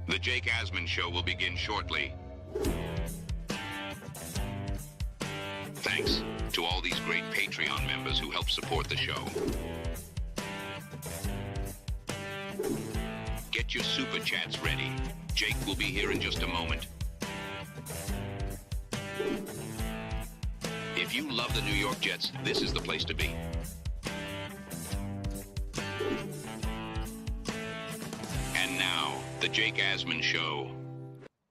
The Jake Asman Show will begin shortly. Thanks to all these great Patreon members who help support the show. Get your super chats ready. Jake will be here in just a moment. If you love the New York Jets, this is the place to be. And now, the Jake Asman Show.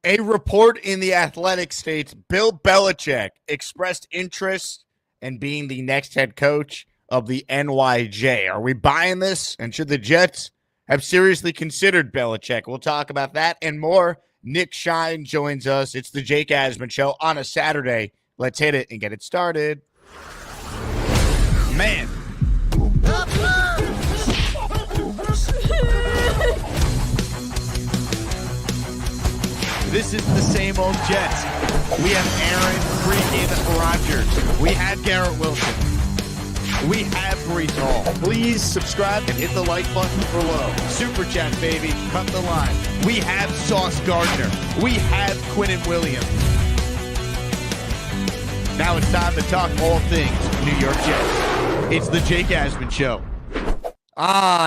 A report in The Athletic states Bill Belichick expressed interest in being the next head coach of the NYJ. Are we buying this? And should the Jets have seriously considered Belichick? We'll talk about that and more. Nick Shine joins us. It's the Jake Asman Show on a Saturday. Let's hit it and get it started. Man. This is the same old Jets. We have Aaron freaking Rodgers. We have Garrett Wilson. We have Breece Hall. Please subscribe and hit the like button below. Super chat, baby. Cut the line. We have Sauce Gardner. We have Quinnen Williams. Now it's time to talk all things New York Jets. It's the Jake Asman Show.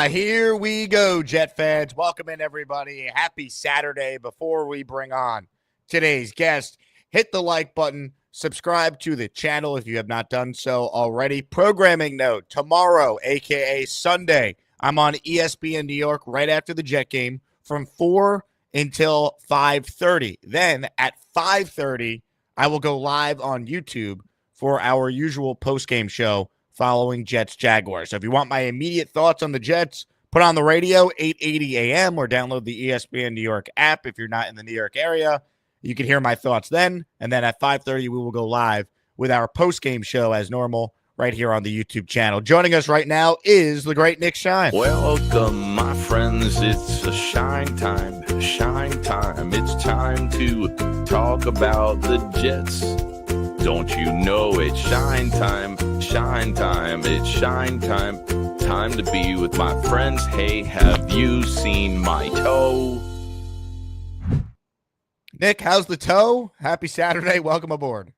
Here we go, Jet fans. Welcome in, everybody. Happy Saturday. Before we bring on today's guest, hit the like button. Subscribe to the channel if you have not done so already. Programming note, tomorrow, a.k.a. Sunday, I'm on ESPN New York right after the Jet game from 4 until 5:30. Then at 5:30, I will go live on YouTube for our usual post-game show following Jets-Jaguars. So if you want my immediate thoughts on the Jets, put on the radio, 8:80 a.m., or download the ESPN New York app if you're not in the New York area. You can hear my thoughts then, and then at 5:30, we will go live with our post-game show as normal right here on the YouTube channel. Joining us right now is the great Nick Shine. Welcome, my friends. It's a shine time. Shine time. It's time to talk about the Jets. Don't you know it's shine time? Shine time. It's shine time. Time to be with my friends. Hey, have you seen my toe? Nick, how's the toe? Happy Saturday. Welcome aboard.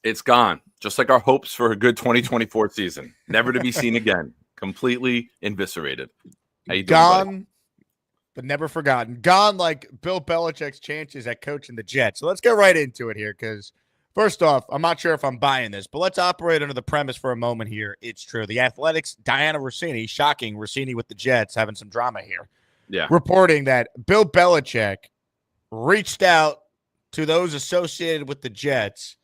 It's gone, just like our hopes for a good 2024 season. Never to be seen again. Completely eviscerated. How you doing, Gone, buddy? but never forgotten. Gone like Bill Belichick's chances at coaching the Jets. So let's get right into it here because, first off, I'm not sure if I'm buying this, but let's operate under the premise for a moment here. It's true. The Athletics, Diana Rossini, shocking Rossini with the Jets, having some drama here. Yeah. Reporting that Bill Belichick reached out to those associated with the Jets,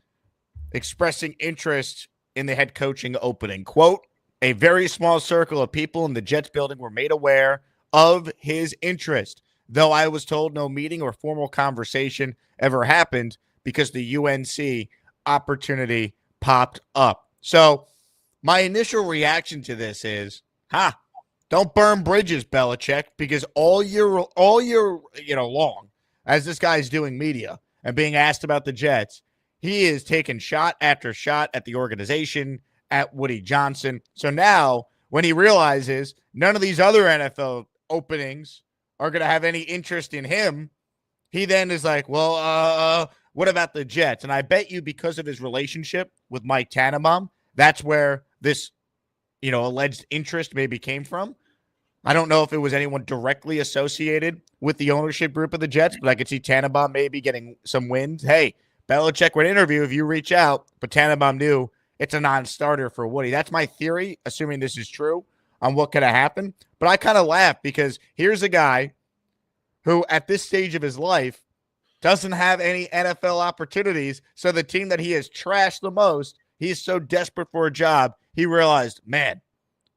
expressing interest in the head coaching opening. Quote, a very small circle of people in the Jets building were made aware of his interest, though I was told no meeting or formal conversation ever happened because the UNC opportunity popped up. So my initial reaction to this is, don't burn bridges, Belichick, because all year long, as this guy's doing media and being asked about the Jets, he is taking shot after shot at the organization, at Woody Johnson. So now when he realizes none of these other NFL openings are going to have any interest in him, he then is like, well, what about the Jets? And I bet you because of his relationship with Mike Tannenbaum, that's where this, alleged interest maybe came from. I don't know if it was anyone directly associated with the ownership group of the Jets, but I could see Tannenbaum maybe getting some wind. Hey, Belichick would interview if you reach out, but Tannenbaum knew it's a non-starter for Woody. That's my theory, assuming this is true, on what could have happened. But I kind of laugh because here's a guy who at this stage of his life doesn't have any NFL opportunities. So the team that he has trashed the most, he's so desperate for a job, he realized, man,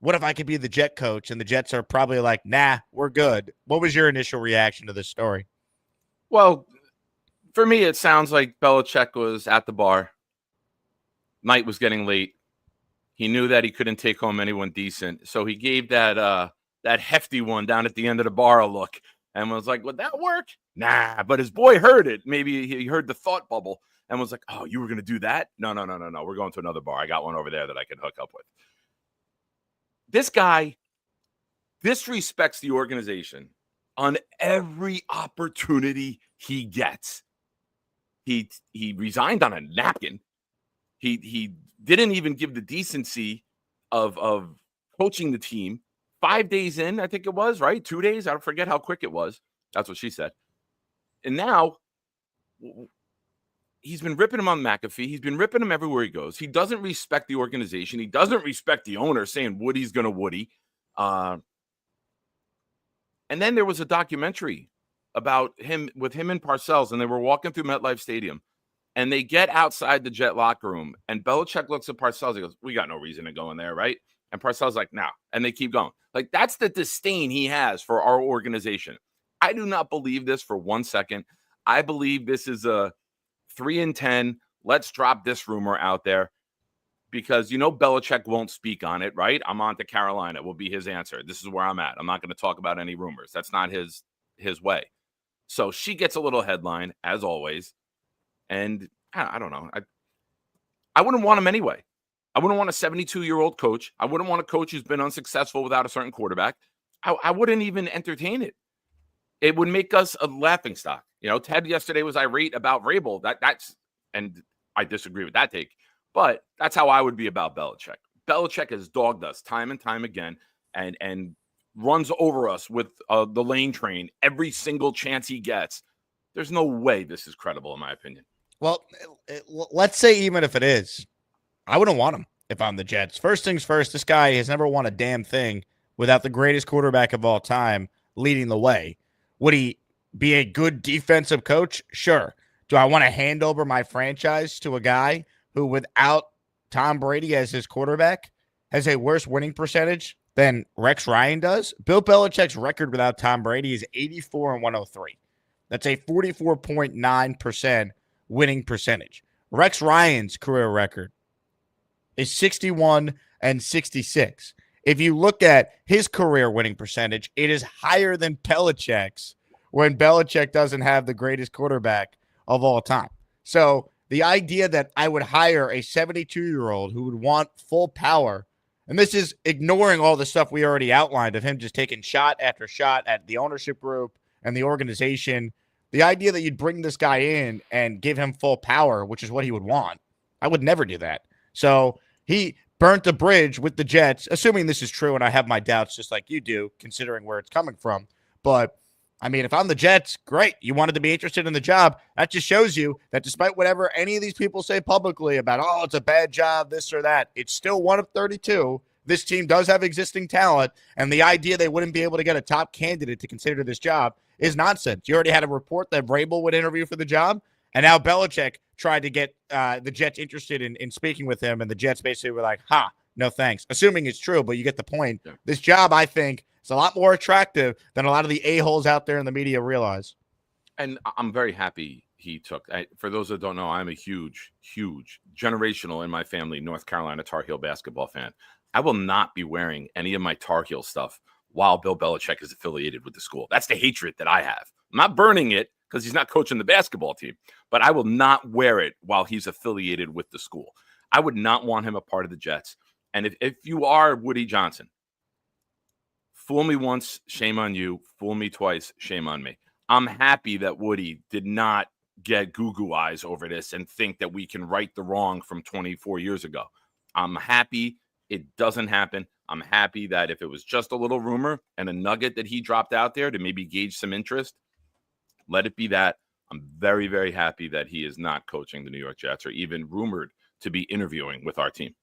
what if I could be the Jet coach? And the Jets are probably like, nah, we're good. What was your initial reaction to this story? Well, for me, it sounds like Belichick was at the bar. Night was getting late. He knew that he couldn't take home anyone decent. So he gave that hefty one down at the end of the bar a look and was like, would that work? Nah, but his boy heard it. Maybe he heard the thought bubble and was like, oh, you were going to do that? No. We're going to another bar. I got one over there that I can hook up with. This guy disrespects the organization on every opportunity he gets. He resigned on a napkin. He didn't even give the decency of coaching the team. 5 days in, I think it was, right? 2 days. I forget how quick it was. That's what she said. And now he's been ripping him on McAfee. He's been ripping him everywhere he goes. He doesn't respect the organization. He doesn't respect the owner, saying Woody's going to Woody. And then there was a documentary about him with him and Parcells, and they were walking through MetLife Stadium. And they get outside the Jet locker room, and Belichick looks at Parcells. He goes, "We got no reason to go in there, right?" And Parcells like, "No." And they keep going. Like, that's the disdain he has for our organization. I do not believe this for 1 second. I believe this is a 3-10. Let's drop this rumor out there because Belichick won't speak on it, right? I'm on to Carolina will be his answer. This is where I'm at. I'm not going to talk about any rumors. That's not his way. So she gets a little headline as always. And I don't know. I wouldn't want him anyway. I wouldn't want a 72-year-old coach. I wouldn't want a coach who's been unsuccessful without a certain quarterback. I wouldn't even entertain it. It would make us a laughingstock. Ted yesterday was irate about Vrabel. And I disagree with that take. But that's how I would be about Belichick. Belichick has dogged us time and time again and runs over us with the lane train every single chance he gets. There's no way this is credible, in my opinion. Well, let's say even if it is, I wouldn't want him if I'm the Jets. First things first, this guy has never won a damn thing without the greatest quarterback of all time leading the way. Would he be a good defensive coach? Sure. Do I want to hand over my franchise to a guy who, without Tom Brady as his quarterback, has a worse winning percentage than Rex Ryan does? Bill Belichick's record without Tom Brady is 84-103. That's a 44.9% winning percentage. Rex Ryan's career record is 61-66. If you look at his career winning percentage, it is higher than Belichick's when Belichick doesn't have the greatest quarterback of all time. So the idea that I would hire a 72-year-old who would want full power, and this is ignoring all the stuff we already outlined of him just taking shot after shot at the ownership group and the organization, the idea that you'd bring this guy in and give him full power, which is what he would want, I would never do that. So he burnt the bridge with the Jets, assuming this is true, and I have my doubts just like you do, considering where it's coming from. But, I mean, if I'm the Jets, great. You wanted to be interested in the job. That just shows you that despite whatever any of these people say publicly about, oh, it's a bad job, this or that, it's still one of 32. This team does have existing talent, and the idea they wouldn't be able to get a top candidate to consider this job is nonsense. You already had a report that Vrabel would interview for the job, and now Belichick tried to get the Jets interested in speaking with him, and the Jets basically were like, no thanks. Assuming it's true, but you get the point. Yeah. This job, I think, is a lot more attractive than a lot of the a-holes out there in the media realize. And I'm very happy he took. For those that don't know, I'm a huge, generational in my family North Carolina Tar Heel basketball fan. I will not be wearing any of my Tar Heel stuff while Bill Belichick is affiliated with the school. That's the hatred that I have. I'm not burning it because he's not coaching the basketball team, but I will not wear it while he's affiliated with the school. I would not want him a part of the Jets. And if you are Woody Johnson, fool me once, shame on you. Fool me twice, shame on me. I'm happy that Woody did not get goo-goo eyes over this and think that we can right the wrong from 24 years ago. I'm happy it doesn't happen. I'm happy that if it was just a little rumor and a nugget that he dropped out there to maybe gauge some interest, let it be that. I'm very, very happy that he is not coaching the New York Jets or even rumored to be interviewing with our team.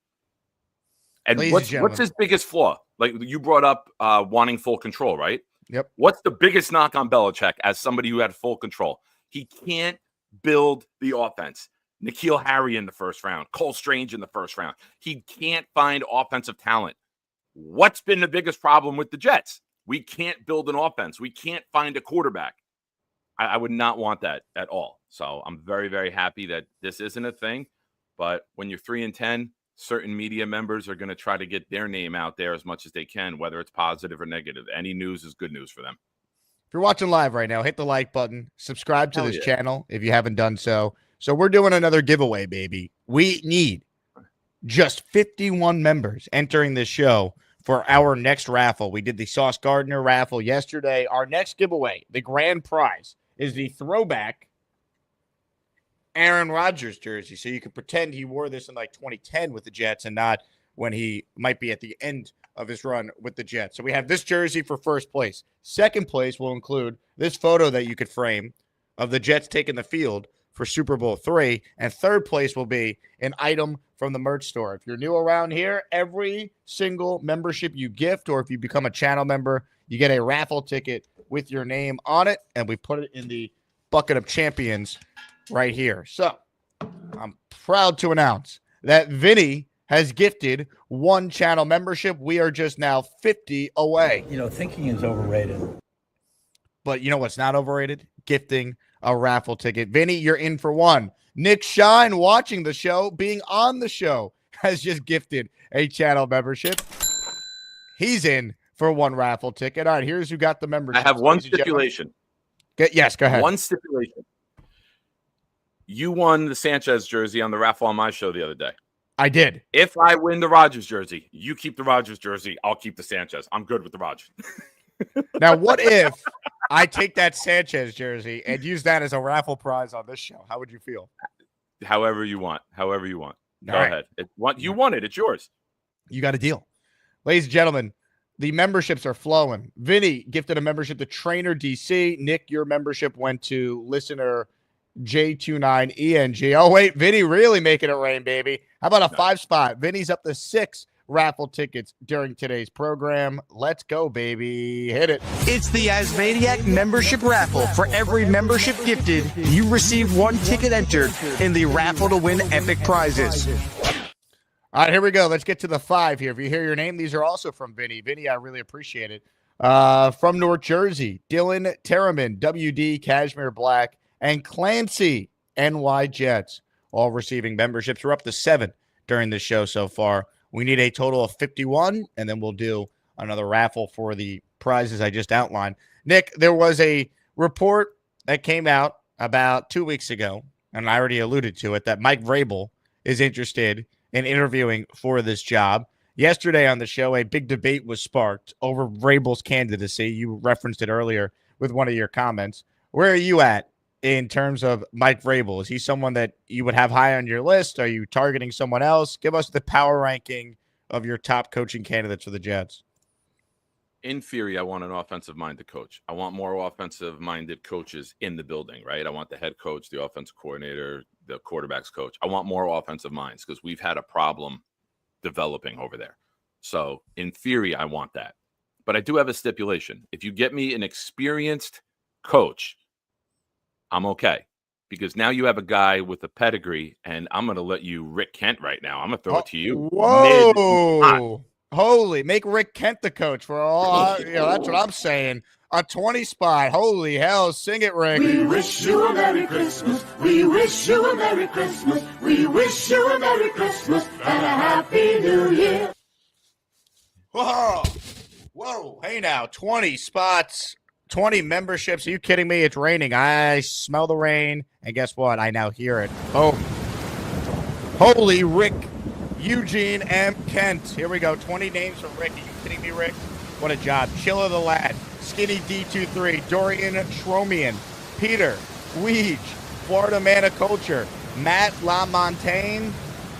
And what's his biggest flaw? Like you brought up wanting full control, right? Yep. What's the biggest knock on Belichick as somebody who had full control? He can't build the offense. N'Keal Harry in the first round, Cole Strange in the first round. He can't find offensive talent. What's been the biggest problem with the Jets? We can't build an offense. We can't find a quarterback. I would not want that at all. So I'm very, very happy that this isn't a thing. But when you're 3-10, certain media members are going to try to get their name out there as much as they can, whether it's positive or negative. Any news is good news for them. If you're watching live right now, hit the like button. Subscribe to this channel if you haven't done so. So we're doing another giveaway, baby. We need just 51 members entering this show for our next raffle. We did the Sauce Gardner raffle yesterday. Our next giveaway, the grand prize, is the throwback Aaron Rodgers jersey. So you could pretend he wore this in like 2010 with the Jets and not when he might be at the end of his run with the Jets. So we have this jersey for first place. Second place will include this photo that you could frame of the Jets taking the field for Super Bowl III. And third place will be an item from the merch store. If you're new around here, every single membership you gift, or if you become a channel member, you get a raffle ticket with your name on it. And we put it in the bucket of champions right here. So I'm proud to announce that Vinny has gifted one channel membership. We are just now 50 away. You know, thinking is overrated. But you know what's not overrated? Gifting a raffle ticket. Vinny, you're in for one. Nick Shine, watching the show, being on the show, has just gifted a channel membership. He's in for one raffle ticket. All right, here's who got the membership. I have one stipulation. Yes, go ahead. One stipulation. You won the Sanchez jersey on the raffle on my show the other day. I did. If I win the Rodgers jersey, you keep the Rodgers jersey. I'll keep the Sanchez. I'm good with the Rodgers. Now, what if I take that Sanchez jersey and use that as a raffle prize on this show? How would you feel? However you want. However you want. Go All right. ahead. You won it. It's yours. You got a deal. Ladies and gentlemen, the memberships are flowing. Vinny gifted a membership to Trainer DC. Nick, your membership went to listener J29ENG. Oh, wait, Vinny really making it rain, baby. How about a 5 spot? Vinny's up to 6 raffle tickets during today's program. Let's go, baby. Hit it. It's the Asmaniac membership raffle. For every membership gifted, you receive 1 ticket entered in the raffle to win epic prizes. All right, here we go. Let's get to the 5 here. If you hear your name, these are also from Vinny. Vinny, I really appreciate it. From North Jersey, Dylan Terraman, WD Cashmere Black, and Clancy, NY Jets, all receiving memberships. We're up to 7 during this show so far. We need a total of 51, and then we'll do another raffle for the prizes I just outlined. Nick, there was a report that came out about 2 weeks ago, and I already alluded to it, that Mike Vrabel is interested in interviewing for this job. Yesterday on the show, a big debate was sparked over Vrabel's candidacy. You referenced it earlier with one of your comments. Where are you at in terms of Mike Vrabel? Is he someone that you would have high on your list? Are you targeting someone else? Give us the power ranking of your top coaching candidates for the Jets. In theory, I want an offensive-minded coach. I want more offensive-minded coaches in the building, right? I want the head coach, the offensive coordinator, the quarterback's coach. I want more offensive minds because we've had a problem developing over there. So in theory, I want that. But I do have a stipulation. If you get me an experienced coach, I'm okay. Because now you have a guy with a pedigree, and I'm going to let you Rick Kent right now. I'm going to throw it to you. Whoa. Holy, make Rick Kent the coach for all, that's what I'm saying. A 20 spot. Holy hell. Sing it, Rick. We wish you a Merry Christmas. We wish you a Merry Christmas. We wish you a Merry Christmas and a Happy New Year. Whoa. Whoa. Hey now, 20 spots, 20 memberships. Are you kidding me? It's raining. I smell the rain. And guess what? I now hear it. Oh. Holy Rick. Eugene M. Kent. Here we go. 20 names from Rick. Are you kidding me, Rick? What a job. Chilla the Lad. Skinny D23. Dorian Schromian. Peter. Weege. Florida Man of Culture. Matt LaMontagne.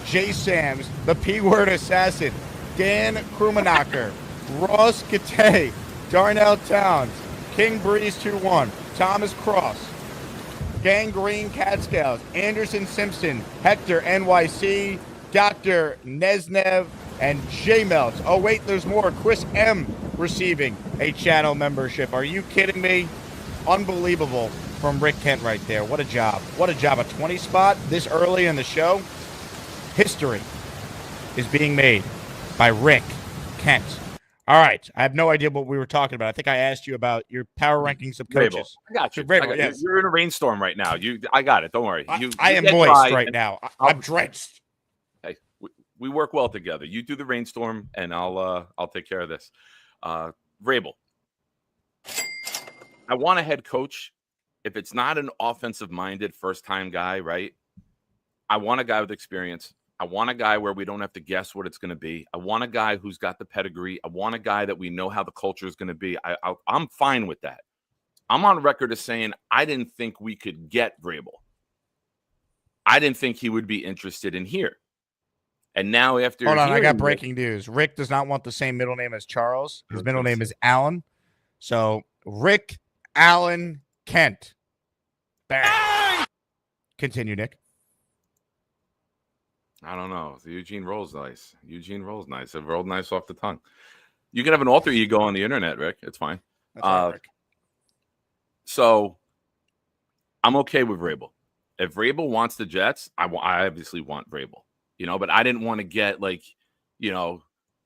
Jay Sams. The P-Word Assassin. Dan Krumanacher. Ross Gate. Darnell Towns. King Breeze 2-1. Thomas Cross. Gangrene Catskills. Anderson Simpson. Hector NYC. Dr. Nesnev, and J Melts. Oh, wait, there's more. Chris M. receiving a channel membership. Are you kidding me? Unbelievable from Rick Kent right there. What a job. What a job. A 20 spot this early in the show. History is being made by Rick Kent. All right. I have no idea what we were talking about. I think I asked you about your power rankings of coaches. I got you. Vrabel, yes. You're in a rainstorm right now. I got it. Don't worry. I am moist right now. I'm drenched. Hey, we work well together. You do the rainstorm, and I'll take care of this. Vrabel. I want a head coach. If it's not an offensive-minded first-time guy, right? I want a guy with experience. I want a guy where we don't have to guess what it's going to be. I want a guy who's got the pedigree. I want a guy that we know how the culture is going to be. I'm fine with that. I'm on record as saying I didn't think we could get Vrabel. I didn't think he would be interested in here. And now after Hold on, I got breaking news. Rick does not want the same middle name as Charles. His middle name is Allen. So Rick Allen Kent. Bang. Continue, Nick. I don't know. The Eugene rolls nice. Eugene rolls nice. It rolled nice off the tongue. You can have an alter ego on the internet, Rick. It's fine. That's right, Rick. So I'm okay with Vrabel. If Vrabel wants the Jets, I obviously want Vrabel. But I didn't want to get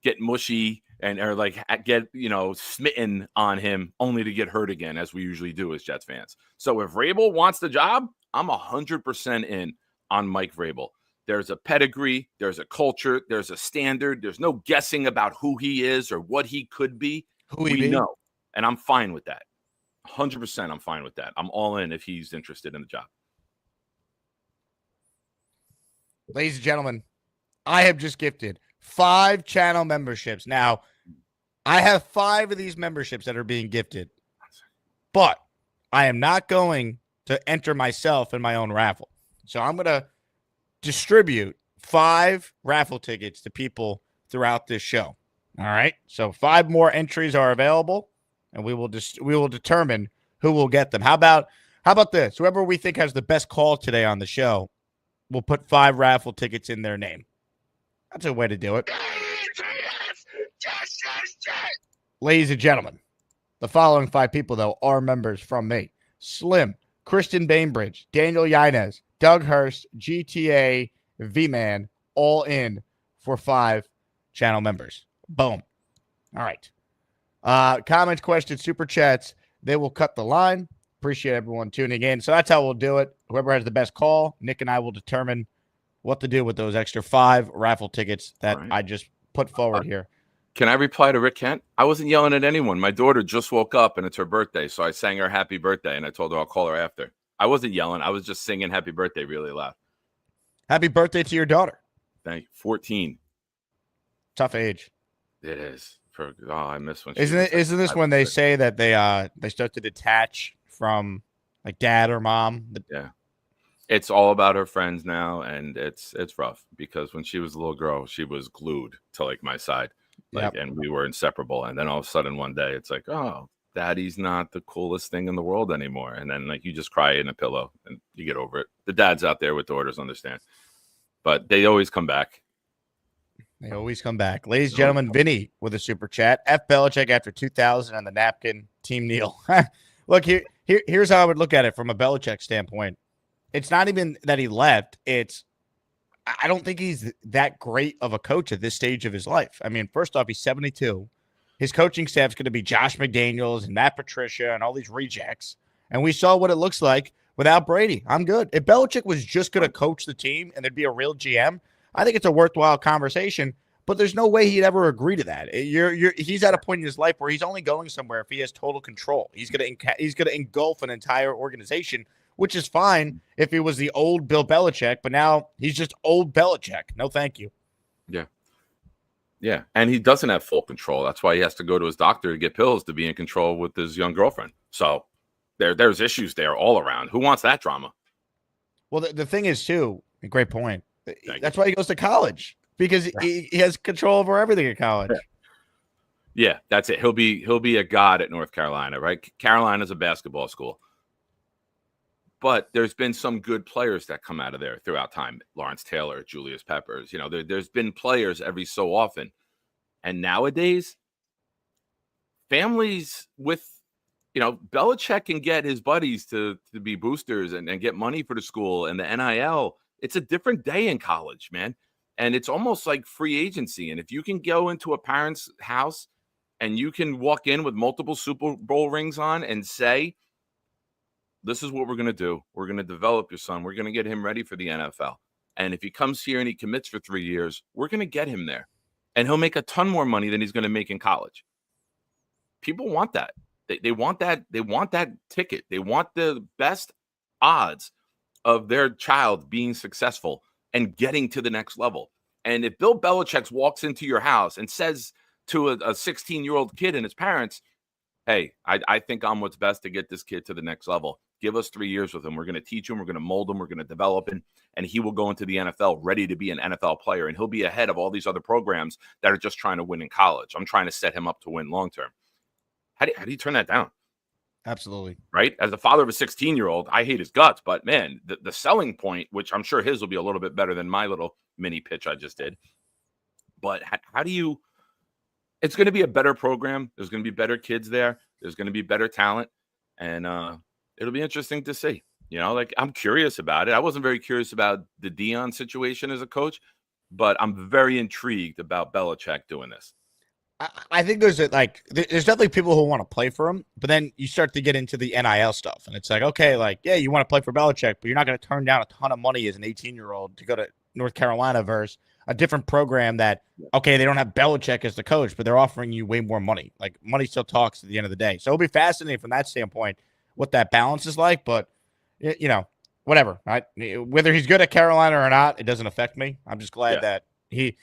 get mushy or get smitten on him only to get hurt again, as we usually do as Jets fans. So if Vrabel wants the job, I'm 100% in on Mike Vrabel. There's a pedigree, there's a culture, there's a standard. There's no guessing about who he is or what he could be. We know, and I'm fine with that. 100% I'm fine with that. I'm all in if he's interested in the job. Ladies and gentlemen, I have just gifted 5 channel memberships. Now, I have 5 of these memberships that are being gifted, but I am not going to enter myself in my own raffle. So I'm going to distribute 5 raffle tickets to people throughout this show. All right. So 5 more entries are available, and we will determine who will get them. How about this? Whoever we think has the best call today on the show, we'll put 5 raffle tickets in their name. That's a way to do it. Ladies and gentlemen, the following 5 people, though, are members from me. Slim, Kristen Bainbridge, Daniel Yanez, Doug Hurst, GTA, V-Man, all in for 5 channel members. Boom. All right. Comments, questions, super chats, they will cut the line. Appreciate everyone tuning in. So that's how we'll do it. Whoever has the best call, Nick and I will determine what to do with those extra 5 raffle tickets that I just put forward here. Can I reply to Rick Kent? I wasn't yelling at anyone. My daughter just woke up, and it's her birthday, so I sang her happy birthday, and I told her I'll call her after. I wasn't yelling. I was just singing happy birthday really loud. Happy birthday to your daughter. Thank you. 14. Tough age. It is. I miss when. Isn't this when they say that they start to detach from like dad or mom? Yeah. It's all about her friends now, and it's rough because when she was a little girl, she was glued to like my side, and we were inseparable. And then all of a sudden one day, it's like, oh, daddy's not the coolest thing in the world anymore. And then like you just cry in a pillow and you get over it. The dads out there with daughters understand, but they always come back. They always come back. Ladies and gentlemen, Vinny with a super chat. F. Belichick after 2000 and the napkin. Team Neal. Look, here's how I would look at it from a Belichick standpoint. It's not even that he left. I don't think he's that great of a coach at this stage of his life. I mean, first off, he's 72. His coaching staff's going to be Josh McDaniels and Matt Patricia and all these rejects. And we saw what it looks like without Brady. I'm good. If Belichick was just going to coach the team and there'd be a real GM, I think it's a worthwhile conversation, but there's no way he'd ever agree to that. He's at a point in his life where he's only going somewhere if he has total control. He's going to engulf an entire organization, which is fine if he was the old Bill Belichick, but now he's just old Belichick. No, thank you. Yeah. Yeah. And he doesn't have full control. That's why he has to go to his doctor to get pills to be in control with his young girlfriend. So there's issues there all around. Who wants that drama? Well, the thing is, too, a great point. That's why he goes to college, because he has control over everything at college. Yeah, that's it. He'll be a god at North Carolina, right? Carolina's a basketball school. But there's been some good players that come out of there throughout time. Lawrence Taylor, Julius Peppers. There's been players every so often. And nowadays, families with, Belichick can get his buddies to be boosters and get money for the school and the NIL. It's a different day in college, man. And it's almost like free agency. And if you can go into a parent's house and you can walk in with multiple Super Bowl rings on and say, this is what we're going to do. We're going to develop your son. We're going to get him ready for the NFL. And if he comes here and he commits for 3 years, we're going to get him there. And he'll make a ton more money than he's going to make in college. People want that. They want that. They want that ticket. They want the best odds of their child being successful and getting to the next level. And if Bill Belichick walks into your house and says to a 16-year-old kid and his parents, hey, I think I'm what's best to get this kid to the next level. Give us 3 years with him. We're going to teach him. We're going to mold him. We're going to develop him. And he will go into the NFL ready to be an NFL player. And he'll be ahead of all these other programs that are just trying to win in college. I'm trying to set him up to win long term. How do you turn that down? Absolutely. Right? As the father of a 16-year-old, I hate his guts. But, man, the selling point, which I'm sure his will be a little bit better than my little mini pitch I just did. But how do you – it's going to be a better program. There's going to be better kids there. There's going to be better talent. And it'll be interesting to see. Like, I'm curious about it. I wasn't very curious about the Deion situation as a coach, but I'm very intrigued about Belichick doing this. I think there's definitely people who want to play for him, but then you start to get into the NIL stuff, and it's like, okay, like, yeah, you want to play for Belichick, but you're not going to turn down a ton of money as an 18-year-old to go to North Carolina versus a different program that, okay, they don't have Belichick as the coach, but they're offering you way more money. Like, money still talks at the end of the day. So it'll be fascinating from that standpoint what that balance is like, but, whatever. Right? Whether he's good at Carolina or not, it doesn't affect me. I'm just glad that he,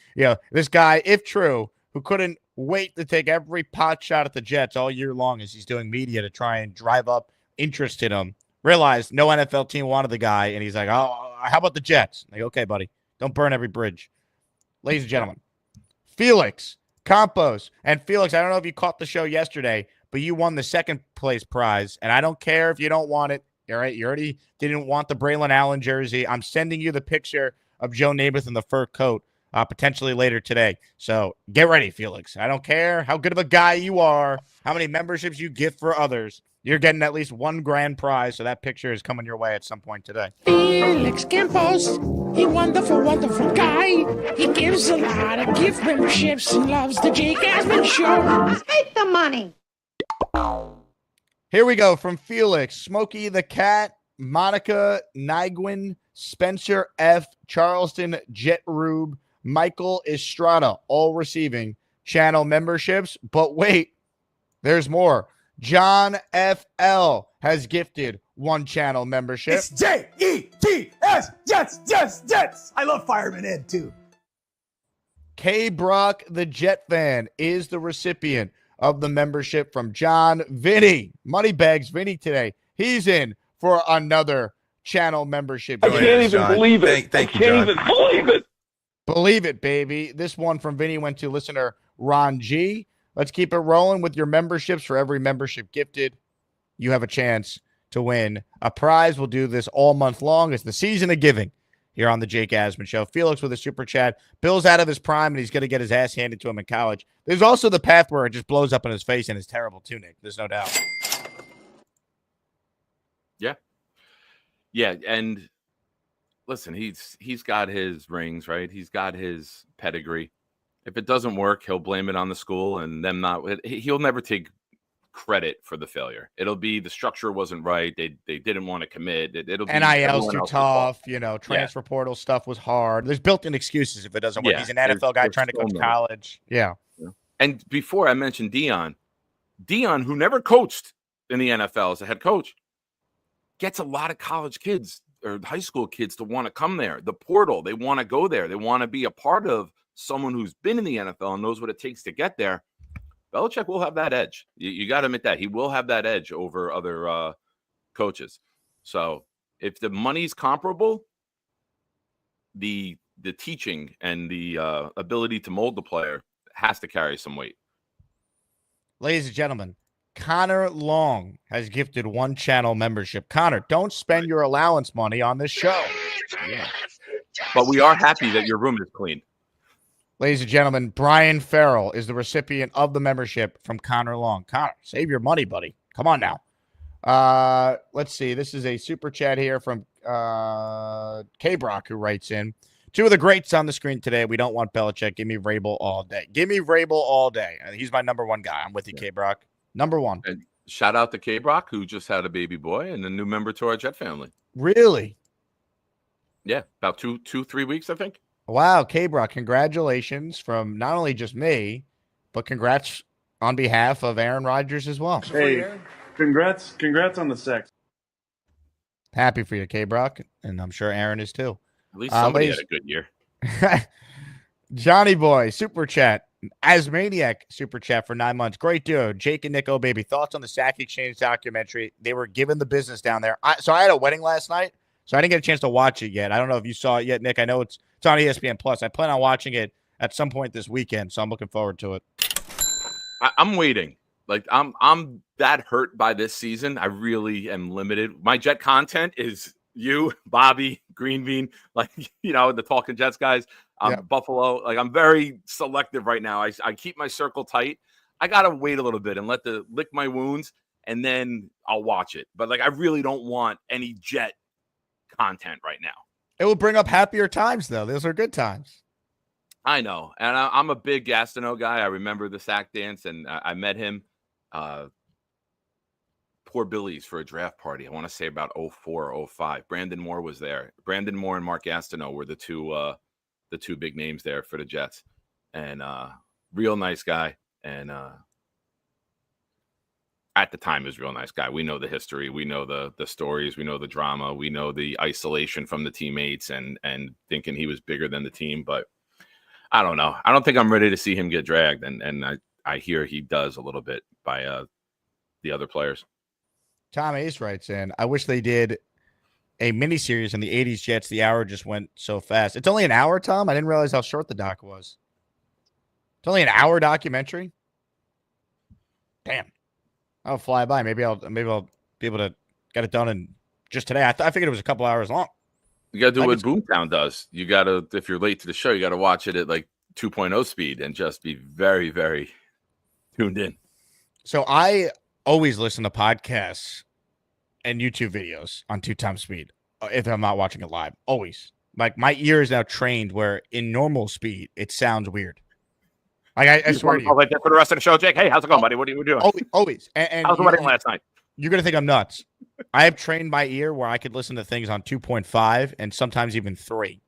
this guy, if true, who couldn't wait to take every pot shot at the Jets all year long as he's doing media to try and drive up interest in him, realized no NFL team wanted the guy, and he's like, oh, how about the Jets? Like, okay, buddy, don't burn every bridge. Ladies and gentlemen, Felix Campos. And Felix, I don't know if you caught the show yesterday, but you won the second place prize, and I don't care if you don't want it. All right, you already didn't want the Braylon Allen jersey. I'm sending you the picture of Joe Namath in the fur coat potentially later today. So get ready, Felix. I don't care how good of a guy you are, how many memberships you give for others. You're getting at least one grand prize, so that picture is coming your way at some point today. Felix Campos, he wonderful, wonderful guy. He gives a lot of gift memberships and loves the Jake Asman Show. Take the money. Here we go from Felix, Smokey the Cat, Monica Nyguen, Spencer F., Charleston Jet Rube, Michael Estrada, all receiving channel memberships. But wait, there's more. John F.L. has gifted one channel membership. It's J-E-T-S, Jets. I love Fireman Ed, too. K. Brock, the Jet fan, is the recipient of the membership from John. Vinny, Moneybags Vinny today. He's in for another channel membership. I can't even believe it. Thank you, John. I can't even believe it. Believe it, baby. This one from Vinny went to listener Ron G. Let's keep it rolling with your memberships. For every membership gifted, you have a chance to win a prize. We'll do this all month long. It's the season of giving here on the Jake Asman Show. Felix with a super chat. Bill's out of his prime, and he's going to get his ass handed to him in college. There's also the path where it just blows up in his face and is terrible too, Nick. There's no doubt. Yeah, and listen, he's got his rings, right? He's got his pedigree. If it doesn't work, he'll blame it on the school and them not. He'll never take credit for the failure. It'll be the structure wasn't right. They didn't want to commit. It'll be NIL's too tough. Transfer portal stuff was hard. There's built-in excuses if it doesn't work. He's an NFL guy trying to go to college. Yeah. And before I mentioned Deion, who never coached in the NFL as a head coach, gets a lot of college kids or high school kids to want to come there. The portal, they want to go there. They want to be a part of someone who's been in the NFL and knows what it takes to get there. Belichick will have that edge. You got to admit that. He will have that edge over other coaches. So if the money's comparable, the teaching and the ability to mold the player has to carry some weight. Ladies and gentlemen, Connor Long has gifted one channel membership. Connor, don't spend your allowance money on this show. Yeah. But we are happy that your room is clean. Ladies and gentlemen, Brian Farrell is the recipient of the membership from Connor Long. Connor, save your money, buddy. Come on now. Let's see. This is a super chat here from K-Brock, who writes in. Two of the greats on the screen today. We don't want Belichick. Give me Vrabel all day. Give me Vrabel all day. He's my number one guy. I'm with you, K-Brock. Number one. And shout out to K-Brock, who just had a baby boy and a new member to our Jet family. Really? Yeah, about 2-3 weeks, I think. Wow, K-Brock, congratulations from not only just me, but congrats on behalf of Aaron Rodgers as well. Hey, congrats on the sex. Happy for you, K-Brock, and I'm sure Aaron is too. At least somebody had a good year. Johnny Boy, Super Chat. Asmaniac Super Chat for 9 months. Great duo. Jake and Nico, baby. Thoughts on the Sack Exchange documentary? They were given the business down there. So I had a wedding last night, so I didn't get a chance to watch it yet. I don't know if you saw it yet, Nick. I know it's on ESPN Plus. I plan on watching it at some point this weekend, so I'm looking forward to it. I'm waiting. Like I'm that hurt by this season. I really am limited. My Jet content is you, Bobby, Green Bean, like the Talking Jets guys. Buffalo. Like I'm very selective right now. I keep my circle tight. I gotta wait a little bit and lick my wounds, and then I'll watch it. But like I really don't want any Jet content right now. It will bring up happier times, though. Those are good times. I know, and I'm a big Gastineau guy. I remember the sack dance, and I met him. Poor Billy's for a draft party. I want to say about 04 or 05. Brandon Moore was there. Brandon Moore and Mark Gastineau were the two big names there for the Jets, and real nice guy. And at the time, is a real nice guy. We know the history. We know the stories. We know the drama. We know the isolation from the teammates and thinking he was bigger than the team. But I don't know. I don't think I'm ready to see him get dragged. And I hear he does a little bit by the other players. Tom Ace writes in, I wish they did a miniseries in the 80s Jets. The hour just went so fast. It's only an hour, Tom? I didn't realize how short the doc was. It's only an hour documentary? Damn. I'll fly by. Maybe I'll be able to get it done in just today. I figured it was a couple hours long. You got to do what Boomtown does. You got to, if you're late to the show, you got to watch it at like 2.0 speed and just be very, very tuned in. So I always listen to podcasts and YouTube videos on 2x speed if I'm not watching it live. Always. Like my ear is now trained where in normal speed, it sounds weird. Like I swear to you. Like that for the rest of the show, Jake. Hey, how's it going, buddy? What are you doing? Always. And how's the wedding last night? You're going to think I'm nuts. I have trained my ear where I could listen to things on 2.5 and sometimes even 3.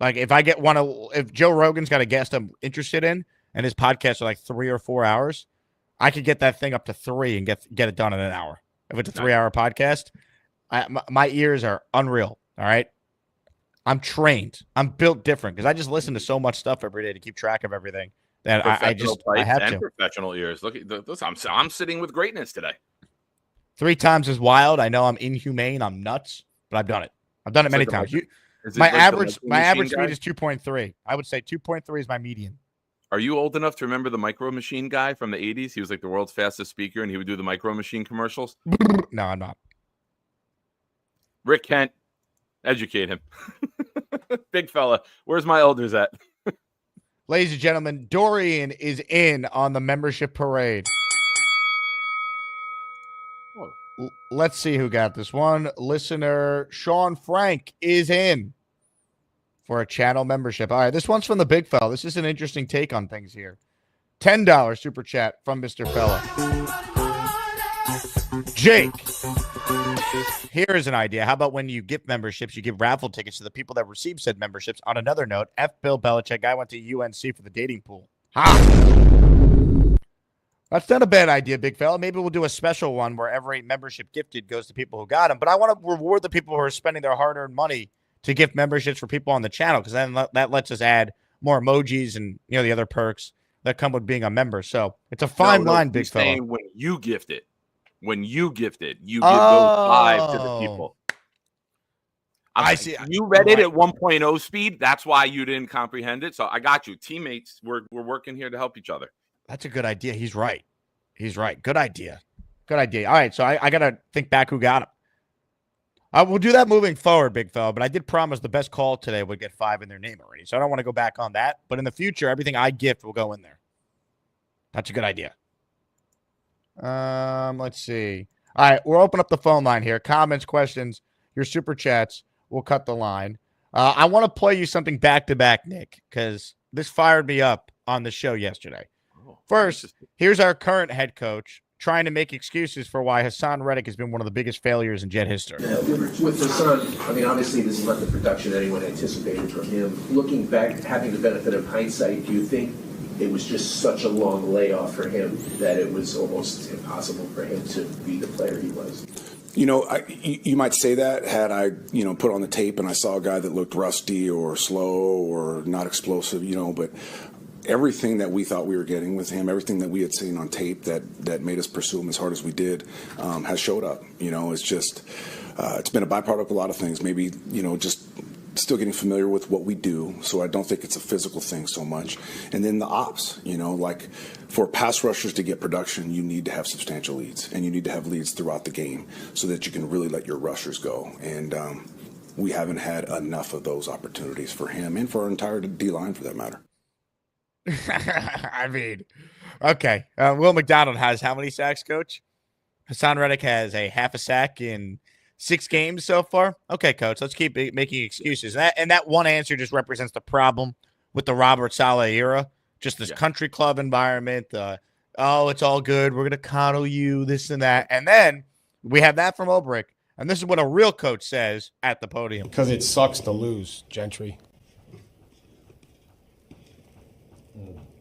Like if I get if Joe Rogan's got a guest I'm interested in and his podcasts are like 3 or 4 hours, I could get that thing up to 3 and get it done in an hour. If it's a 3-hour podcast, my ears are unreal. All right. I'm trained. I'm built different because I just listen to so much stuff every day to keep track of everything that I have to. Professional ears. Look at this. I'm sitting with greatness today. 3 times is wild. I know I'm inhumane. I'm nuts, but I've done it. I've done it many times. My average speed is 2.3. I would say 2.3 is my median. Are you old enough to remember the Micro Machine guy from the 80s? He was like the world's fastest speaker, and he would do the Micro Machine commercials. No, I'm not. Rick Kent, educate him. Big fella. Where's my elders at? Ladies and gentlemen, Dorian is in on the membership parade. Let's see who got this one. Listener Sean Frank is in for a channel membership. All right, this one's from the big fella. This is an interesting take on things here. $10 super chat from Mr. Fella. Jake, here is an idea. How about when you give memberships, you give raffle tickets to the people that receive said memberships? On another note, Bill Belichick, guy went to UNC for the dating pool. That's not a bad idea, big fella. Maybe we'll do a special one where every membership gifted goes to people who got them. But I want to reward the people who are spending their hard-earned money to gift memberships for people on the channel, because then that lets us add more emojis and the other perks that come with being a member. So it's a fine line, big fella. When you gift it, you give those 5 to the people. I see. You read it at 1.0 speed. That's why you didn't comprehend it. So I got you. Teammates, we're working here to help each other. That's a good idea. He's right. Good idea. All right, so I got to think back who got him. We'll do that moving forward, big fella, but I did promise the best call today would get 5 in their name already, so I don't want to go back on that. But in the future, everything I gift will go in there. That's a good idea. Let's see. All right, we'll open up the phone line here. Comments, questions, your super chats. We'll cut the line. I want to play you something back-to-back, Nick, because this fired me up on the show yesterday. First, here's our current head coach trying to make excuses for why Hassan Reddick has been one of the biggest failures in Jet history. With Hassan, I mean, obviously this is not the production anyone anticipated from him. Looking back, having the benefit of hindsight, do you think it was just such a long layoff for him that it was almost impossible for him to be the player he was? You might say that had I, put on the tape and I saw a guy that looked rusty or slow or not explosive, but everything that we thought we were getting with him, everything that we had seen on tape that made us pursue him as hard as we did, has showed up. It's just, it's been a byproduct of a lot of things. Maybe, just still getting familiar with what we do. So I don't think it's a physical thing so much. And then the ops, like for pass rushers to get production, you need to have substantial leads, and you need to have leads throughout the game so that you can really let your rushers go. And we haven't had enough of those opportunities for him and for our entire D-line for that matter. I mean, okay. Will McDonald has how many sacks, Coach? Hassan Reddick has a half a sack in 6 games so far. Okay, Coach, let's keep making excuses. And that one answer just represents the problem with the Robert Saleh era. Just this country club environment. It's all good. We're going to coddle you, this and that. And then we have that from Ulbrich. And this is what a real coach says at the podium. Because it sucks to lose, Gentry.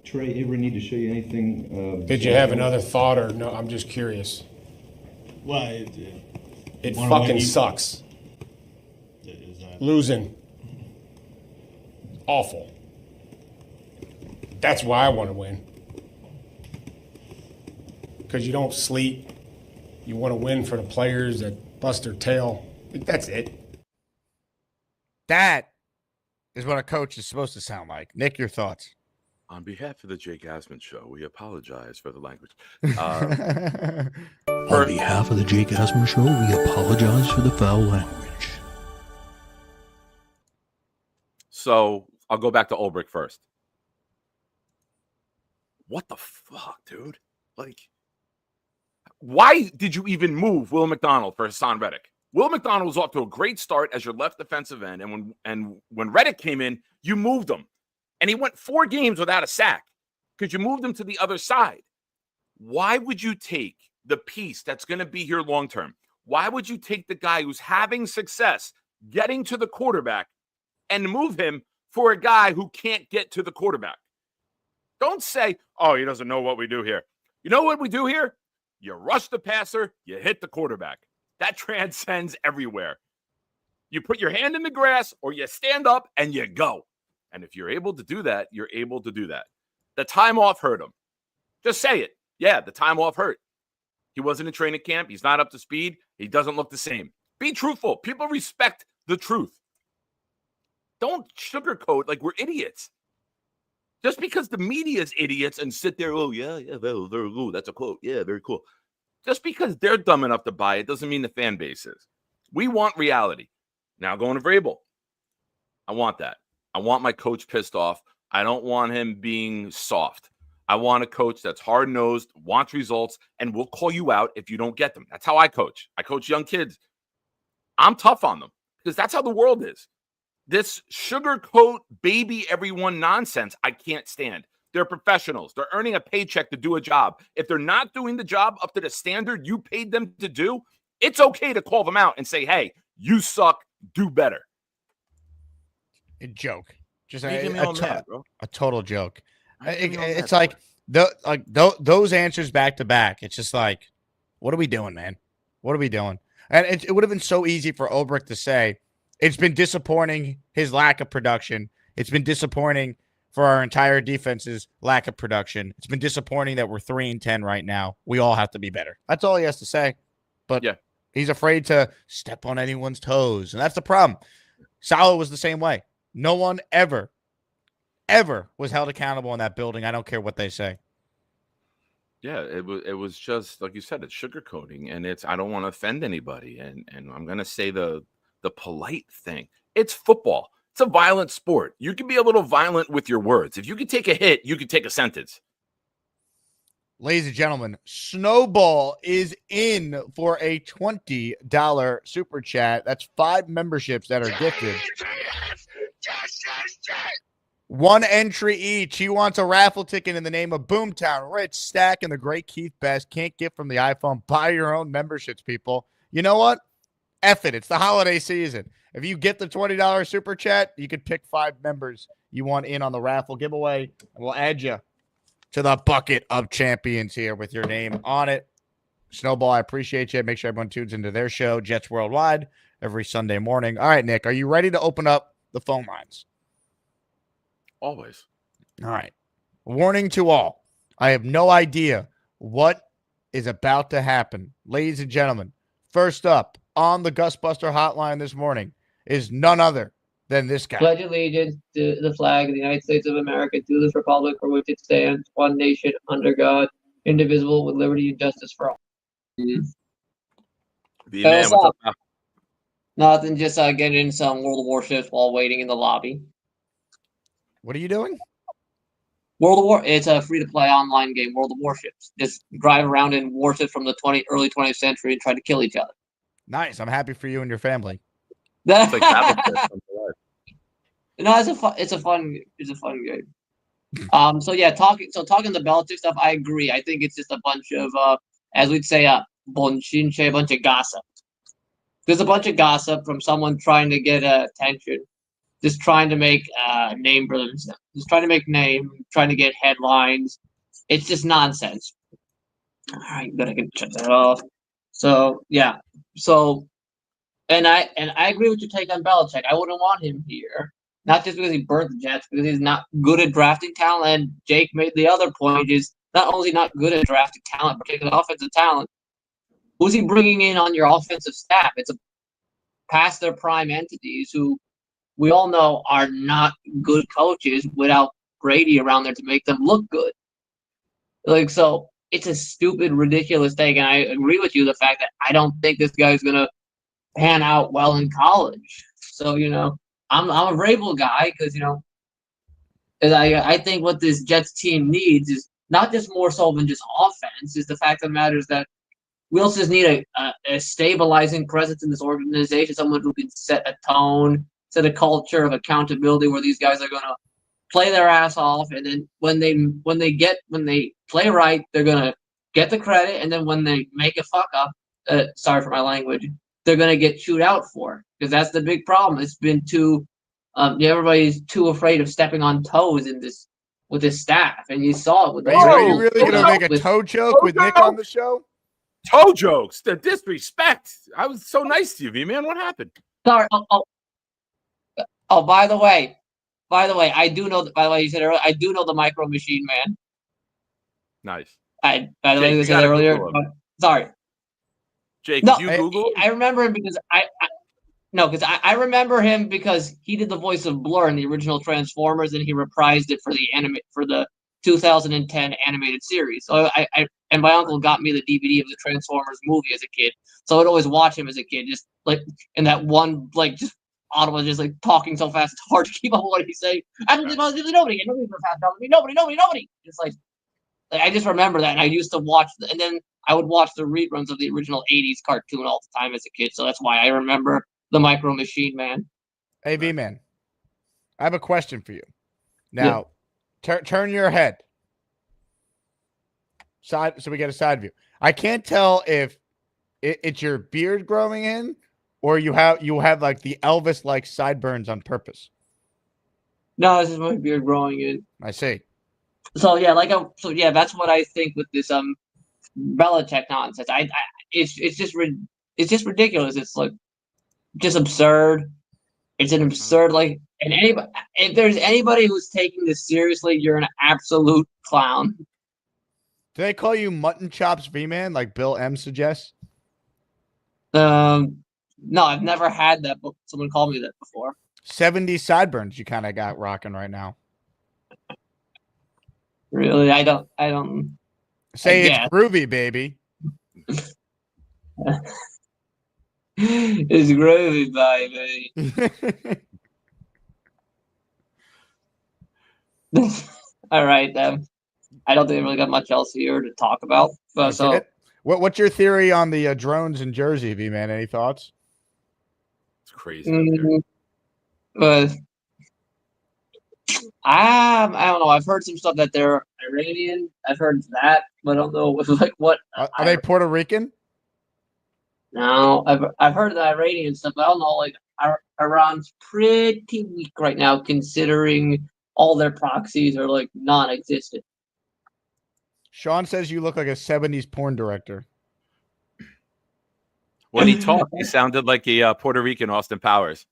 Trey, ever need to show you anything? Did you have another thought, or no? I'm just curious. Well, it fucking sucks. Losing. Awful. That's why I want to win. Because you don't sleep. You want to win for the players that bust their tail. That's it. That is what a coach is supposed to sound like. Nick, your thoughts? On behalf of the Jake Asman Show, we apologize for the language. On behalf of the Jake Asman Show, we apologize for the foul language. So I'll go back to Ulbrich first. What the fuck, dude? Like, why did you even move Will McDonald for Hassan Reddick? Will McDonald was off to a great start as your left defensive end, and when Reddick came in, you moved him. And he went 4 games without a sack because you moved him to the other side. Why would you take the piece that's going to be here long term? Why would you take the guy who's having success getting to the quarterback and move him for a guy who can't get to the quarterback? Don't say, oh, he doesn't know what we do here. You know what we do here? You rush the passer, you hit the quarterback. That transcends everywhere. You put your hand in the grass or you stand up and you go. And if you're able to do that, you're able to do that. The time off hurt him. Just say it. Yeah, the time off hurt. He wasn't in training camp. He's not up to speed. He doesn't look the same. Be truthful. People respect the truth. Don't sugarcoat like we're idiots. Just because the media is idiots and sit there, oh, yeah, very cool. That's a quote. Yeah, very cool. Just because they're dumb enough to buy it doesn't mean the fan base is. We want reality. Now going to Vrabel. I want that. I want my coach pissed off. I don't want him being soft. I want a coach that's hard-nosed, wants results, and will call you out if you don't get them. That's how I coach. I coach young kids. I'm tough on them because that's how the world is. This sugarcoat baby everyone nonsense, I can't stand. They're professionals. They're earning a paycheck to do a job. If they're not doing the job up to the standard you paid them to do, it's okay to call them out and say, hey, you suck, do better. A joke. Just a total joke. It's like those answers back to back. It's just like, what are we doing, man? What are we doing? And it would have been so easy for Ulbrich to say, it's been disappointing, his lack of production. It's been disappointing for our entire defense's lack of production. It's been disappointing that we're 3-10 right now. We all have to be better. That's all he has to say. But he's afraid to step on anyone's toes. And that's the problem. Saleh was the same way. No one ever was held accountable in that building. I don't care what they say. Yeah, it was just like you said, it's sugarcoating, and I don't want to offend anybody, and I'm gonna say the polite thing. It's football. It's a violent sport. You can be a little violent with your words. If you could take a hit, you could take a sentence. Ladies and gentlemen, Snowball is in for a $20 super chat. That's 5 memberships that are gifted. One entry each. He wants a raffle ticket in the name of Boomtown. Rich Stack and the great Keith Best. Can't get from the iPhone. Buy your own memberships, people. You know what? F it. It's the holiday season. If you get the $20 super chat, you could pick 5 members you want in on the raffle giveaway, and we'll add you to the bucket of champions here with your name on it. Snowball, I appreciate you. Make sure everyone tunes into their show, Jets Worldwide, every Sunday morning. All right, Nick, are you ready to open up the phone lines? Always. All right. Warning to all. I have no idea what is about to happen. Ladies and gentlemen, first up on the Gusbuster hotline this morning is none other than this guy. Pledge allegiance to the flag of the United States of America, to this republic for which it stands, one nation, under God, indivisible, with liberty and justice for all. V-Man, what's up? Now? Nothing, just getting in some World of Warships while waiting in the lobby. What are you doing? World of War. It's a free-to-play online game, World of Warships. Just drive around in warships from the early 20th century and try to kill each other. Nice. I'm happy for you and your family. It's like No, it's a fun game. So yeah, talking the Belichick stuff, I agree. I think it's just a bunch of as we'd say, bonchinche, a bunch of gossip. There's a bunch of gossip from someone trying to get attention, just trying to make a name for themselves, just trying to make name, trying to get headlines. It's just nonsense. All right, good. I can check that off. So yeah, and I agree with your take on Belichick. I wouldn't want him here. Not just because he burnt the Jets, because he's not good at drafting talent. And Jake made the other point is not only not good at drafting talent, particularly offensive talent, who's he bringing in on your offensive staff? It's past their prime entities who we all know are not good coaches without Brady around there to make them look good. So it's a stupid, ridiculous take. And I agree with you, the fact that I don't think this guy's going to pan out well in college. So, I'm a Vrabel guy because, I think what this Jets team needs is not just more so than just offense, is the fact of the matter is that we also just need a stabilizing presence in this organization, someone who can set a tone, set a culture of accountability where these guys are going to play their ass off, and then when they play right, they're going to get the credit, and then when they make a fuck up, sorry for my language, they're going to get chewed out for it, because that's the big problem. It's been everybody's too afraid of stepping on toes with this staff, and you saw it with. Are you really going to make a toe joke with Nick on the show? Toe jokes, the disrespect. I was so nice to you, V-Man. What happened? Sorry. Oh, by the way, I do know. By the way, you said earlier, I do know the Micro Machine Man. Nice. By the way, you said earlier. Sorry. Jake, did you Google? I remember him because I remember him because he did the voice of Blur in the original Transformers, and he reprised it for the 2010 animated series. So and my uncle got me the DVD of the Transformers movie as a kid, so I'd always watch him as a kid, just like in that one, like just Ottawa just like talking so fast it's hard to keep up with what he's saying. Nobody fast nobody. It's like I just remember that, and I used to watch, and then I would watch the reruns of the original 80s cartoon all the time as a kid, so that's why I remember the Micro Machine Man. Hey, V-Man, I have a question for you. Now, turn your head. So we get a side view. I can't tell if it's your beard growing in or you have like the Elvis-like sideburns on purpose. No, this is my beard growing in. I see. So yeah, that's what I think with this Belichick nonsense. It's just ridiculous. It's like just absurd. It's an absurd and if there's anybody who's taking this seriously, you're an absolute clown. Do they call you mutton chops, V-Man, like Bill M suggests? No, I've never had that, but someone called me that before. 70 sideburns you kind of got rocking right now. Really? I don't say it's groovy, baby. It's groovy, baby. All right, I don't think I really got much else here to talk about. What's your theory on the drones in Jersey, V-Man? Any thoughts? It's crazy. But I don't know. I've heard some stuff that they're Iranian. I've heard that, but I don't know what. Are they Puerto Rican? No, I've heard the Iranian stuff, but I don't know. Iran's pretty weak right now, considering all their proxies are non-existent. Sean says you look like a 70s porn director. When he talked, he sounded like a Puerto Rican Austin Powers.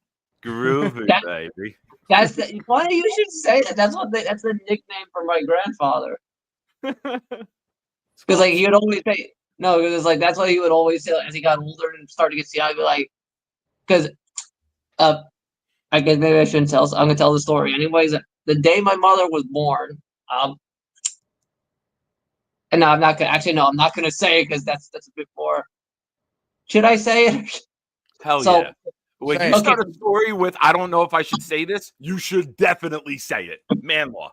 Groovy, baby. That's the, why you should say that. That's the nickname for my grandfather. Because like he would always say no, because like that's what he would always say as he got older and started to get see. I'd be like, because I guess maybe I shouldn't tell. So I'm gonna tell the story anyways. The day my mother was born, and no, I'm not gonna actually no, I'm not gonna say it because that's a bit more. Should I say it? Hell yeah. When you start a story with, I don't know if I should say this, you should definitely say it. Man law.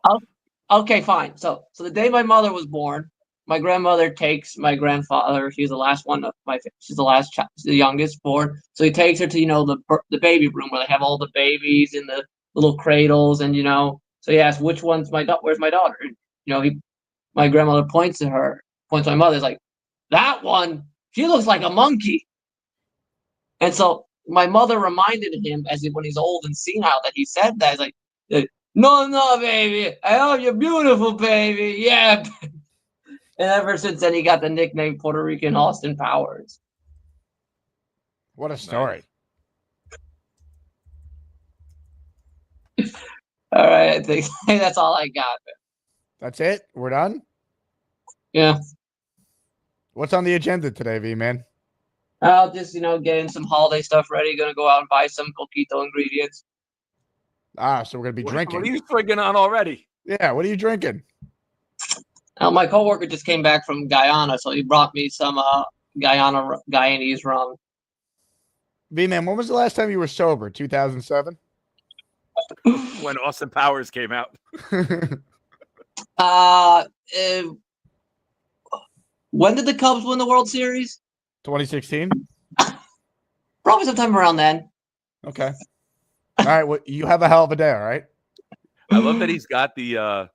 Okay, fine. So the day my mother was born, my grandmother takes my grandfather. She's the last one of she's the last child, she's the youngest born. So he takes her to the baby room where they have all the babies in the little cradles, and So he asks, "Which one's where's my daughter?" And, my grandmother points to my mother. Is like, "That one. She looks like a monkey." And so my mother reminded him when he's old and senile that he said that. He's like, no, baby. I love you, beautiful baby. Yeah. And ever since then, he got the nickname Puerto Rican Austin Powers. What a story. All right. I think that's all I got. That's it? We're done? Yeah. What's on the agenda today, V-Man? I'll just, getting some holiday stuff ready. Going to go out and buy some coquito ingredients. So we're going to be drinking. What are you drinking on already? Yeah, what are you drinking? My coworker just came back from Guyana, so he brought me some Guyanese rum. V-Man, when was the last time you were sober? 2007? When Austin Powers came out. When did the Cubs win the World Series? 2016? Probably sometime around then. Okay. All right. Well, you have a hell of a day, all right? I love that he's got the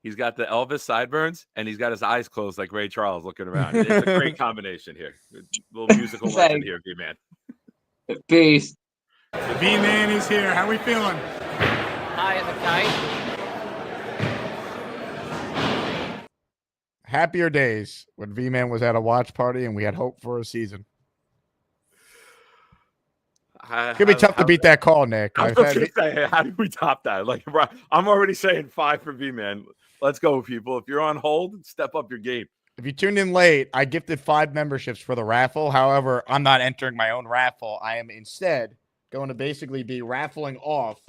Elvis sideburns and he's got his eyes closed like Ray Charles looking around. It's a great combination here. A little musical legend here, V-Man. Peace. The V-Man is here. How we feeling? High as a kite. Happier days when V-Man was at a watch party and we had hope for a season. Could be tough to beat that call, Nick. How do we top that? Like, I'm already saying 5 for V-Man. Let's go, people. If you're on hold, step up your game. If you tuned in late, I gifted 5 memberships for the raffle. However, I'm not entering my own raffle. I am instead going to basically be raffling off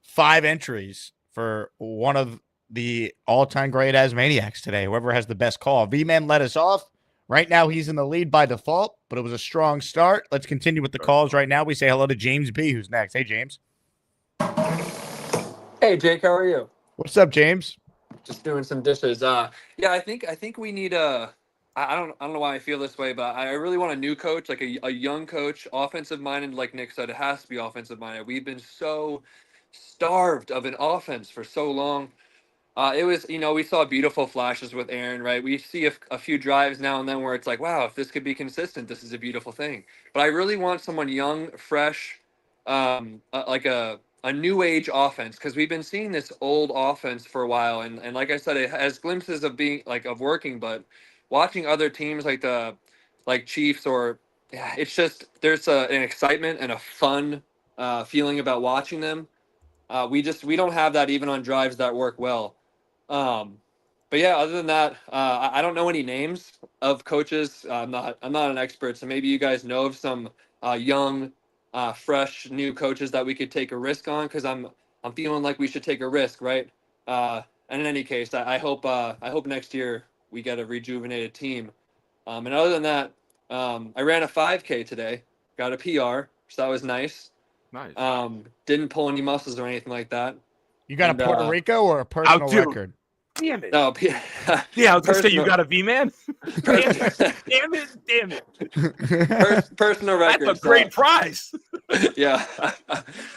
5 entries for one of the all-time great Asmaniacs today. Whoever has the best call. V-Man let us off. Right now, he's in the lead by default, but it was a strong start. Let's continue with the calls right now. We say hello to James B., who's next. Hey, James. Hey, Jake. How are you? What's up, James? Just doing some dishes. Yeah, I think we need I don't know why I feel this way, but I really want a new coach, like a young coach, offensive minded. Like Nick said, it has to be offensive minded. We've been so starved of an offense for so long. It was, we saw beautiful flashes with Aaron, right? We see a few drives now and then where it's like, wow, if this could be consistent, this is a beautiful thing. But I really want someone young, fresh, like a new age offense, because we've been seeing this old offense for a while. And like I said, it has glimpses of being of working, but watching other teams like Chiefs it's just, there's an excitement and a fun feeling about watching them. We don't have that even on drives that work well. But yeah, other than that, I don't know any names of coaches. I'm not an expert, so maybe you guys know of some young, fresh, new coaches that we could take a risk on, because I'm feeling like we should take a risk, right? And in any case, I hope next year we get a rejuvenated team. And other than that, I ran a 5K today, got a PR, so that was nice. Nice. Didn't pull any muscles or anything like that. You got a Puerto Rico or a personal record? Damn it. No, yeah, I was going to say you got a V-Man. Damn it. Personal record. That's a great prize. Yeah.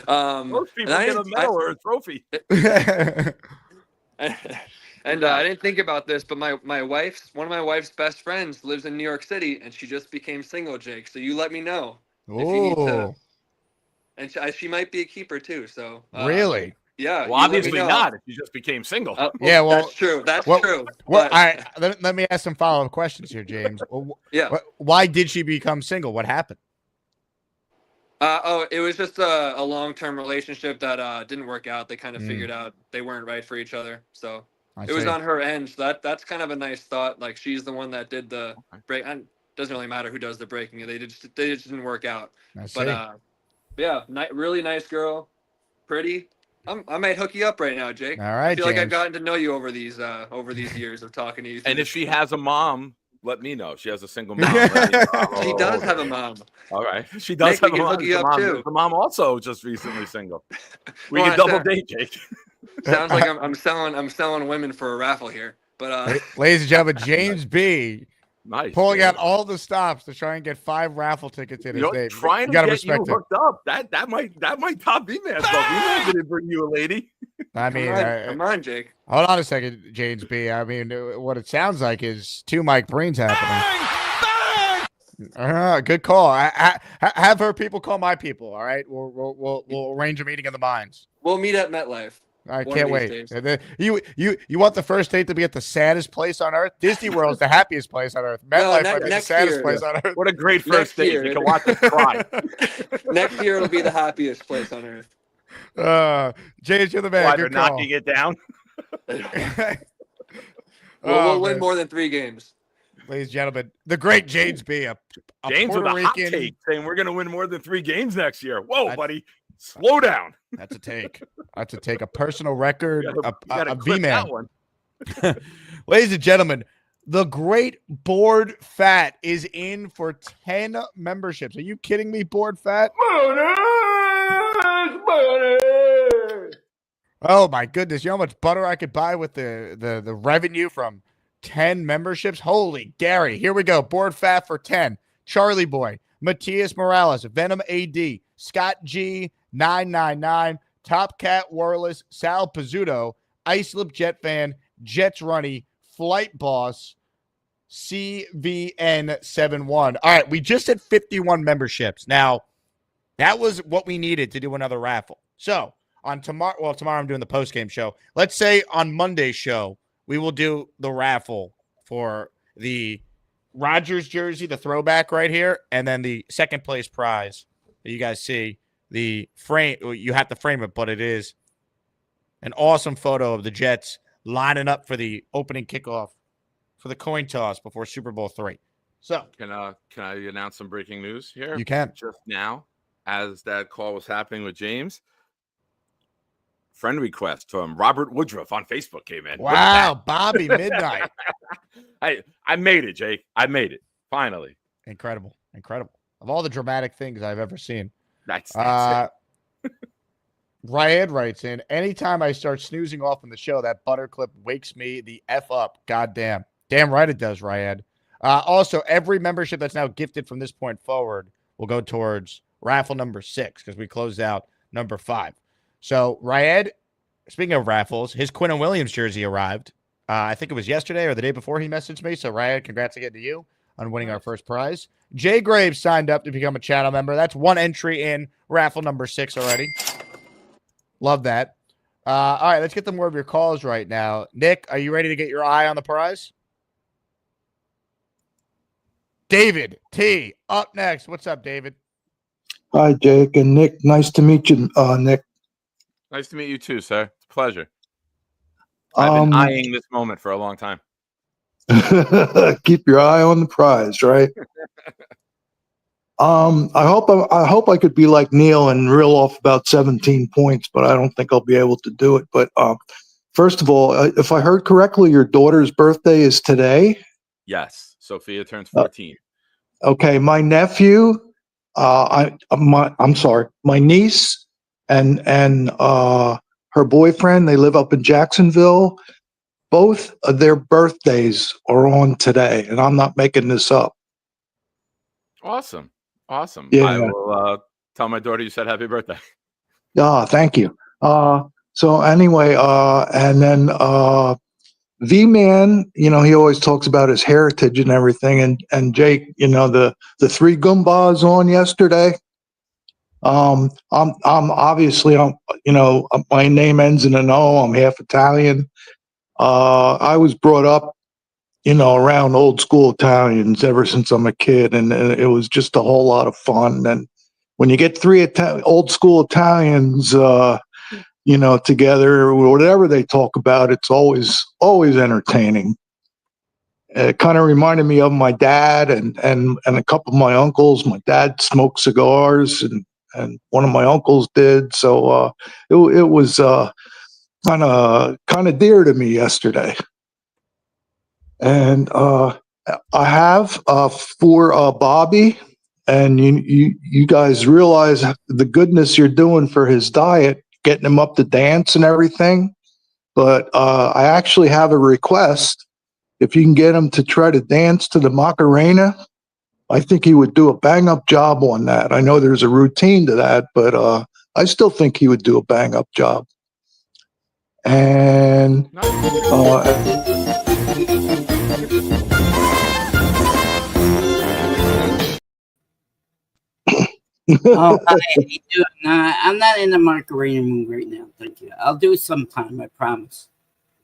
Most people get a medal or a trophy. And I didn't think about this, but one of my wife's best friends lives in New York City, and she just became single, Jake. So you let me know if you need to. And she might be a keeper too. So really, Yeah. Well, obviously not. If you just became single. Yeah, well, that's true. That's true. Well, But all right, let me ask some follow-up questions here, James. Why did she become single? What happened? it was just a long-term relationship that didn't work out. They kind of figured out they weren't right for each other. So it was on her end. So that's kind of a nice thought. Like she's the one that did the break. And it doesn't really matter who does the breaking. They just didn't work out. But yeah, really nice girl, pretty. I might hook you up right now, Jake. All right, I feel like I've James. gotten to know you over these years of talking to you. And if she has a mom, let me know. She has a single mom. Right? She does have a mom. All right. She does Nick, have a mom. hook you up too. The mom also just recently single. We Well, can double date, Jake. Sounds like I'm selling women for a raffle here. But ladies and gentlemen, James B. Nice, pulling out all the stops to try and get 5 raffle tickets in his name. Trying to get you hooked up. That might top B-Man's but B-Man didn't bring you a lady. I mean, come on, Jake. Hold on a second, James B. I mean, what it sounds like is 2 Mike Breens happening. Good call. I have her people call my people. All right, we'll arrange a meeting in the mines. We'll meet at MetLife. I can't wait. You want the first date to be at the saddest place on earth? Disney World's the happiest place on earth. MetLife might be the saddest place on earth. What a great first date. You can watch us cry. Next year it'll be the happiest place on earth. James, you're the man. Why Good they're call. knocking it down? We'll win more than 3 games. Ladies and gentlemen, the great James B. James Puerto with a hot Rican take saying we're going to win more than 3 games next year. Whoa, buddy. Slow down. That's a take. That's a take. A personal record. A clip V-man. that one. Ladies and gentlemen, the great Board Fat is in for 10 memberships. Are you kidding me, Board Fat? Oh my goodness! You know how much butter I could buy with the revenue from 10 memberships? Holy Gary! Here we go. Board Fat for 10. Charlie Boy, Matias Morales, Venom AD, Scott G, 999, Top Cat Warless, Sal Pizzuto, Icelip Jet Fan, Jets Runny, Flight Boss, CVN71. All right, we just hit 51 memberships. Now, that was what we needed to do another raffle. So, on tomorrow I'm doing the post-game show. Let's say on Monday's show, we will do the raffle for the Rodgers jersey, the throwback right here, and then the second place prize that you guys see. The frame, you have to frame it, but it is an awesome photo of the Jets lining up for the opening kickoff for the coin toss before Super Bowl III. So, can I announce some breaking news here? You can. Just now, as that call was happening with James, friend request from Robert Woodruff on Facebook came in. Wow, Bobby Midnight. I made it, Jake. I made it. Finally. Incredible. Of all the dramatic things I've ever seen. That's Ryad writes in, anytime I start snoozing off in the show, that butter clip wakes me the F up. Goddamn. Damn right it does, Ryad. Also, every membership that's now gifted from this point forward will go towards raffle number 6 because we closed out number 5. So, Ryad, speaking of raffles, his Quinnen Williams jersey arrived. I think it was yesterday or the day before he messaged me. So, Ryad, congrats again to you on winning our first prize. Jay Graves signed up to become a channel member. That's 1 entry in raffle number 6 already. Love that. All right, let's get to more of your calls right now. Nick, are you ready to get your eye on the prize? David T, up next. What's up, David? Hi, Jake and Nick. Nice to meet you, Nick. Nice to meet you too, sir. It's a pleasure. I've been eyeing this moment for a long time. Keep your eye on the prize, right? I hope I could be like Neil and reel off about 17 points, but I don't think I'll be able to do it. But first of all, if I heard correctly, your daughter's birthday is today. Yes, Sophia turns 14. Okay, my nephew, I'm sorry, my niece and her boyfriend, they live up in Jacksonville. Both of their birthdays are on today, and I'm not making this up. Awesome. Yeah. I will tell my daughter you said happy birthday. Thank you. So anyway, and then V-Man, he always talks about his heritage and everything. And Jake, the 3 Goombas on yesterday. I'm obviously, my name ends in an O. I'm half Italian. I was brought up, around old school Italians ever since I'm a kid, and it was just a whole lot of fun. And when you get three old school Italians, together, whatever they talk about, it's always entertaining. It kind of reminded me of my dad and a couple of my uncles. My dad smoked cigars, and one of my uncles did. So it was kind of dear to me yesterday. And I have for Bobby, and you guys realize the goodness you're doing for his diet, getting him up to dance and everything. But I actually have a request. If you can get him to try to dance to the Macarena, I think he would do a bang-up job on that. I know there's a routine to that, but I still think he would do a bang-up job. And Oh, how you doing? I'm not in the Macarena mood right now. Thank you. I'll do it sometime. I promise.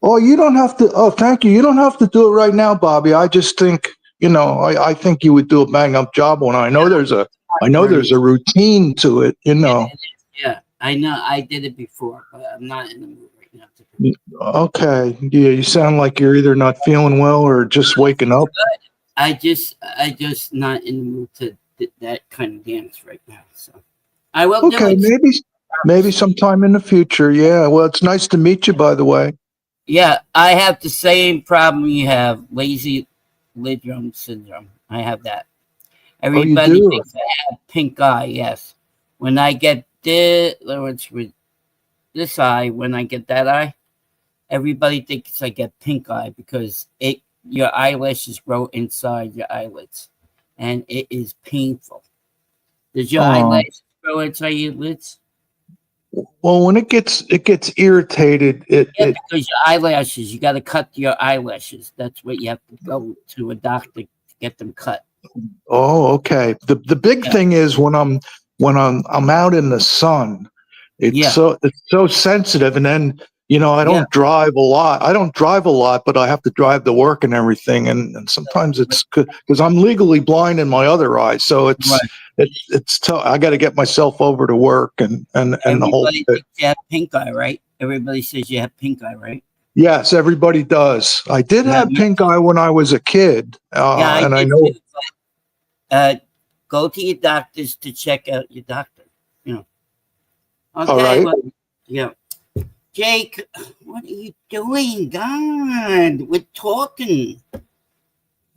Oh, you don't have to. Oh, thank you. You don't have to do it right now, Bobby. I just think, I think you would do a bang up job on it. I know there's a routine to it, Yeah, I know. I did it before, but I'm not in the mood right now. Okay. Yeah, you sound like you're either not feeling well or just waking up. I just not in the mood to that kind of dance right now. So I will do Okay, it. maybe sometime in the future. Yeah. Well, it's nice to meet you, by the way. Yeah, I have the same problem you have, lazy syndrome syndrome. I have that. Everybody thinks I have pink eye. Yes, when I get this eye, when I get that eye, everybody thinks I get pink eye because your eyelashes grow inside your eyelids, and it is painful. Does your eyelashes grow inside your lids? Well, when it gets irritated, because your eyelashes, you got to cut your eyelashes. That's what you have to go to a doctor to get them cut. Oh, okay. The big thing is when I'm out in the sun, it's so sensitive, and then I don't drive a lot. I don't drive a lot, but I have to drive to work and everything, and sometimes it's because I'm legally blind in my other eye, so it's tough. I got to get myself over to work and the whole bit. Thinks you have pink eye, right? Everybody says you have pink eye, right? Yes, everybody does. I did have pink eye when I was a kid, and I know. Go to your doctors to check out your doctor. Okay, all right. well, Jake, what are you doing? God, we're talking.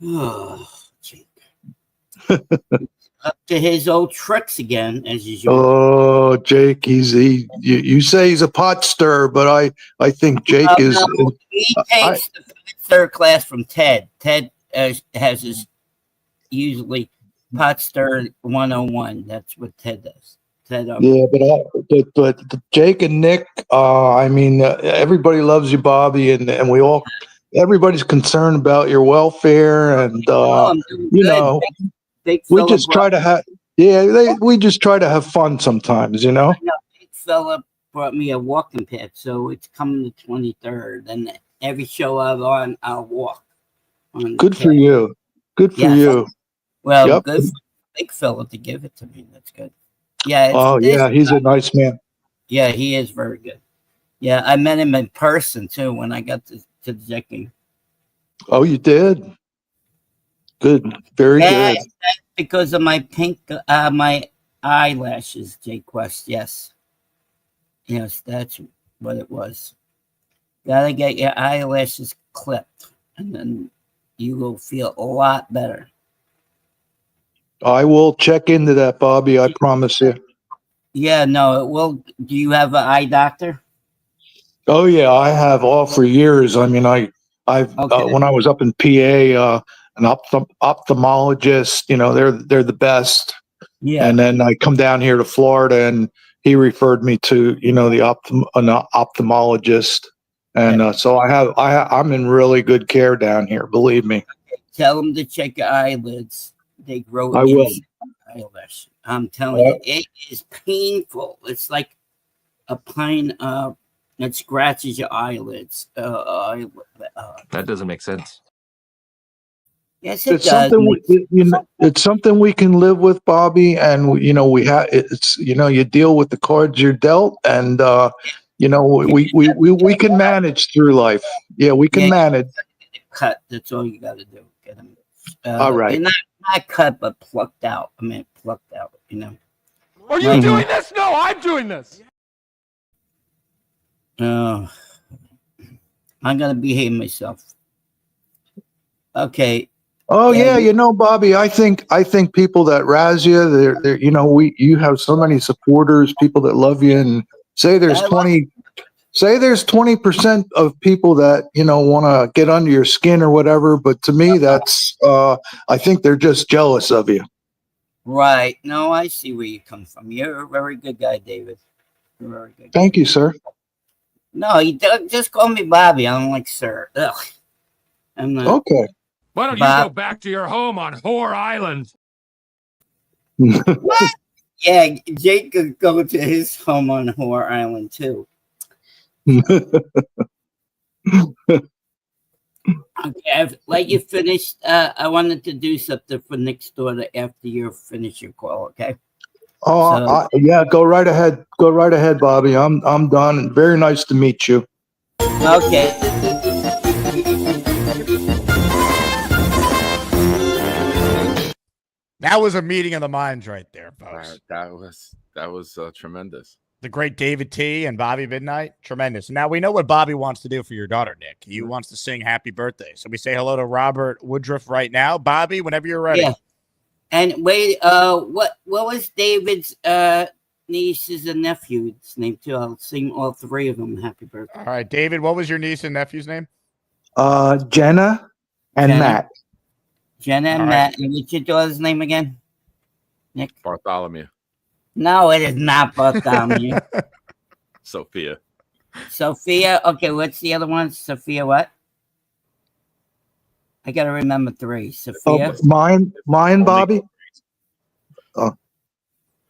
Oh, Jake. Up to his old tricks again, as usual. Oh, Jake, you say he's a pot stirrer, but I think Jake is. No, he takes the third class from Ted. Ted has his usually pot stir 101. That's what Ted does. Yeah, but Jake and Nick, everybody loves you, Bobby, and everybody's concerned about your welfare, and we just try to have we just try to have fun sometimes, Big fella brought me a walking pad, so it's coming the 23rd, and every show I'm on, I'll walk. Good for you. Good for you. Well, good for big fella to give it to me. That's good. Yeah. He's a nice man. Yeah, he is very good. Yeah, I met him in person too when I got to the Jet game. Oh, you did? Good. Very good. That's because of my pink, my eyelashes, Jake Quest. Yes, that's what it was. Gotta get your eyelashes clipped, and then you will feel a lot better. I will check into that, Bobby. I promise you. Yeah, no, it will. Do you have an eye doctor? Oh yeah, I have all for years. I mean, I've when I was up in PA, an ophthalmologist. They're the best. Yeah. And then I come down here to Florida, and he referred me to an ophthalmologist, and so I'm in really good care down here. Believe me. Tell him to check your eyelids. They grow. I will. I'm telling you, it is painful. It's like a pine that scratches your eyelids. That doesn't make sense. Yes, it It's does. something it's something we can live with, Bobby. And we have it's you deal with the cards you're dealt, and we can manage through life. Yeah, we can manage. Cut. That's all you got to do. Get them. All right. And not cut, but plucked out. I mean, plucked out. Are you doing this? No, I'm doing this. I'm gonna behave myself. Okay. Oh yeah, Bobby, I think people that razz you, they're you have so many supporters, people that love you, and say there's 20% of people that want to get under your skin or whatever, but to me that's I think they're just jealous of you. Right. No, I see where you come from. You're a very good guy, David. You're a very good guy. Thank you, sir. No, you don't just call me Bobby. I'm like, sir. Ugh. I'm not. Okay. Why don't you go back to your home on Whore Island? What? Yeah, Jake could go to his home on Whore Island too. Okay, like you finished. I wanted to do something for Nick's daughter after you finish your call. Okay. Oh, yeah, go right ahead. Go right ahead, Bobby. I'm done. Very nice to meet you. Okay. That was a meeting of the minds right there, folks. That was tremendous. The great David T and Bobby Midnight. Tremendous. Now, we know what Bobby wants to do for your daughter, Nick. He wants to sing happy birthday. So we say hello to Robert Woodruff right now. Bobby, whenever you're ready. Yeah. And wait, what was David's niece's and nephew's name too? I'll sing all three of them happy birthday. All right, David, what was your niece and nephew's name? Jenna and Matt. Jenna and Matt. And what's your daughter's name again? Nick? Bartholomew. No, it is not Bartholomew. Sophia. Sophia. Okay, what's the other one? Sophia what? I got to remember three. Sophia. Mine, Bobby.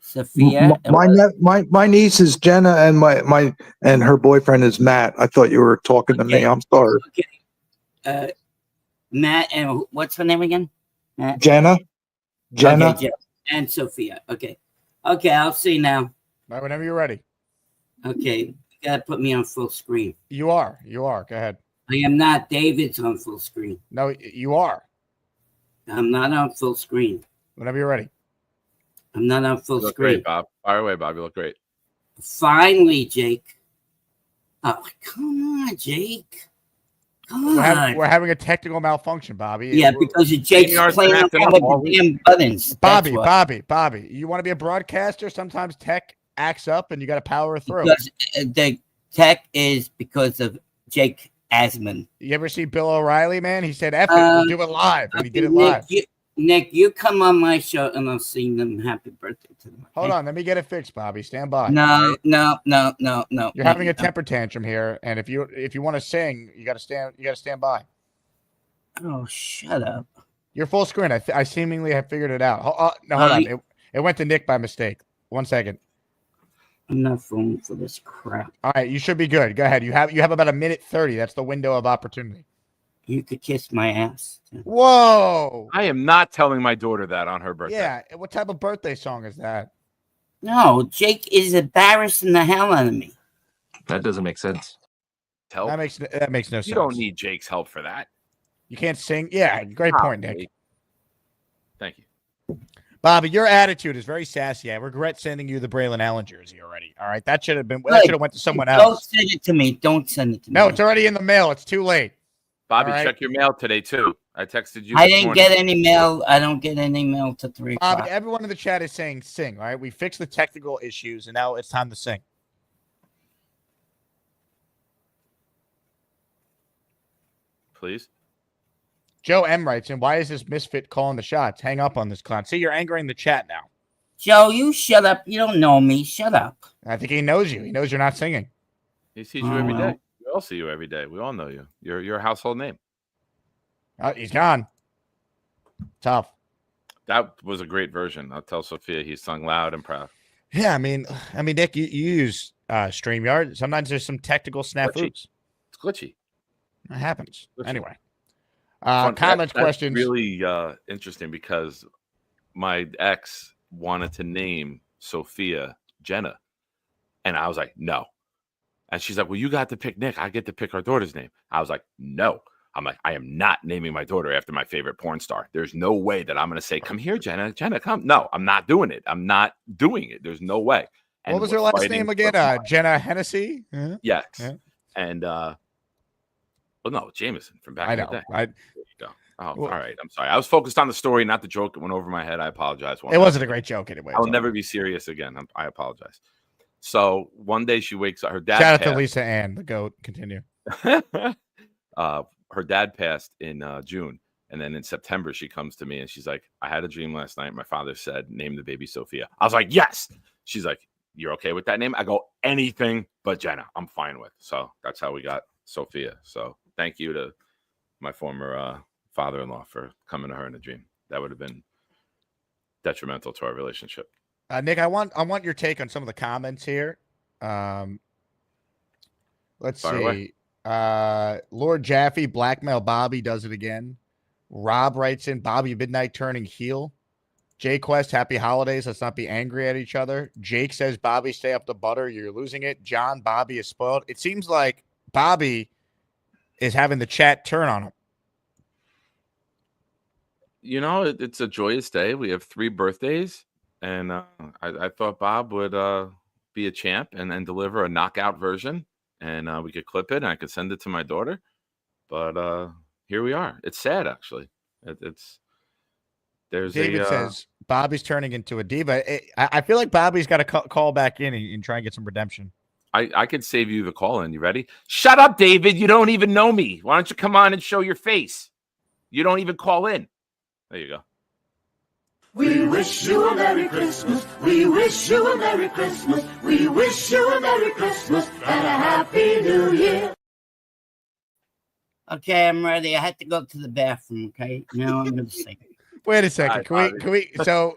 Sophia. My niece is Jenna, and my her boyfriend is Matt. I thought you were talking to me. I'm sorry. Okay. Matt, and what's her name again? Matt? Jenna. Okay, and Sophia. Okay. Okay, I'll see now. All right, whenever you're ready. Okay, you gotta put me on full screen. You are. Go ahead. I am not. David's on full screen. No, you are. I'm not on full screen. Whenever you're ready. I'm not on full You look screen. great, Bob. Fire away, Bob. You look great. Finally, Jake. Oh, come on, Jake. Come on. We're having a technical malfunction, Bobby. Yeah, because Jake's playing with the damn buttons. Bobby. You want to be a broadcaster? Sometimes tech acts up and you got to power through. Because the tech is because of Jake Asman. You ever see Bill O'Reilly, man? He said, F it, we'll do it live. And he did it live. Nick, you come on my show and I'll sing them happy birthday to them. Hold on, let me get it fixed, Bobby. Stand by. No. You're having a temper tantrum here, and if you want to sing, you got to stand by. Oh, shut up. You're full screen. I seemingly have figured it out. Hold on. It went to Nick by mistake. 1 second. I'm not falling for this crap. All right, you should be good. Go ahead. You have about a minute 30. That's the window of opportunity. You could kiss my ass. Whoa! I am not telling my daughter that on her birthday. Yeah, what type of birthday song is that? No, Jake is embarrassing the hell out of me. That doesn't make sense. Help? That makes no sense. You don't need Jake's help for that. You can't sing. Yeah, great point, Nick. Thank you. Bobby, your attitude is very sassy. I regret sending you the Braylon Allen jersey already. All right, that should have went to someone else. Don't send it to me. Don't send it to me. No, it's already in the mail. It's too late. Bobby, check your mail today too. I texted you. I didn't get any mail. I don't get any mail to 3 o'clock. Bobby, everyone in the chat is saying sing. All right, we fixed the technical issues, and now it's time to sing. Please. Joe M writes in, why is this misfit calling the shots? Hang up on this clown. See, you're angering the chat now. Joe, you shut up. You don't know me. Shut up. I think he knows you. He knows you're not singing. He sees you every day. We all see you every day. We all know you. You're a household name. He's gone. Tough. That was a great version. I'll tell Sophia he sung loud and proud. Yeah, I mean, Nick, you use StreamYard. Sometimes there's some technical snafus. It's glitchy. It happens. Glitchy. Anyway, That's comments, questions. really interesting because my ex wanted to name Sophia Jenna, and I was like, no. And she's like, well, you got to pick Nick. I get to pick our daughter's name. I was like, no. I'm like, I am not naming my daughter after my favorite porn star. There's no way that I'm going to say, come here, Jenna. Jenna, come. No, I'm not doing it. I'm not doing it. There's no way. And what was her last name again? Jenna Hennessy? Yes. Yeah. And, well, no, Jameson from back in the day. There you go. Oh, all right. I'm sorry. I was focused on the story, not the joke that went over my head. I apologize. It wasn't a great joke anyway. I'll never be serious again. I apologize. So one day she wakes up. Her dad Shout out passed. to Lisa Ann, the GOAT. Continue. Her dad passed in June. And then in September, she comes to me and she's like, I had a dream last night. My father said, name the baby Sophia. I was like, yes. She's like, you're okay with that name? I go, anything but Jenna, I'm fine with. So that's how we got Sophia. So thank you to my former father-in-law for coming to her in a dream. That would have been detrimental to our relationship. Nick, I want your take on some of the comments here. Let's Fire see. away. Lord Jaffe, blackmail Bobby, does it again. Rob writes in, Bobby Midnight turning heel. Jay Quest, happy holidays. Let's not be angry at each other. Jake says, Bobby, stay up the butter. You're losing it. John, Bobby is spoiled. It seems like Bobby is having the chat turn on him. You know, it's a joyous day. We have 3 birthdays. And I thought Bob would be a champ and then deliver a knockout version. And we could clip it and I could send it to my daughter. But here we are. It's sad, actually. David says Bobby's turning into a diva. I feel like Bobby's got to call back in and try and get some redemption. I could save you the call in. You ready? Shut up, David. You don't even know me. Why don't you come on and show your face? You don't even call in. There you go. We wish you a Merry Christmas. We wish you a Merry Christmas. We wish you a Merry Christmas and a Happy New Year. Okay, I'm ready. I had to go to the bathroom. Okay, now I'm going to sing. Wait a second. Can we? So,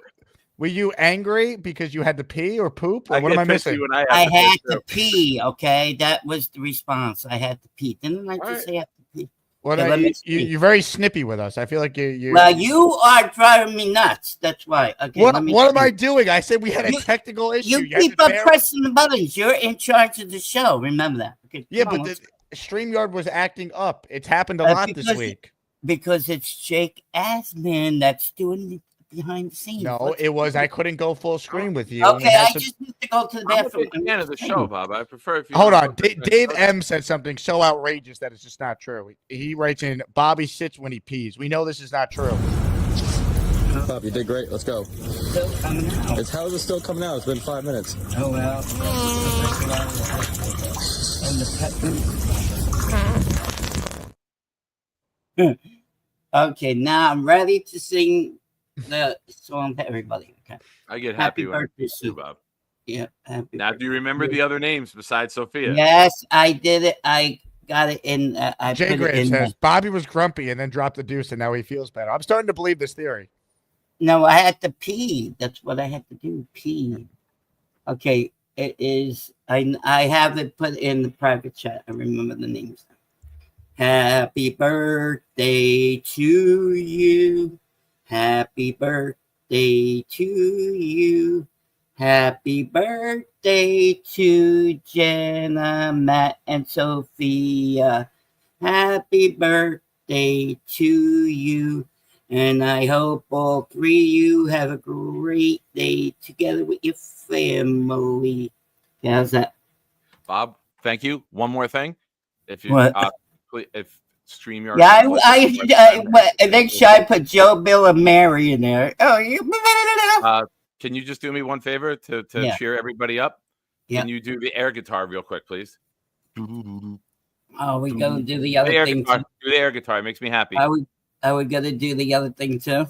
were you angry because you had to pee or poop? Or what am I missing? I had to pee. Okay, that was the response. I had to pee. Didn't I just say I had to pee? Well, Okay, you're very snippy with us. I feel like you. Well, you are driving me nuts. That's why. Okay. What am I doing? I said we had a technical issue. You keep on pressing the buttons. You're in charge of the show. Remember that. Okay, yeah, but the StreamYard was acting up. It's happened a lot this week. Because it's Jake Asman that's doing it behind the scenes. No, it was. I couldn't go full screen with you. Okay, I just need to go to the bathroom. I'm a fan of the show, Bob. I prefer if you hold on. Dave M said something so outrageous that it's just not true. He writes in, Bobby sits when he pees. We know this is not true. Bob, you did great. Let's go. Still coming out. How is it still coming out? It's been 5 minutes. Oh, well. Okay, now I'm ready to sing the song to everybody. Okay. I get happy when birthday, you, Bob. Yeah. Happy now, do you remember the other names besides Sophia? Yes, I did it. I got it in. Jay Graham says Bobby was grumpy and then dropped the deuce, and now he feels better. I'm starting to believe this theory. No, I had to pee. That's what I had to do. Pee. Okay, it is. I have it put in the private chat. I remember the names. Happy birthday to you. Happy birthday to you. Happy birthday to Jenna, Matt, and Sophia. Happy birthday to you. And I hope all 3 of you have a great day together with your family. How's that? Bob, thank you. One more thing. If you if StreamYard. Yeah, I think I put Joe, Bill, and Mary in there. Oh, you. Can you just do me one favor to cheer everybody up? Yeah. Can you do the air guitar real quick, please? Oh, we gonna do the other thing too. too. Do the air guitar. It makes me happy. Are we gonna do the other thing too?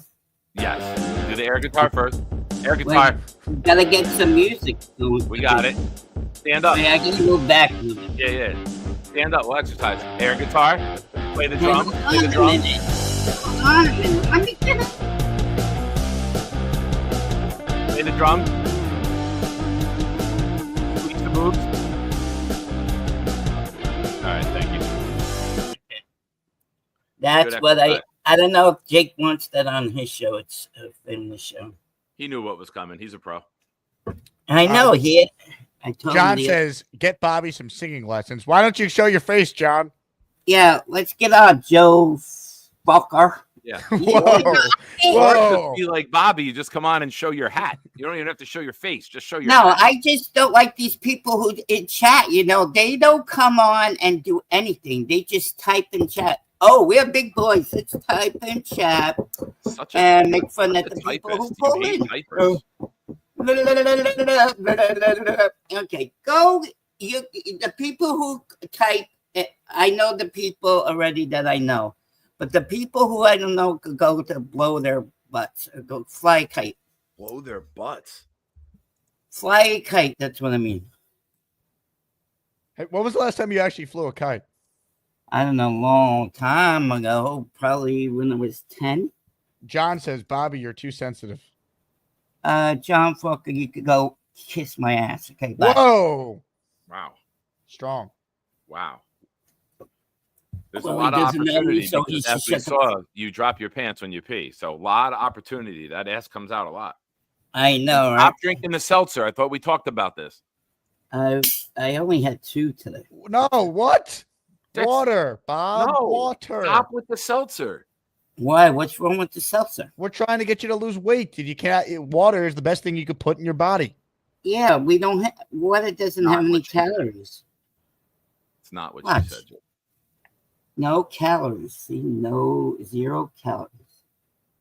Yes. Do the air guitar first. Air guitar. We gotta get some music. We got it. Stand up. I gotta move back a little bit. Yeah. Stand up. We'll exercise. Air guitar. Play the drum. Play the drum. Hold on a minute. Let me get it. Play the drum. Squeeze the boobs. All right, thank you. That's Good what exercise. I don't know if Jake wants that on his show. It's a family show. He knew what was coming. He's a pro. I know. I told John him says, get Bobby some singing lessons. Why don't you show your face, John? yeah, let's get on, Joe Fucker. Yeah. Whoa. Or be like Bobby, you just come on and show your hat. You don't even have to show your face. Just show your No, hat. I just don't like these people who in chat, they don't come on and do anything. They just type in chat. Oh, we're big boys. Let's type in chat and make fun of the people who pull in. Okay, go. The people who type, I know the people already that I know. But the people who I don't know could go to blow their butts or go fly a kite. Blow their butts. Fly a kite, that's what I mean. Hey, when was the last time you actually flew a kite? I don't know, a long time ago, probably when I was 10. John says, Bobby, you're too sensitive. John Fucker, you could go kiss my ass. Okay, bye. Whoa. Wow. Strong. Wow. There's Well, a lot he of doesn't know me, opportunity so he because should as we shut the saw, you drop your pants when you pee. So a lot of opportunity. That ass comes out a lot. I know, right? Stop drinking the seltzer. I thought we talked about this. I only had 2 today. No, what? Water, Bob. No, Water. stop with the seltzer. Why? What's wrong with the seltzer? We're trying to get you to lose weight. You can't. Water is the best thing you could put in your body. Yeah, we don't have water. Doesn't have any calories. It's not what What? you said. Joe. No calories. See, no 0 calories.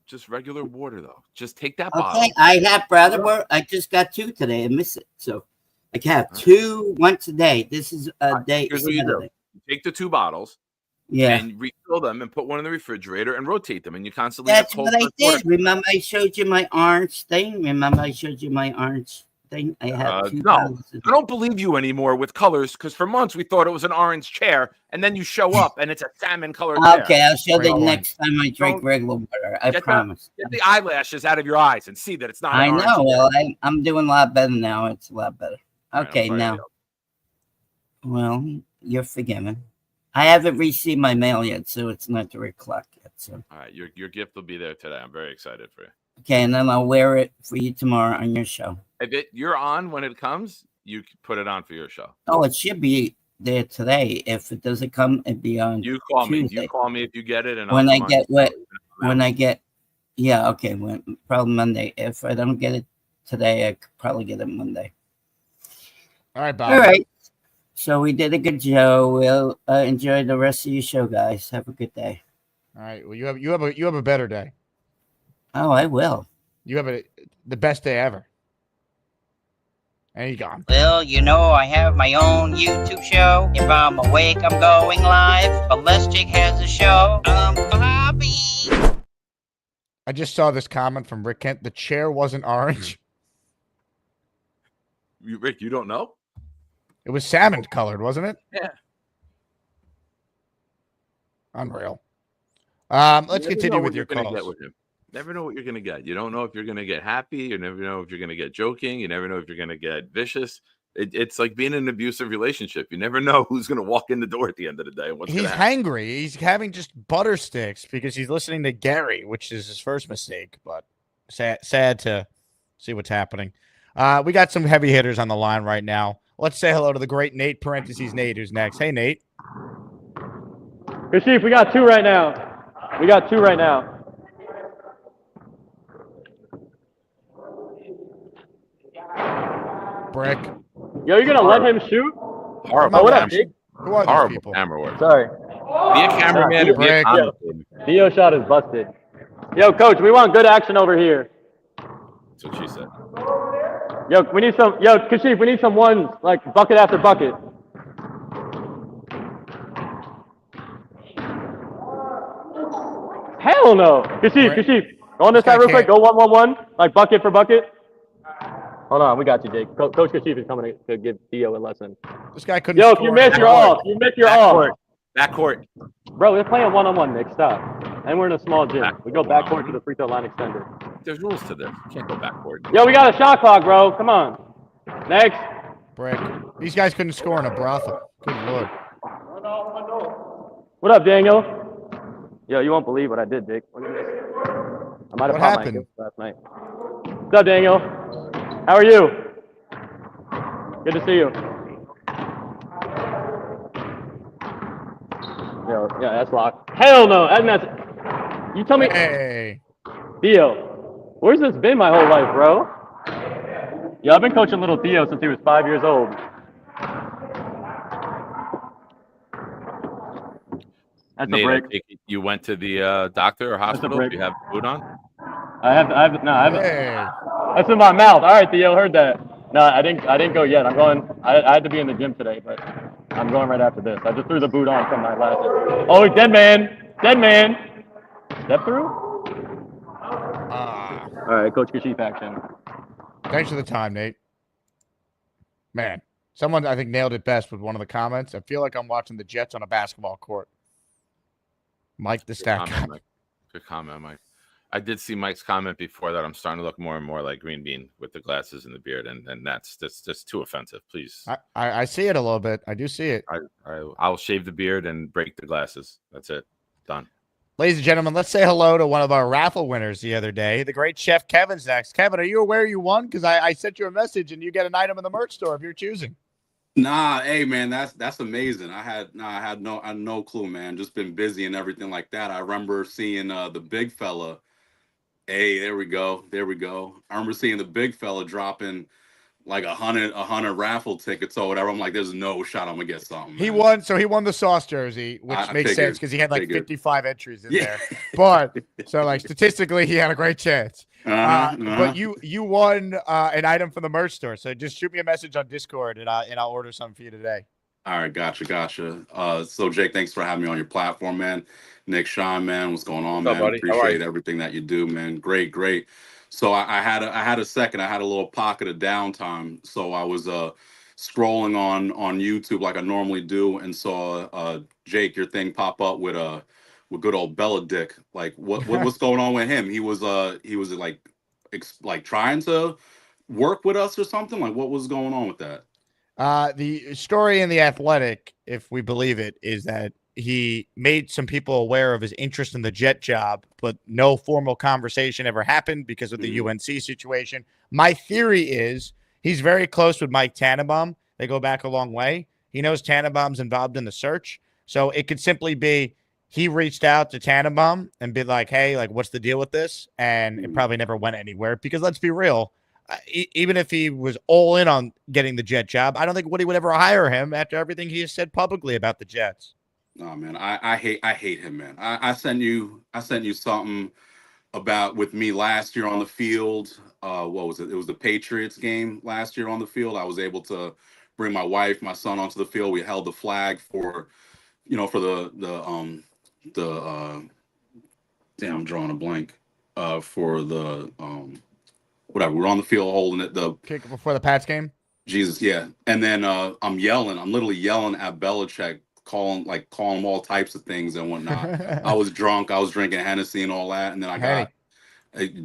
Just regular water, though. Just take that Okay, bottle. I have brother work. I just got 2 today. I miss it, so I can have 2 once a day. This is a day. Here's what you do. You take the 2 bottles. Yeah. And refill them and put one in the refrigerator and rotate them. And you constantly That's have cold what I fresh did. water. Remember, I showed you my orange thing. I have 2 No, bottles of- I don't believe you anymore with colors because for months we thought it was an orange chair, and then you show up and it's a salmon colored chair. Okay, I'll show you next time I drink regular water. I promise. Get the eyelashes out of your eyes and see that it's not. I an orange know. chair. Well, I'm doing a lot better now. It's a lot better. All right, Okay, I'm sorry now. to Well, you're forgiven. I haven't received my mail yet, so it's not 3 o'clock yet. So All right, your gift will be there today. I'm very excited for you. okay, and then I'll wear it for you tomorrow on your show. If you're on when it comes, you can put it on for your show. Oh, it should be there today. If it doesn't come, it'd be on. You call Tuesday. me. You call me if you get it, and When I'll I come on get your what? show. When I get, yeah, okay. When probably Monday. If I don't get it today, I could probably get it Monday. All right, Bob. All right. So we did a good show. We'll enjoy the rest of your show, guys. Have a good day. All right. Well, you have a better day. Oh, I will. You have the best day ever. And you gone. Well, I have my own YouTube show. If I'm awake, I'm going live. Belichick has a show. Bobby. I just saw this comment from Rick Kent. The chair wasn't orange. Rick, you don't know? It was salmon colored, wasn't it? Yeah. Unreal. Let's You never know continue what with your you're gonna calls. get with him. Never know what you're gonna get. You don't know if you're gonna get happy. You never know if you're gonna get joking. You never know if you're gonna get vicious. It's like being in an abusive relationship. You never know who's gonna walk in the door at the end of the day and what's He's gonna happen. hangry. He's having just butter sticks because he's listening to Gary, which is his first mistake. But sad to see what's happening. We got some heavy hitters on the line right now. Let's say hello to the great Nate, parentheses Nate, who's next. Hey, Nate. Good Chief, we got 2 right now. Brick. Yo, you're gonna let him shoot? Horrible. Oh, what up, Jake? Who are these Horrible people? camera work. Sorry. Be a cameraman and be a Brick. commentator. Dio shot is busted. Yo, coach, we want good action over here. That's what she said. Yo, we need some. Yo, Kashif, we need some ones, like bucket after bucket. Hell no. Kashif, go on this side real quick. Go 1-1-1, like bucket for bucket. Hold on, we got you, Jake. Coach Kashif is coming to give Dio a lesson. This guy couldn't. Yo, if score you miss, in you're the off. You miss, you're off. Backcourt. Bro, we're playing one-on-one, Nick. Stop. And we're in a small gym. We go backcourt to the free throw line extender. There's rules to this. You can't go backcourt. Yo, we got a shot clock, bro. Come on. Next. Break. These guys couldn't score in a brothel. Good lord. What up, Daniel? Yo, you won't believe what I did, Dick. Look at this. I might have What popped my happened? gift last night. What's up, Daniel? How are you? Good to see you. Yo, yeah, that's locked. Hell no. That's, you tell me. Hey. Theo, where's this been my whole life, bro? Yo, I've been coaching little Theo since he was 5 years old. That's Nate, a break. I take it you went to the doctor or hospital? break. Do you have food on? I have, Hey. that's in my mouth. All right, Theo, heard that. No, I didn't go yet. I'm going, I had to be in the gym today, but I'm going right after this. I just threw the boot on from my last. Oh, dead man. Step through? All right, Coach Kashif action. Thanks for the time, Nate. Man, someone I think nailed it best with one of the comments. I feel like I'm watching the Jets on a basketball court. Mike the stat guy. Good comment, Mike. I did see Mike's comment before that. I'm starting to look more and more like Green Bean with the glasses and the beard, and that's just too offensive. Please, I see it a little bit. I do see it. I'll shave the beard and break the glasses. That's it. Done. Ladies and gentlemen, let's say hello to one of our raffle winners the other day. The great Chef Kevin's next. Kevin, are you aware you won? Because I sent you a message and you get an item in the merch store of your choosing. Nah, hey man, that's amazing. I had no clue, man. Just been busy and everything like that. I remember seeing the big fella. Hey, there we go. I remember seeing the big fella dropping like 100 raffle tickets or whatever. I'm like, there's no shot I'm gonna get something. He won the Sauce jersey, which makes sense because he had like 55 entries in there. But so like statistically, he had a great chance. But you won an item from the merch store. So just shoot me a message on Discord and I'll order something for you today. All right, gotcha. So Jake, thanks for having me on your platform, man. Nick, Sean, man, what's going on, man? buddy? Appreciate everything that you do, man. Great. So I had a second. I had a little pocket of downtime. So I was scrolling on YouTube like I normally do, and saw Jake, your thing pop up with good old Belichick. Like what's going on with him? He was like trying to work with us or something. Like what was going on with that? The story in The Athletic, if we believe it, is that he made some people aware of his interest in the Jet job, but no formal conversation ever happened because of the UNC situation. My theory is he's very close with Mike Tannenbaum. They go back a long way. He knows Tannenbaum's involved in the search. So it could simply be he reached out to Tannenbaum and be like, hey, like, what's the deal with this? And it probably never went anywhere because let's be real. Even if he was all in on getting the Jet job, I don't think Woody would ever hire him after everything he has said publicly about the Jets. No, man, I hate him, man. I sent you something about with me last year on the field. What was it? It was the Patriots game last year on the field. I was able to bring my wife, my son onto the field. We held the flag for the damn, I'm drawing a blank. For the whatever. We're on the field holding it. The kick before the Pats game. Jesus, yeah. And then I'm literally yelling at Belichick, calling him all types of things and whatnot. I was drunk. I was drinking Hennessy and all that. And then I got,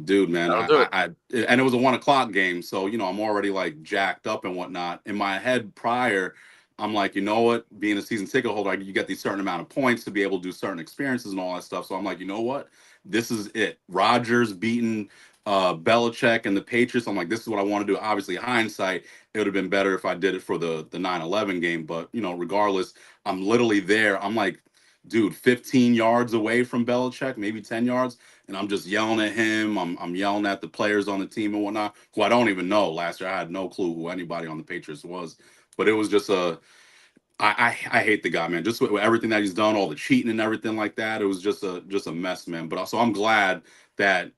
dude, man, and it was a 1 o'clock game. So, I'm already like jacked up and whatnot. In my head prior, I'm like, you know what? Being a season ticket holder, you get these certain amount of points to be able to do certain experiences and all that stuff. So I'm like, you know what? This is it. Rodgers beating Belichick and the Patriots. I'm like, this is what I want to do. Obviously, hindsight, it would have been better if I did it for the 9/11 game. But, regardless, I'm literally there. I'm like, dude, 15 yards away from Belichick, maybe 10 yards. And I'm just yelling at him. I'm yelling at the players on the team and whatnot, who I don't even know. Last year, I had no clue who anybody on the Patriots was. But it was just I hate the guy, man. Just with everything that he's done, all the cheating and everything like that. It was just a mess, man. But also, I'm glad that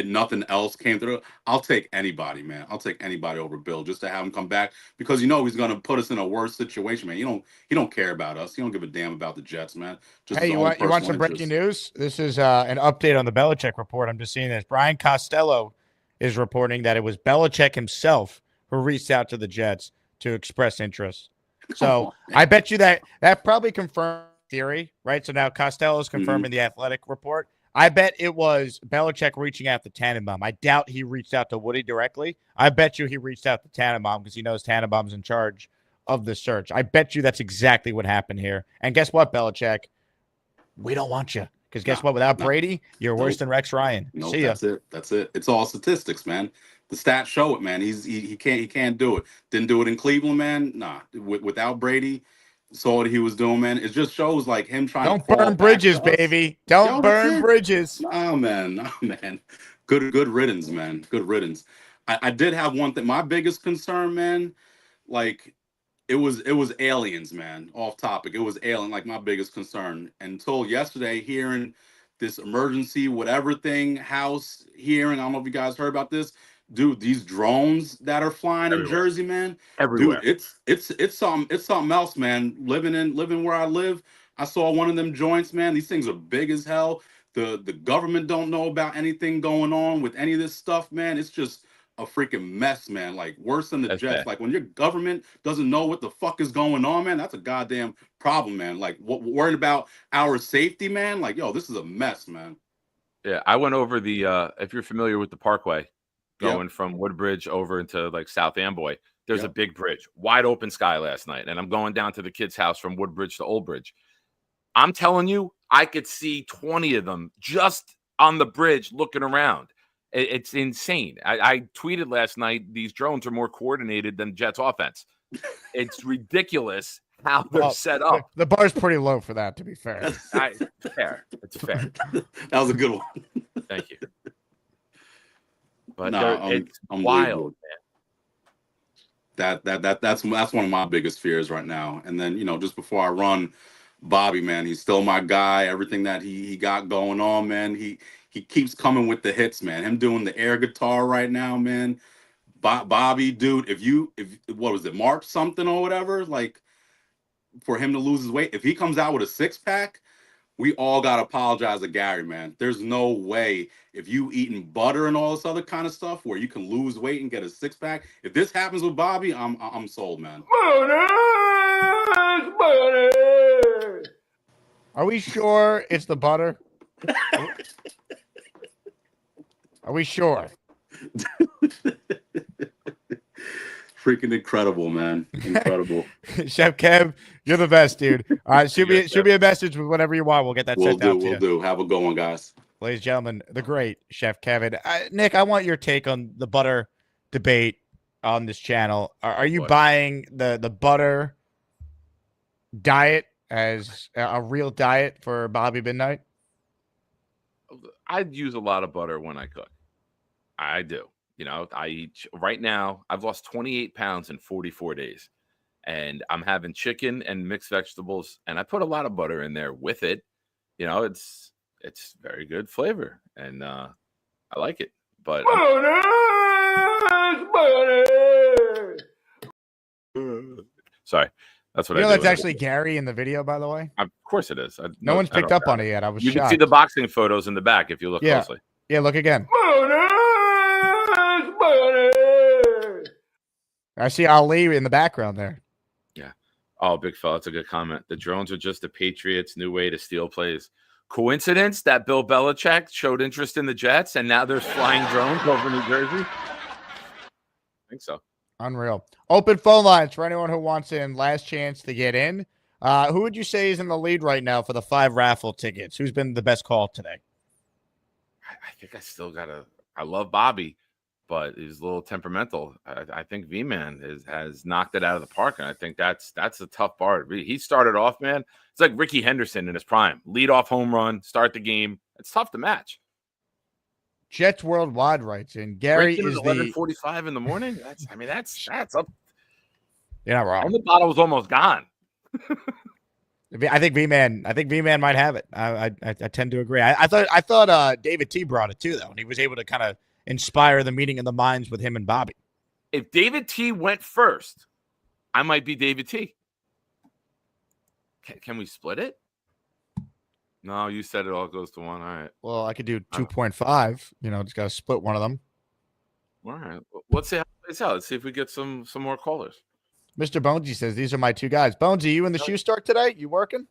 nothing else came through. I'll take anybody, man. I'll take anybody over Bill just to have him come back because he's going to put us in a worse situation, man. He don't care about us. He don't give a damn about the Jets, man. Just hey, you want some breaking news? This is an update on the Belichick report. I'm just seeing this. Brian Costello is reporting that it was Belichick himself who reached out to the Jets to express interest. So I bet you that probably confirms theory, right? So now Costello is confirming the Athletic report. I bet it was Belichick reaching out to Tannenbaum. I doubt he reached out to Woody directly. I bet you he reached out to Tannenbaum because he knows Tannenbaum's in charge of the search. I bet you that's exactly what happened here. And guess what, Belichick? We don't want you. Because guess what? Without Brady, you're worse than Rex Ryan. Nope, See ya. that's it. That's it. It's all statistics, man. The stats show it, man. He can't do it. Didn't do it in Cleveland, man. Nah, without Brady, saw what he was doing, man. It just shows like him trying Don't to burn bridges, baby. Don't burn bridges. Oh man, Good riddance, man. Good riddance. I did have one thing. My biggest concern, man, like it was aliens, man. Off topic. It was alien, like my biggest concern. Until yesterday, hearing this emergency, whatever thing, house hearing. I don't know if you guys heard about this. Dude, these drones that are flying in Jersey, man. Everywhere. Dude, it's something else, man. Living where I live, I saw one of them joints, man. These things are big as hell. The government don't know about anything going on with any of this stuff, man. It's just a freaking mess, man. Like worse than the Jets. bad. Like when your government doesn't know what the fuck is going on, man, that's a goddamn problem, man. Like worried about our safety, man. Like, yo, this is a mess, man. Yeah, I went over the if you're familiar with the Parkway, going from Woodbridge over into like South Amboy, there's a big bridge, wide open sky last night. And I'm going down to the kids' house from Woodbridge to Old Bridge. I'm telling you, I could see 20 of them just on the bridge looking around. It's insane. I tweeted last night, these drones are more coordinated than Jets offense. It's ridiculous how they're set up. The bar's pretty low for that, to be fair. Fair. It's fair. That was a good one. Thank you. But it's wild, man. That's one of my biggest fears right now. And then, just before I run, Bobby, man, he's still my guy. Everything that he got going on, man, he keeps coming with the hits, man. Him doing the air guitar right now, man. Bobby, dude, if what was it, March something or whatever, like for him to lose his weight, if he comes out with a 6-pack, we all gotta apologize to Gary, man. There's no way if you eating butter and all this other kind of stuff where you can lose weight and get a 6-pack. If this happens with Bobby, I'm sold, man. Are we sure it's the butter? Are we sure? Freaking incredible, man. Incredible. Chef Kev, you're the best, dude. All right, shoot me a message with whatever you want. We'll get that sent out to you. We'll do. Have a good one, guys. Ladies and gentlemen, the great Chef Kevin. Nick, I want your take on the butter debate on this channel. Are you buying the butter diet as a real diet for Bobby Midnight? I'd use a lot of butter when I cook. I do. I eat right now. I've lost 28 pounds in 44 days, and I'm having chicken and mixed vegetables, and I put a lot of butter in there with it. It's very good flavor, and I like it. But sorry, that's what I do. That's actually Gary in the video, by the way. Of course it is. No one's picked up on it yet. I was You shocked. can see the boxing photos in the back if you look closely. Yeah, look again. I see Ali in the background there. Yeah. Oh, big fella. That's a good comment. The drones are just the Patriots' new way to steal plays. Coincidence that Bill Belichick showed interest in the Jets and now there's flying drones over New Jersey? I think so. Unreal. Open phone lines for anyone who wants in. Last chance to get in. Who would you say is in the lead right now for the 5 raffle tickets? Who's been the best call today? I think I still got to – I love Bobby, but he's a little temperamental. I think V-Man has knocked it out of the park, and I think that's a tough bar. He started off, man. It's like Ricky Henderson in his prime. Lead off home run, start the game. It's tough to match. Jets Worldwide writes in. Gary is 11:45 in the morning. That's up. You're not wrong. And the bottle was almost gone. I think V-Man might have it. I tend to agree. I thought David T brought it too, though, and he was able to kind of inspire the meeting of the minds with him and Bobby. If David T went first, I might be David T. Can we split it? No, you said it all goes to one. All right. Well, I could do 2.5. Just got to split one of them. All right. Let's see how it plays out. Let's see if we get some more callers. Mr. Bonesy says, these are my 2 guys. Bonesy, you in the shoe store today? You working?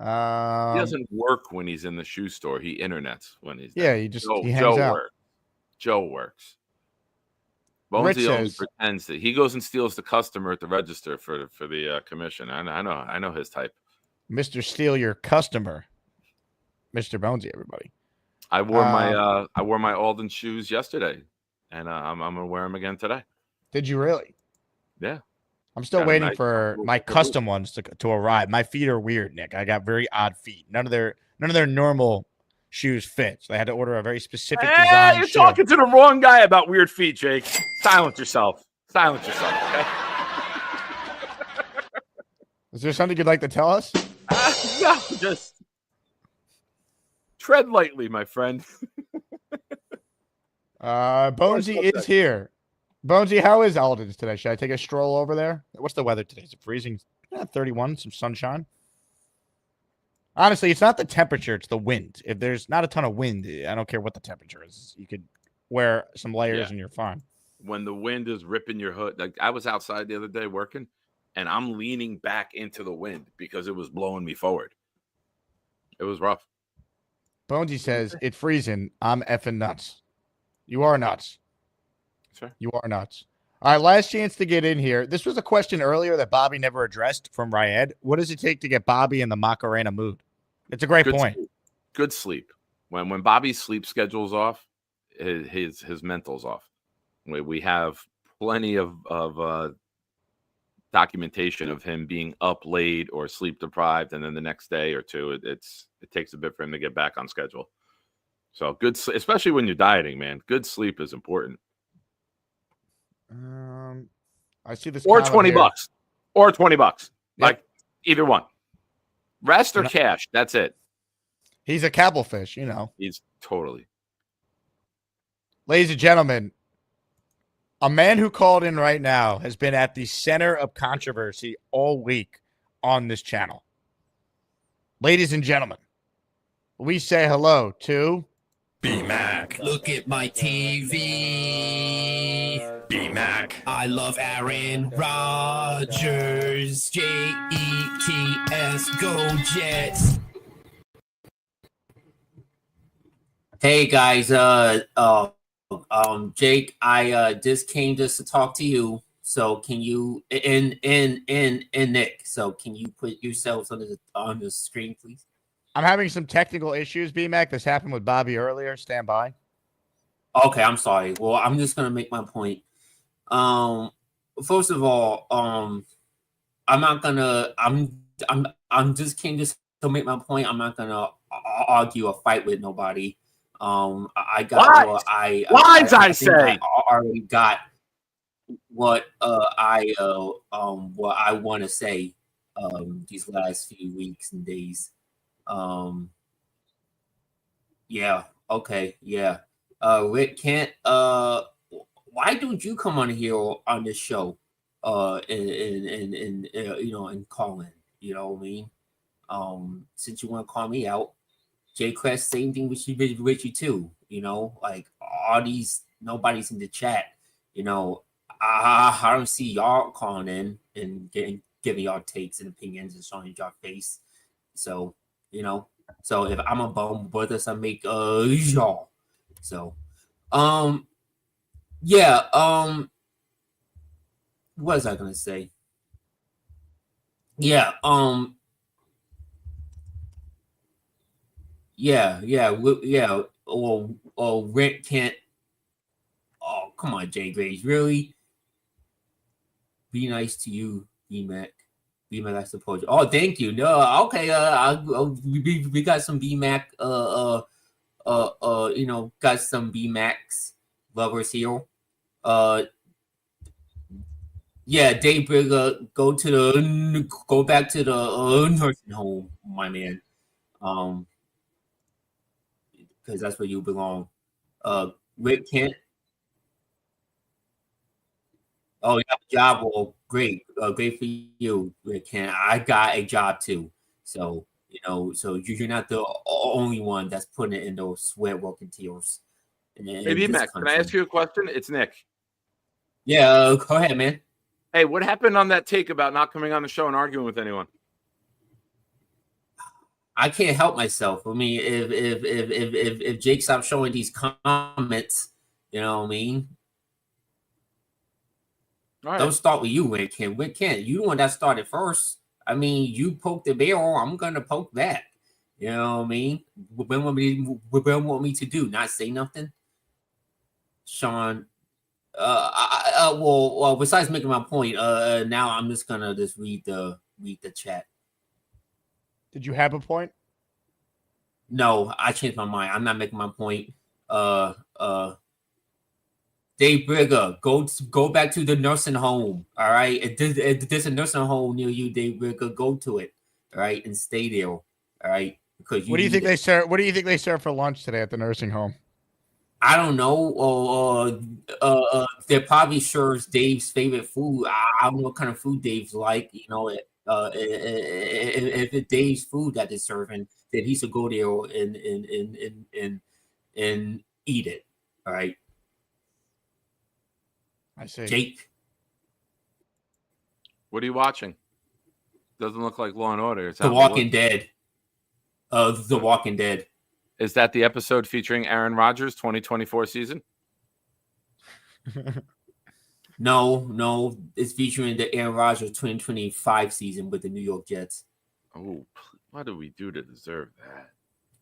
He doesn't work when he's in the shoe store. He internets when he's there. Yeah, he hangs out. Works. Joe works. Rich Bonesy only says- pretends that he goes and steals the customer at the register for the commission. I know his type. Mr. Steal your customer, Mr. Bonesy. Everybody. I wore my Alden shoes yesterday, and I'm gonna wear them again today. Did you really? Yeah. I'm still Got a waiting nice for little my pair of custom ones to arrive. My feet are weird, Nick. I got very odd feet. None of their normal shoes fit. So I had to order a very specific design. You're shoe. talking to the wrong guy about weird feet, Jake. Silence yourself. Silence yourself. Okay. Is there something you'd like to tell us? No, just tread lightly, my friend. Bonesy is here. Bonesy, how is Alden's today? Should I take a stroll over there? What's the weather today? Is it freezing? 31, some sunshine. Honestly, it's not the temperature, it's the wind. If there's not a ton of wind, I don't care what the temperature is. You could wear some layers and you're fine. When the wind is ripping your hood, like I was outside the other day working, and I'm leaning back into the wind because it was blowing me forward. It was rough. Bonesy says, it's freezing. I'm effing nuts. You are nuts. Sure. You are nuts. All right, last chance to get in here. This was a question earlier that Bobby never addressed from Ryed. What does it take to get Bobby in the Macarena mood? It's a great point. Sleep. Good sleep. When Bobby's sleep schedule's off, his mental's off. We have plenty of documentation of him being up late or sleep deprived, and then the next day or two, it takes a bit for him to get back on schedule. So good, especially when you're dieting, man. Good sleep is important. I see this. Or $20. Or $20. Yep. Like either one. Rest or cash. That's it. He's a cabblefish, you know. He's totally. Ladies and gentlemen, a man who called in right now has been at the center of controversy all week on this channel. Ladies and gentlemen, we say hello to B-Mac. Look at my TV. B-Mac. I love Aaron Rodgers. Jets. Go Jets. Hey guys, Jake, I just came just to talk to you. So can you and Nick? So can you put yourselves on the screen, please? I'm having some technical issues, B-Mac. This happened with Bobby earlier. Stand by. Okay, I'm sorry. Well, I'm just gonna make my point. First of all, I'm not gonna. I'm just came just to make my point. I'm not gonna argue or fight with nobody. I got what I already got what I want to say these last few weeks and days. Yeah, okay, yeah. Rick Kent, why don't you come on here on this show and call in, you know what I mean? Since you want to call me out, J Crest, same thing with you too, you know, like all these nobody's in the chat, you know. I don't see y'all calling in and giving y'all takes and opinions and showing y'all face. So, you know, so if I'm a bum with us, I make y'all. So, yeah, what was I gonna say? Yeah, yeah. Well, Rick can't. Oh, come on, Jay Graves, really? Be nice to you, B-Mac. B-Mac, I suppose. Oh, thank you. No, okay. We got some B-Mac. Got some B-Max lovers here. Yeah, Dave, go back to the nursing home, my man. Because that's where you belong. Rick Kent. Oh, you have a job. Well, great. Great for you, Rick Kent. I got a job too. So, you know, so you're not the only one that's putting it in those sweat working tears. Hey, Mac, can I ask you a question? It's Nick. Yeah, go ahead, man. Hey, what happened on that take about not coming on the show and arguing with anyone? I can't help myself. I mean, if Jake stops showing these comments, you know what I mean? All right. Don't start with you, Ken. Ken, you the one that started first. I mean, you poke the bear, I'm gonna poke that. You know what I mean? What want me to do? Not say nothing? Sean. Well, besides making my point, now I'm just gonna read the chat. Did you have a point? No, I changed my mind. I'm not making my point. Dave Brigger, go back to the nursing home. All right, if there's a nursing home near you, Dave Brigger, go to it. All right, and stay there. All right, because What do you think they serve? What do you think they serve for lunch today at the nursing home? I don't know. They're probably serves Dave's favorite food. I don't know what kind of food Dave's like. You know, if it's Dave's food that they're serving, then he should go there and eat it. All right. I see. Jake, What are you watching? Doesn't look like Law and Order. It's The Walking Dead. The Walking Dead. Is that the episode featuring Aaron Rodgers 2024 season? No, it's featuring the Aaron Rodgers 2025 season with the New York Jets. Oh, what do we do to deserve that?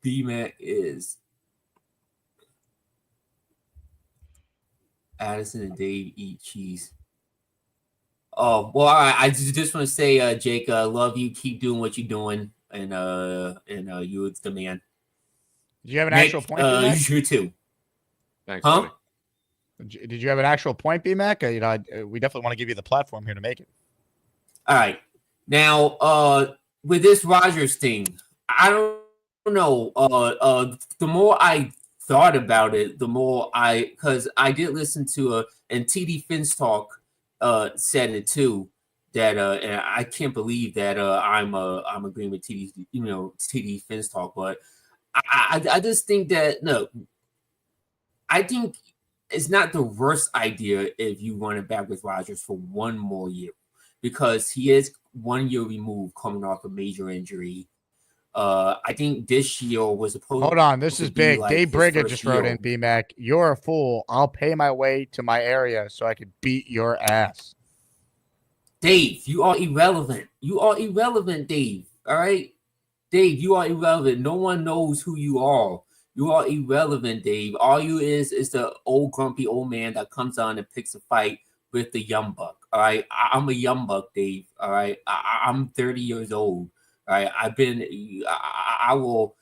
B-Mac is Addison and Dave eat cheese. Oh, well, I just want to say, Jake, love you. Keep doing what you're doing, and you, it's the man. Did you have an Nick, actual point? You too. Thanks, huh? buddy. Did you have an actual point, B-Mac? We definitely want to give you the platform here to make it. All right. Now, with this Rodgers thing, I don't know. The more I thought about it, the more because I did listen to and TD Finstock said it too, that and I can't believe that I'm agreeing with TD Finstock, but I just think that I think it's not the worst idea if you run it back with Rodgers for one more year, because he is 1 year removed coming off a major injury. I think this year was supposed. Hold on, this is big. Like Dave Brigger just wrote in, B-Mac, you're a fool. I'll pay my way to my area so I could beat your ass. Dave, you are irrelevant. You are irrelevant, Dave. All right? Dave, you are irrelevant. No one knows who you are. You are irrelevant, Dave. All you is the old grumpy old man that comes on and picks a fight with the young buck. All right? I'm a young buck, Dave. All right? I'm 30 years old. All right? I will,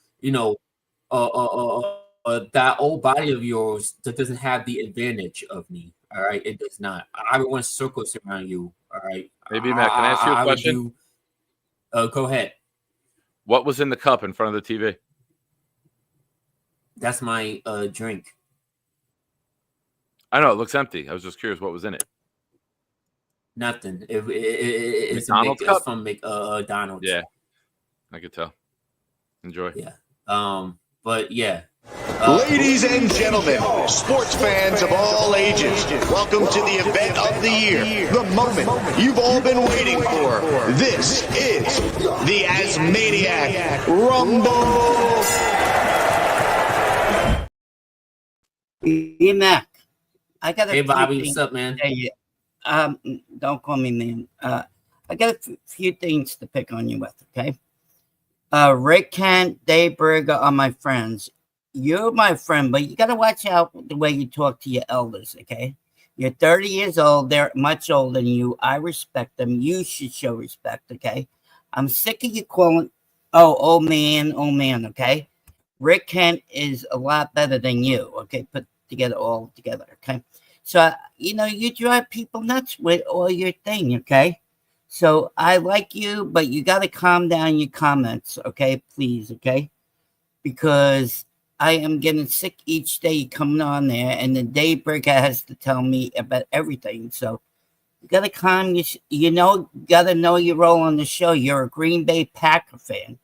that old body of yours that doesn't have the advantage of me. All right? It does not. I would want circles around you. All right? Maybe, Matt, can I ask you a question? Go ahead. What was in the cup in front of the TV? That's my drink. I know, it looks empty. I was just curious what was in it. Nothing. It's McDonald's cup? It's from McDonald's. Yeah, I could tell. Enjoy. Yeah. But yeah. Ladies and gentlemen, sports fans of all ages, welcome to the event of the year, the moment you've all been waiting for. This is the Asmaniac Rumble. B-Mac, I got a Hey, few Bobby, things what's up, man? to tell you. Don't call me man. I got a few things to pick on you with, okay? Rick Kent, Dave Brigger are my friends. You're my friend, but you got to watch out the way you talk to your elders, okay? You're 30 years old. They're much older than you. I respect them. You should show respect, okay? I'm sick of you calling, old man, okay? Rick Kent is a lot better than you, okay? Put all together, okay? So, you drive people nuts with all your thing, okay? So I like you, but you got to calm down your comments, okay? Please, okay? Because I am getting sick each day coming on there, and the day breaker has to tell me about everything. So you got to calm got to know your role on the show. You're a Green Bay Packer fan.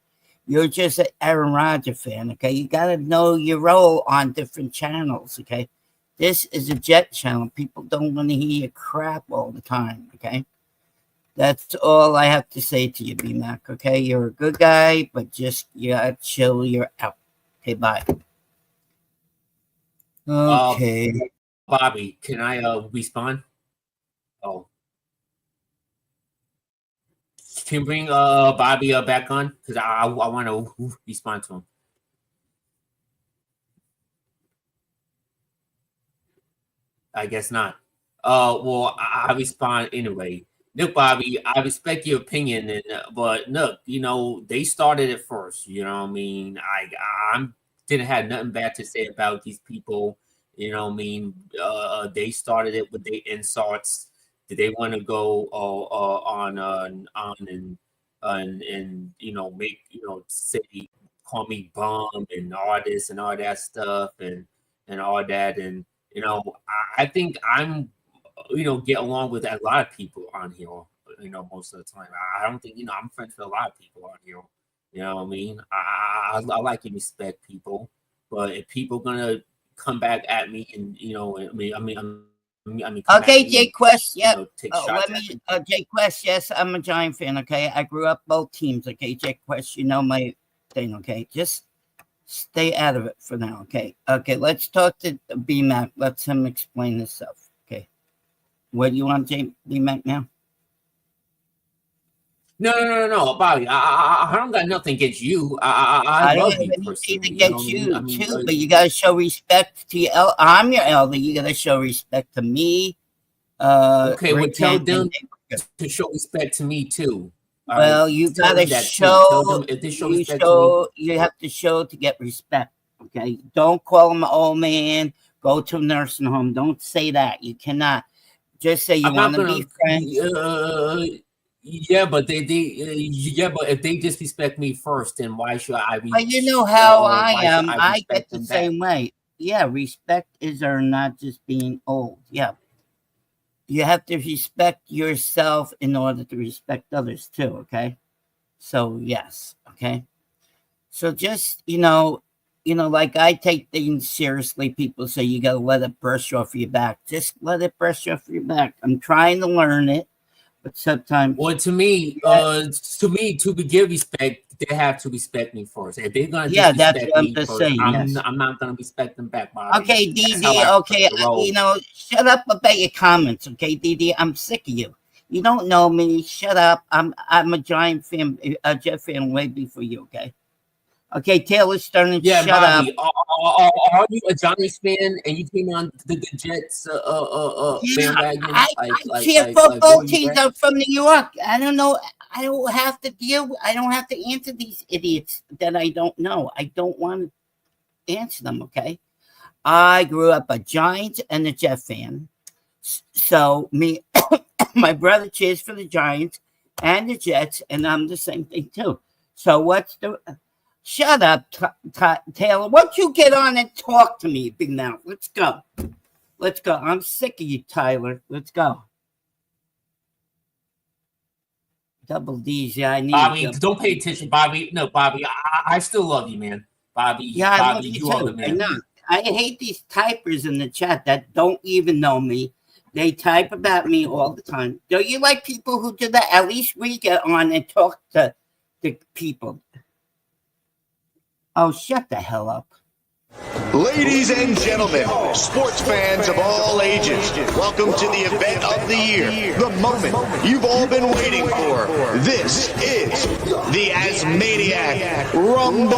You're just an Aaron Rodgers fan, okay? You got to know your role on different channels, okay? This is a Jet channel. People don't want to hear your crap all the time, okay? That's all I have to say to you, B-Mac. Okay, you're a good guy, but just you gotta chill. You're out. Okay, bye. Okay. Bobby, can I respond? Oh. Can you bring Bobby back on? Because I want to respond to him. I guess not. Well, I respond anyway. Look, Bobby, I respect your opinion, but look, they started it first. You know what I mean? I didn't have nothing bad to say about these people. You know what I mean? They started it with their insults. Did they want to go on and make say call me bum and all this and all that stuff and all that and I think I'm get along with a lot of people on here most of the time. I don't think I'm friends with a lot of people on here. You know what I mean? I like and respect people, but if people gonna come back at me and Okay, Jay Quest. Yeah. Take shots Jay Quest. Yes, I'm a Giant fan. Okay, I grew up both teams. Okay, Jay Quest. You know my thing. Okay, just stay out of it for now. Okay. Okay. Let's talk to B-Mac. Let him explain himself. Okay. What do you want, B-Mac now? No, Bobby. I don't got nothing against you. I don't love have you anything personally. against you too, but you gotta show respect to your I'm your elder. You gotta show respect to me. Okay, well, tell them to show respect to me too. Well, you gotta show. You have to show to get respect. Okay, don't call him an old man. Go to a nursing home. Don't say that. You cannot. Just say you want to be friends. Yeah, but but if they disrespect me first, then why should I be? But you know how I am. I get the same way. Yeah, respect is or not just being old. Yeah. You have to respect yourself in order to respect others too, okay? So yes, okay? So just, like I take things seriously. People say you gotta let it brush off your back. Just let it brush off your back. I'm trying to learn it, but sometimes to give respect, they have to respect me first. If they're gonna disrespect me first, I'm not gonna respect them back, Bobby. Okay, DD, okay, shut up about your comments, okay, DD, I'm sick of you. You don't know me, shut up. I'm a Giant fan, a Jet fan way before you, okay? Okay, Taylor Stern, shut Bobby, up. Are you a Giants fan and you came on the Jets bandwagon? I cheer for both teams. I'm from New York. I don't know. I don't have to answer these idiots that I don't know. I don't want to answer them, okay? I grew up a Giants and a Jet fan. So my brother cheers for the Giants and the Jets, and I'm the same thing too. So shut up, Taylor. Why don't you get on and talk to me, big mouth? Let's go. I'm sick of you, Tyler. Let's go. Double D's, yeah, I need Bobby, don't pay attention, Bobby. No, Bobby, I still love you, man. Bobby, yeah, I Bobby, love you are too. the man. I hate these typers in the chat that don't even know me. They type about me all the time. Don't you like people who do that? At least we get on and talk to the people. Oh, shut the hell up. Ladies and gentlemen, sports fans of all ages, welcome to the event of the year, the moment you've all been waiting for. This is the Asmaniac Rumble.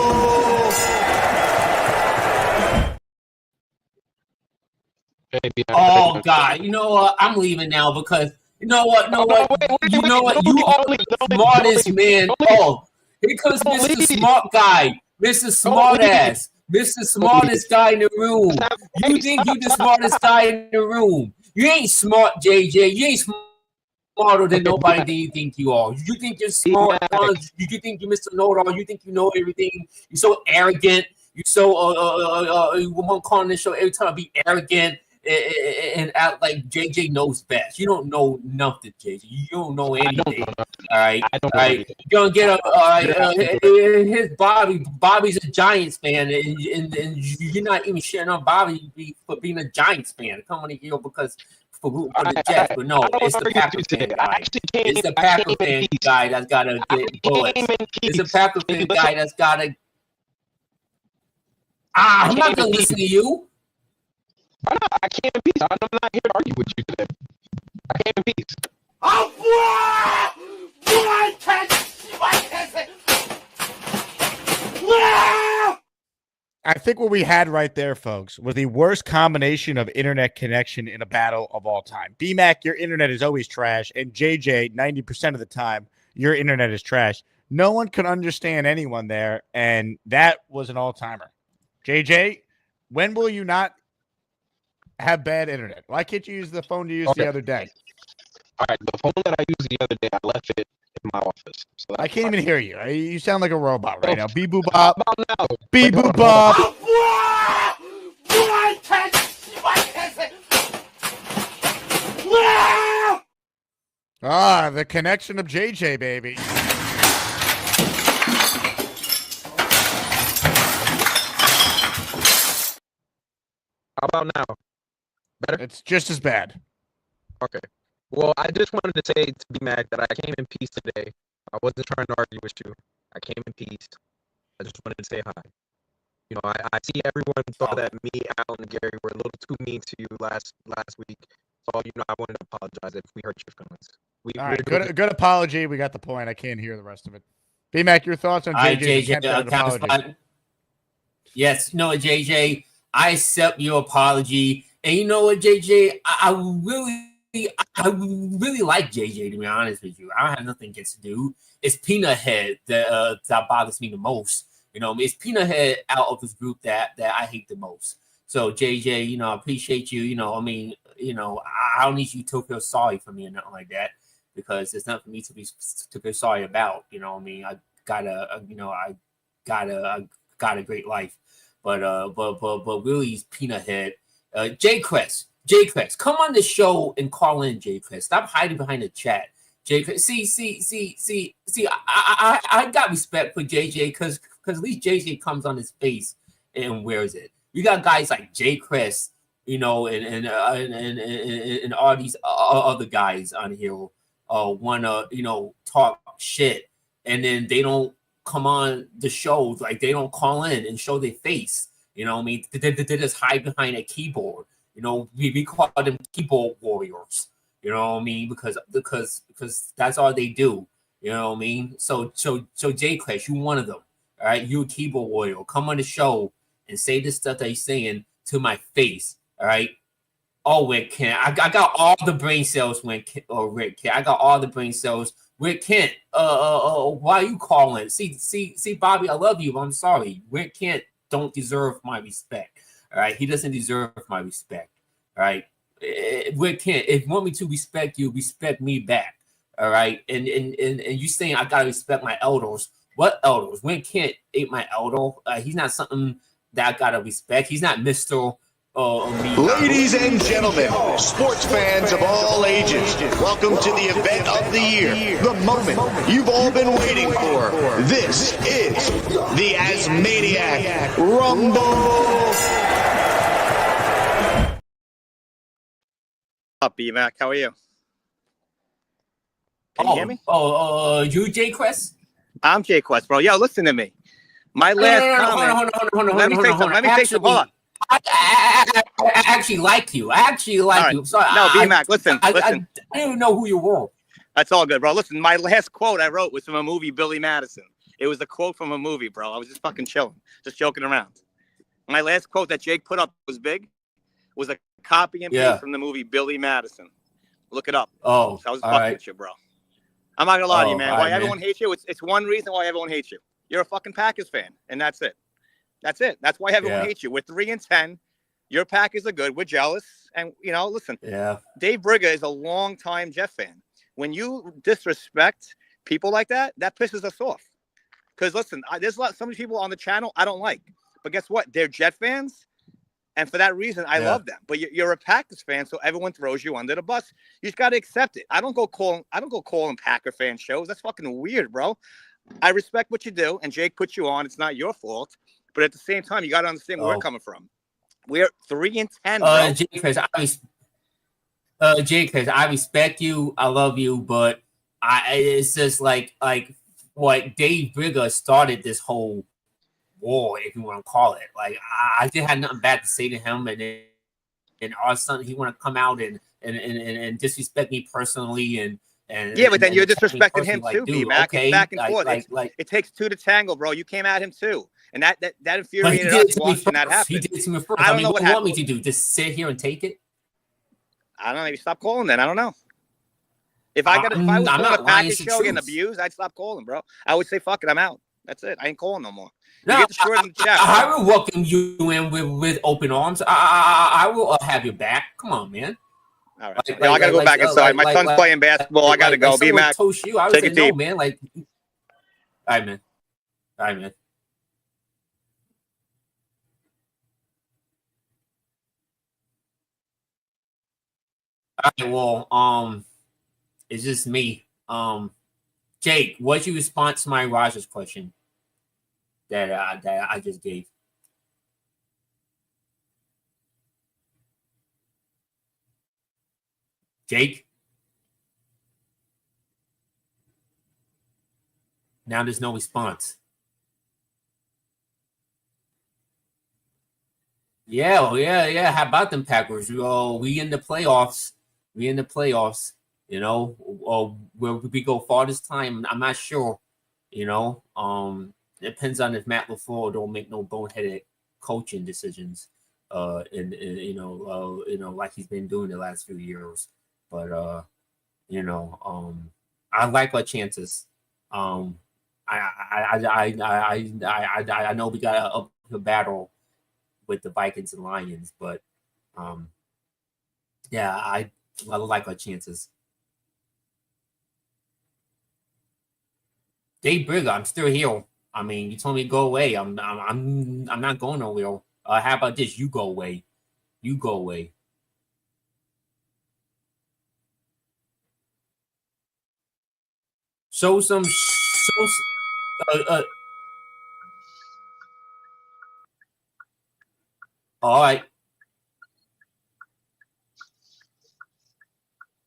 Oh God! You know what? I'm leaving now because you know what? You are the smartest man. Oh, here comes Mr. Smart Guy, Mr. Smart Ass. Mr. Smartest guy in the room. You think you the smartest guy in the room. You ain't smart, JJ. You ain't smarter than nobody that you think you are. You think you're smart. You think you're Mr. Know-it-all. You think you know everything. You're so arrogant. You're so you want to call on this show every time be arrogant and act like JJ knows best. You don't know nothing, JJ. You don't know anything. All right. All right. You're gonna get up. Here's Bobby. Bobby's a Giants fan, and you're not even sharing on Bobby for being a Giants fan. Come on here because for the Jets, but no, it's the Packer fan guy. It's the Packer fan guy that's gotta get bullets. It's the Packer fan guy that's gotta. I'm not gonna listen to you. I came in peace. I'm not here to argue with you today. I came in peace. I think what we had right there, folks, was the worst combination of internet connection in a battle of all time. B-Mac, your internet is always trash, and JJ, 90% of the time, your internet is trash. No one could understand anyone there, and that was an all-timer. JJ, when will you not have bad internet? Why can't you use the phone you used the other day? All right, the phone that I used the other day, I left it in my office. So I can't even hear you. You sound like a robot right now. Beep boop bop. How about now? Beep boop bop. Ah, the connection of JJ, baby. How about now? Better? It's just as bad. Okay. Well, I just wanted to say to B-Mac that I came in peace today. I wasn't trying to argue with you. I came in peace. I just wanted to say hi. You know, I see everyone thought that me, Al, and Gary were a little too mean to you last week. So, you know, I wanted to apologize if we hurt your feelings. All right, good apology. We got the point. I can't hear the rest of it. B-Mac, your thoughts on JJ's attempt at an apology? Yes, you know what, JJ? I accept your apology. And you know what, JJ? I really like JJ, to be honest with you. I don't have nothing against the dude. It's Peanut Head that bothers me the most. You know, it's Peanut Head out of this group that I hate the most. So, JJ, you know, I appreciate you. You know, I mean, you know, I don't need you to feel sorry for me or nothing like that, because it's not for me to feel sorry about. You know, I mean, I got a great life, but really, he's Peanut Head. J. Crest, come on the show and call in, J. Crest. Stop hiding behind the chat, J. Crest. See. I got respect for JJ because at least JJ comes on his face and wears it. You got guys like J. Crest, you know, and all these other guys on here wanna, you know, talk shit, and then they don't come on the show, like they don't call in and show their face. You know what I mean? They just hide behind a keyboard. You know, we call them keyboard warriors. You know what I mean? Because that's all they do. You know what I mean? So J. Crash, you one of them. All right, you a keyboard warrior. Come on the show and say this stuff that you're saying to my face. All right. Oh, Rick Kent. I got all the brain cells Rick Kent. I got all the brain cells. Rick Kent. Why are you calling? See, Bobby, I love you, but I'm sorry. Rick Kent don't deserve my respect. All right, he doesn't deserve my respect. All right, Rick Kent, if you want me to respect you, respect me back. All right, and you saying I gotta respect my elders. What elders? Rick Kent ain't my elder. He's not something that I gotta respect. He's not Mr. Ladies and gentlemen, sports fans of all ages, welcome to the event of the year, the moment you've all been waiting for. This is the Asmaniac Rumble. Up, B-Mac, how are you? Can you hear me? You J Quest? I'm J Quest, bro. Yo, listen to me. My last comment. Let me say something. Let me say something. Hold on. I actually like you. Right. You. Sorry, no, B-Mac, listen. I didn't even know who you were. That's all good, bro. Listen, my last quote I wrote was from a movie, Billy Madison. It was a quote from a movie, bro. I was just fucking chilling, just joking around. My last quote that Jake put up was big. Was a copy and paste from the movie Billy Madison. Look it up. Oh, so I was fucking with you, bro. I'm not gonna lie to you, man. Why everyone hates you? It's one reason why everyone hates you. You're a fucking Packers fan, and that's it. That's it. That's why everyone hates you. We're 3-10. Your Packers are good. We're jealous. And, you know, listen. Yeah. Dave Brigger is a longtime Jet fan. When you disrespect people like that, that pisses us off. Because, listen, there's some people on the channel I don't like. But guess what? They're Jet fans. And for that reason, I love them. But you're a Packers fan, so everyone throws you under the bus. You just got to accept it. I don't go calling Packer fan shows. That's fucking weird, bro. I respect what you do, and Jake put you on. It's not your fault. But at the same time, you got to understand where we're coming from. We're 3-10. Jake, because I respect you, I love you, but it's just like what Dave Brigger started this whole war, if you want to call it. Like I just had nothing bad to say to him, and all of a sudden he want to come out and disrespect me personally and yeah, but then you're attack me disrespecting him personally, too, like, dude, B-Mac. okay, It's back and forth. like It takes two to tango, bro. You came at him too, and that but he infuriated did it us to me watching that first. happen. He did it to me first. I don't mean, know what what do you want happened. me to do? Just sit here and take it? I don't know. Maybe stop calling then. I don't know. If I was I'm doing not a lying, package it's the show getting truth. abused, I'd stop calling, bro. I would say, fuck it, I'm out. That's it. I ain't calling no more. You No, get destroyed in the chat. I will welcome you in with open arms. I will have your back. Come on, man. All right. I gotta go back inside. My son's playing basketball. I gotta go. Someone B-Mac. toast you. I would Take say it no, deep. man. Like, all right, man. All right, man. All right, well, it's just me. Jake, what's your response to my Rogers question that I just gave? Jake? Now there's no response. Yeah, How about them Packers? We in the playoffs. You know, where we go far this time, I'm not sure. You know, it depends on if Matt LaFleur don't make no boneheaded coaching decisions. And like he's been doing the last few years. But I like our chances. I know we got an uphill battle with the Vikings and Lions, but yeah, I like our chances. Dave Brigger, I'm still here. I mean, you told me to go away. I'm not going nowhere. How about this? You go away. You go away. Show some. All right.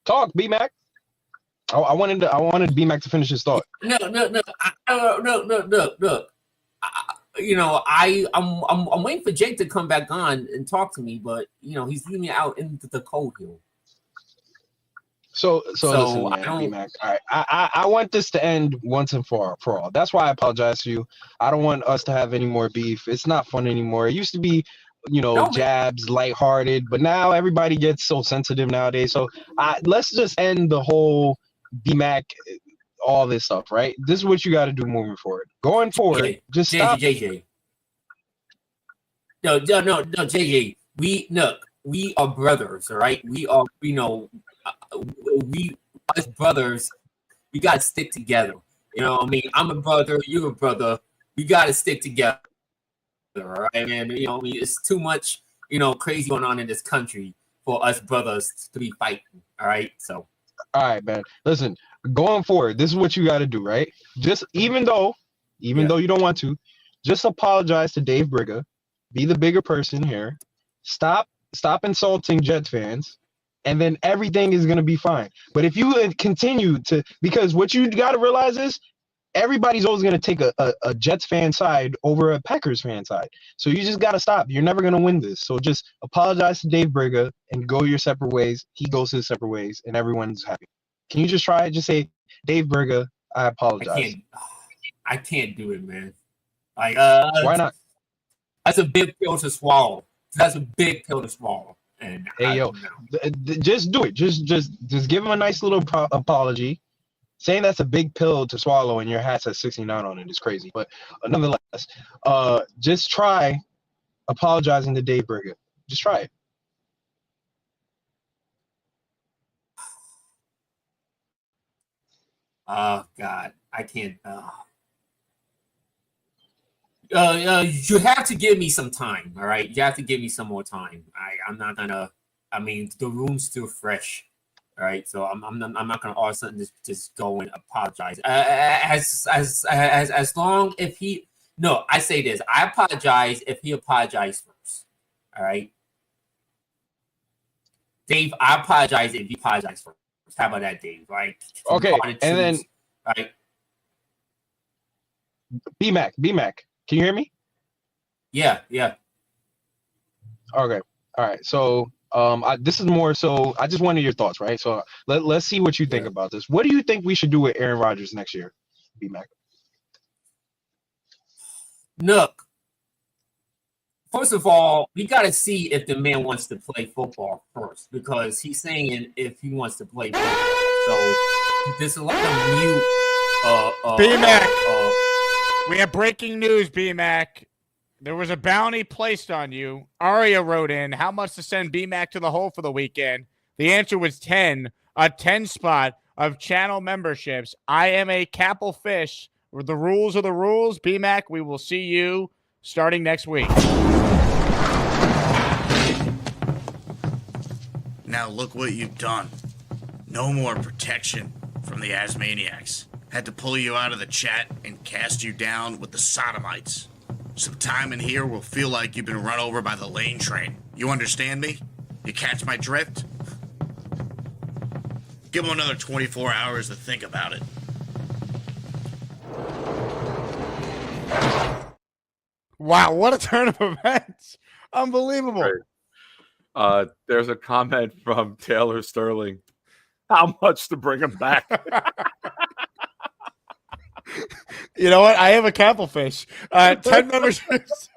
Talk, B-Mac. I wanted B-Mac to finish his thought. No. Look. I'm waiting for Jake to come back on and talk to me, but he's leaving me out into the cold here. So listen, man, B-Mac. All right, I want this to end once and for all. That's why I apologize to you. I don't want us to have any more beef. It's not fun anymore. It used to be, jabs, lighthearted, but now everybody gets so sensitive nowadays. So let's just end the whole B-Mac, all this stuff, right? This is what you got to do moving forward. Going forward, just stop. JJ. No, JJ. We are brothers, all right? We are, as brothers, we got to stick together. You know what I mean? I'm a brother, you're a brother. We got to stick together, all right? And, it's too much, crazy going on in this country for us brothers to be fighting, all right? So. All right, man. Listen, going forward, this is what you got to do, right? Just even though you don't want to, just apologize to Dave Brigger. Be the bigger person here. Stop insulting Jets fans, and then everything is gonna be fine. But if you continue to, because what you got to realize is everybody's always gonna take a Jets fan side over a Packers fan side. So you just gotta stop. You're never gonna win this. So just apologize to Dave Brigger and go your separate ways. He goes his separate ways, and everyone's happy. Can you just try it? Just say, Dave Brigger, I apologize. I can't do it, man. Like, why not? That's a big pill to swallow. And hey, just do it. Just give him a nice little apology. Saying that's a big pill to swallow and your hat says 69 on it is crazy. But nonetheless, just try apologizing to Dave Brigger. Just try it. Oh God, I can't. You have to give me some time. All right, you have to give me some more time. I'm not gonna. I mean, the room's still fresh. All right, so I'm not gonna all of a sudden just go and apologize. As long if he I say this, I apologize if he apologized first. All right. Dave, I apologize if you apologize first. How about that, Dave? Right? Okay, and then right. B-Mac, can you hear me? Yeah. Okay, all right. So this is more so I just wanted your thoughts, right? So let's see what you think about this. What do you think we should do with Aaron Rodgers next year, B-Mac? Look, first of all, we got to see if the man wants to play football first, because he's saying if he wants to play football. So there's a lot of mute. B-Mac, we have breaking news, B-Mac. There was a bounty placed on you. Aria wrote in, how much to send B-Mac to the hole for the weekend? The answer was 10, a 10 spot of channel memberships. I am a Capel Fish. The rules are the rules. B-Mac, we will see you starting next week. Now look what you've done. No more protection from the Asmaniacs. Had to pull you out of the chat and cast you down with the sodomites. Some time in here will feel like you've been run over by the lane train. You understand me? You catch my drift? Give them another 24 hours to think about it. Wow, what a turn of events. Unbelievable. There's a comment from Taylor Sterling. How much to bring him back? You know what? I have a Capel Fish. 10 memberships.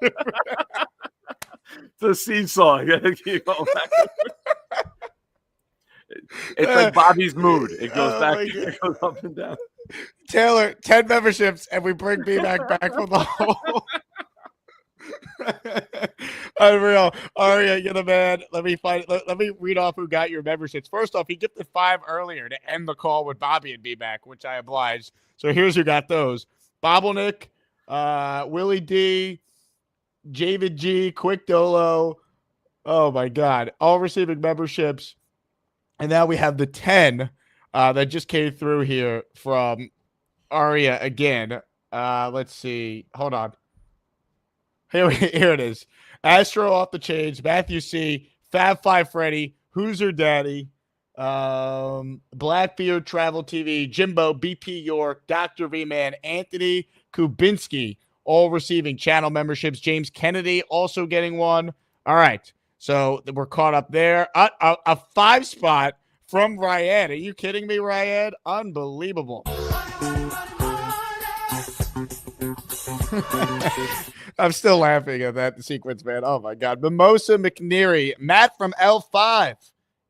The seesaw. You gotta keep going back. It's like Bobby's mood. It goes back. It goes up and down. Taylor, 10 memberships, and we bring B-Mac back from the hole. Unreal. Aria, you're the man. Let me read off who got your memberships. First off, he gifted 5 earlier to end the call with Bobby and B-Mac, which I obliged. So here's who got those. Bobbleneck, Willie D, David G, Quick Dolo. Oh my God. All receiving memberships. And now we have the 10 that just came through here from Aria again. Let's see. Hold on. Here it is. Astro off the change. Matthew C. Fab Five Freddy. Who's Her Daddy? Blackbeard Travel TV. Jimbo. BP York. Dr. V-Man. Anthony Kubinski. All receiving channel memberships. James Kennedy also getting one. All right. So we're caught up there. A 5 spot from Ryan. Are you kidding me, Ryan? Unbelievable. I'm still laughing at that sequence, man. Oh, my God. Mimosa McNeary, Matt from L5,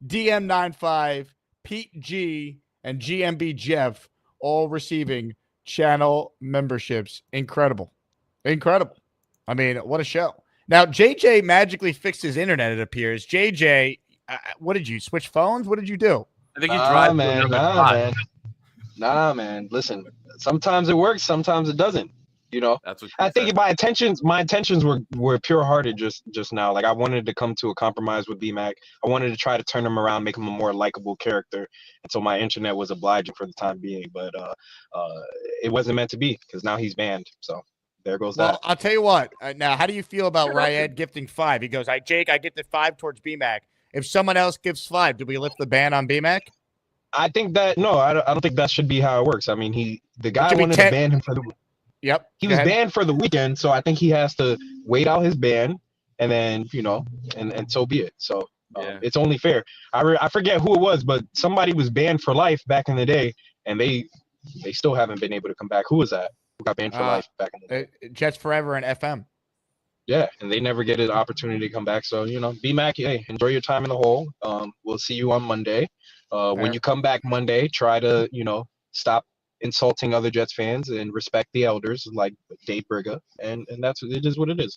DM95, Pete G, and GMB Jeff all receiving channel memberships. Incredible. Incredible. I mean, what a show. Now, JJ magically fixed his internet, it appears. JJ, what did you switch phones? What did you do? I think he drives Nah, man. Listen, sometimes it works, sometimes it doesn't. You know, that's what I think my intentions were pure-hearted just now. Like, I wanted to come to a compromise with B-Mac. I wanted to try to turn him around, make him a more likable character. And so my internet was obliging for the time being, but it wasn't meant to be because now he's banned. So there goes that. Well, I'll tell you what. Now, how do you feel about Ryan gifting 5? He goes, Jake, I gifted 5 towards B-Mac. If someone else gives 5, do we lift the ban on B-Mac? I think that I don't think that should be how it works. I mean, the guy wanted to ban him for the. Yep. He was banned for the weekend, so I think he has to wait out his ban, and then and so be it. So it's only fair. I forget who it was, but somebody was banned for life back in the day, and they still haven't been able to come back. Who was that? Who got banned for life back in the day? Jets Forever and FM. Yeah, and they never get an opportunity to come back. So B-Mac, hey, enjoy your time in the hole. We'll see you on Monday. When you come back Monday, try to stop insulting other Jets fans and respect the elders like Dave Briga, and it is what it is.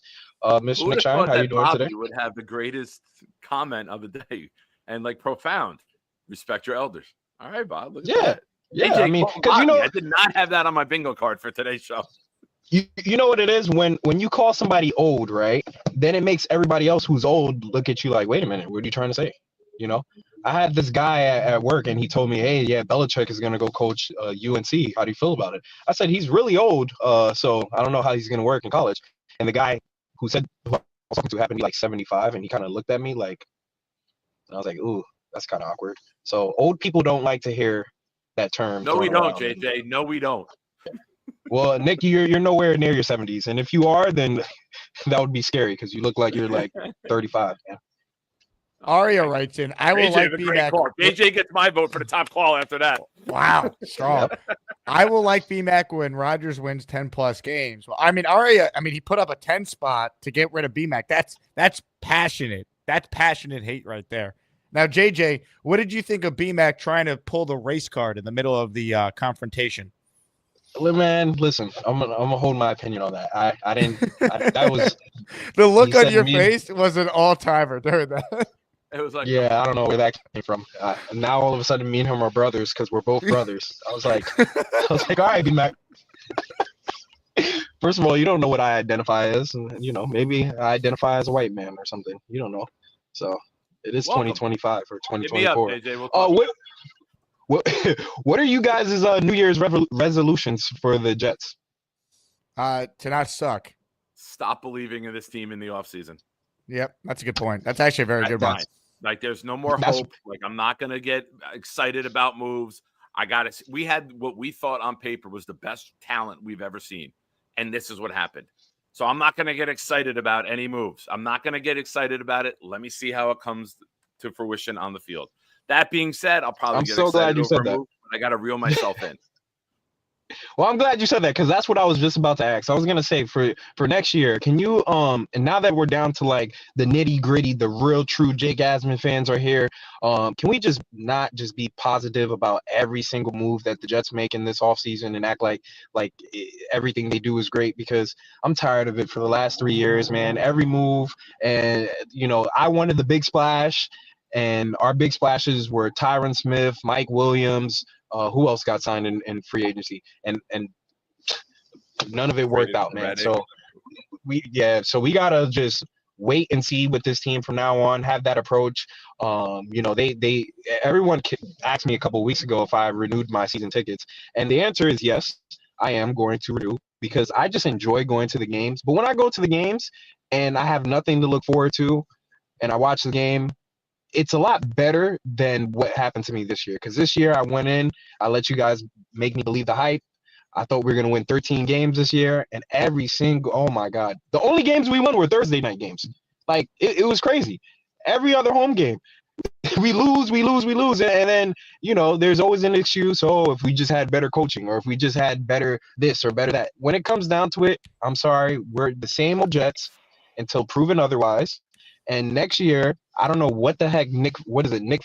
Miss McShine, how you doing Bobby today? Would have the greatest comment of the day and profound. Respect your elders. All right, Bob. Yeah. AJ, I mean, because I did not have that on my bingo card for today's show. You know what it is when you call somebody old, right? Then it makes everybody else who's old look at you like, wait a minute, what are you trying to say? I had this guy at work, and he told me, hey, yeah, Belichick is going to go coach UNC. How do you feel about it? I said, he's really old, so I don't know how he's going to work in college. And the guy who I was talking to happened to be 75, and he kind of looked at me like, and I was like, ooh, That's kind of awkward. So old people don't like to hear that term. No, we thrown don't, around. JJ. No, we don't. Well, Nick, you're nowhere near your 70s, and if you are, then that would be scary because you look like you're like 35. Man. Aria writes in, I will JJ, like the great B-Mac. call. JJ gets my vote for the top call after that. Wow, strong. I will like BMAC when Rodgers wins 10+ games. Well, I mean, Aria, he put up a 10 spot to get rid of BMAC. That's passionate. That's passionate hate right there. Now, JJ, what did you think of BMAC trying to pull the race card in the middle of the confrontation? Man, listen, I'm gonna hold my opinion on that. I didn't. That was the look on your face was an all-timer during that. It was like, yeah, I don't know where that came from. Now all of a sudden, me and him are brothers because we're both brothers. I was like, all right, B-Mac. First of all, you don't know what I identify as, and maybe I identify as a white man or something. You don't know. So it is 2025 or 2024. Hit me up, JJ. What are you guys' New Year's resolutions for the Jets? To not suck. Stop believing in this team in the offseason. Yep, that's a good point. That's actually a very good one. Like, there's no more hope. Like, I'm not going to get excited about moves. We had what we thought on paper was the best talent we've ever seen, and this is what happened. So I'm not going to get excited about any moves. I'm not going to get excited about it. Let me see how it comes to fruition on the field. That being said, I'll probably get excited glad you over said a that. move, but I got to reel myself in. Well, I'm glad you said that because that's what I was just about to ask. I was gonna say for next year, can you and now that we're down to like the nitty gritty, the real true Jake Asman fans are here, can we just not just be positive about every single move that the Jets make in this offseason and act like everything they do is great? Because I'm tired of it for the last 3 years, man. Every move, and I wanted the big splash, and our big splashes were Tyron Smith, Mike Williams. Who else got signed in free agency? And none of it worked out, man. So we gotta just wait and see with this team from now on. Have that approach. Everyone asked me a couple of weeks ago if I renewed my season tickets, and the answer is yes. I am going to renew because I just enjoy going to the games. But when I go to the games and I have nothing to look forward to, and I watch the game, it's a lot better than what happened to me this year. Because this year I went in, I let you guys make me believe the hype. I thought we were going to win 13 games this year, and oh my God. The only games we won were Thursday night games. Like, it was crazy. Every other home game, we lose. And then, there's always an excuse, if we just had better coaching or if we just had better this or better that. When it comes down to it, I'm sorry, we're the same old Jets until proven otherwise. And next year, I don't know what the heck Nick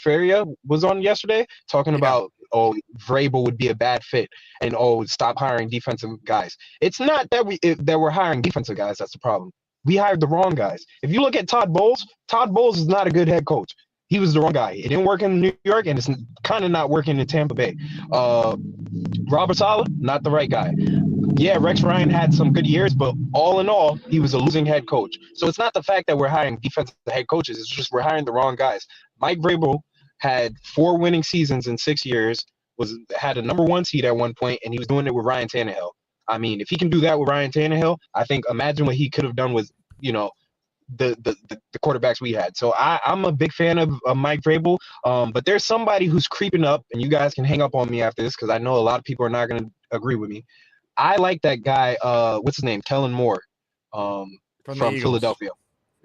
Faria was on yesterday talking about, Vrabel would be a bad fit and, stop hiring defensive guys. It's not that we're hiring defensive guys. That's the problem. We hired the wrong guys. If you look at Todd Bowles is not a good head coach. He was the wrong guy. It didn't work in New York, and it's kind of not working in Tampa Bay. Robert Saleh, not the right guy. Yeah, Rex Ryan had some good years, but all in all, he was a losing head coach. So it's not the fact that we're hiring defensive head coaches. It's just we're hiring the wrong guys. Mike Vrabel had 4 winning seasons in 6 years, had a number 1 seed at one point, and he was doing it with Ryan Tannehill. I mean, if he can do that with Ryan Tannehill, I think imagine what he could have done with, the quarterbacks we had. So I'm a big fan of Mike Vrabel, but there's somebody who's creeping up, and you guys can hang up on me after this because I know a lot of people are not going to agree with me. I like that guy, what's his name? Kellen Moore, from Philadelphia,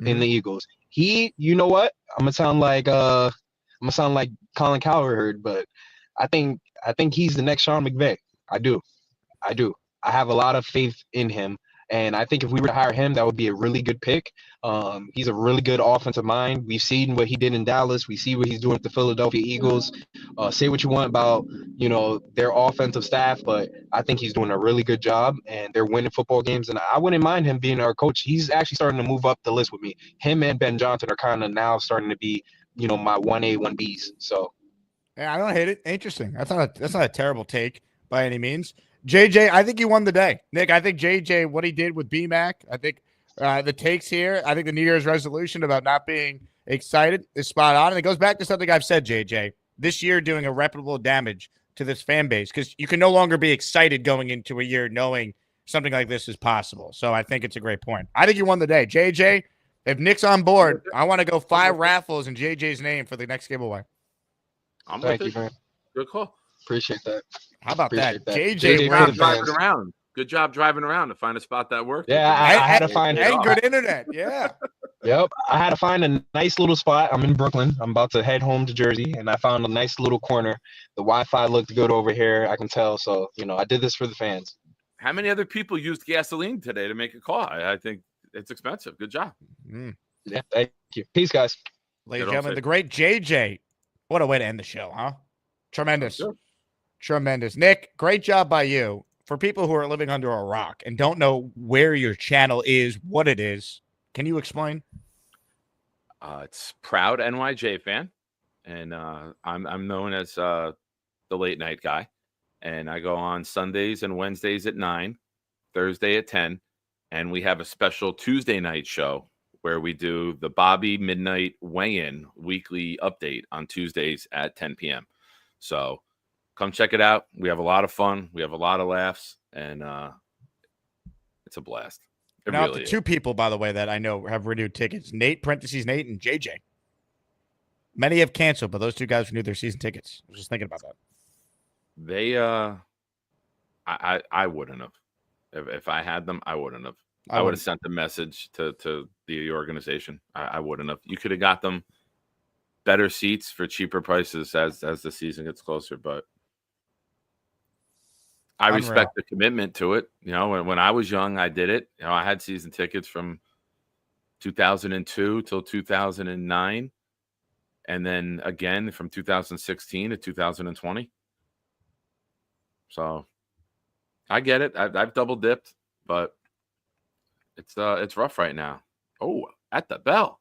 in the Eagles. He, you know what? I'm gonna sound like Colin Cowherd, but I think he's the next Sean McVay. I do. I have a lot of faith in him. And I think if we were to hire him, that would be a really good pick. He's a really good offensive mind. We've seen what he did in Dallas. We see what he's doing with the Philadelphia Eagles. Say what you want about, their offensive staff, but I think he's doing a really good job, and they're winning football games. And I wouldn't mind him being our coach. He's actually starting to move up the list with me. Him and Ben Johnson are kind of now starting to be, my 1A, 1Bs. So, yeah, I don't hate it. Interesting. That's not a terrible take by any means. JJ, I think you won the day. Nick, I think JJ, what he did with BMAC, I think the takes here, I think the New Year's resolution about not being excited is spot on. And it goes back to something I've said, JJ, this year doing irreparable damage to this fan base because you can no longer be excited going into a year knowing something like this is possible. So I think it's a great point. I think you won the day. JJ, if Nick's on board, I want to go 5 raffles in JJ's name for the next giveaway. I'm Thank with you, it. man. Good call. Appreciate that. How about that? Appreciate JJ Good for job the wins. driving fans. around. Good job driving around to find a spot that worked. Yeah, with you. I had to find and good internet. Yeah. Yep, I had to find a nice little spot. I'm in Brooklyn. I'm about to head home to Jersey, and I found a nice little corner. The Wi-Fi looked good over here. I can tell. So, I did this for the fans. How many other people used gasoline today to make a call? I think it's expensive. Good job. Yeah, thank you. Peace, guys. Ladies and gentlemen, the great JJ. What a way to end the show, huh? Tremendous. Tremendous. Nick, great job by you. For people who are living under a rock and don't know where your channel is, what it is, can you explain? It's proud NYJ fan, and I'm known as the late night guy, and I go on Sundays and Wednesdays at 9, Thursday at 10, and we have a special Tuesday night show where we do the Bobby Midnight Weigh-In weekly update on Tuesdays at 10 p.m. So come check it out. We have a lot of fun. We have a lot of laughs, and it's a blast. It Now, really the is. two people, by the way, that I know have renewed tickets, Nate, Nate, and JJ. Many have canceled, but those two guys renewed their season tickets. I was just thinking about that. They, I wouldn't have. If I had them, I wouldn't have. I would have sent a message to the organization. I wouldn't have. You could have got them better seats for cheaper prices as the season gets closer, but I respect the commitment to it. When I was young, I did it. I had season tickets from 2002 till 2009, and then again from 2016 to 2020. So I get it. I've double dipped, but it's rough right now. Oh, at the bell.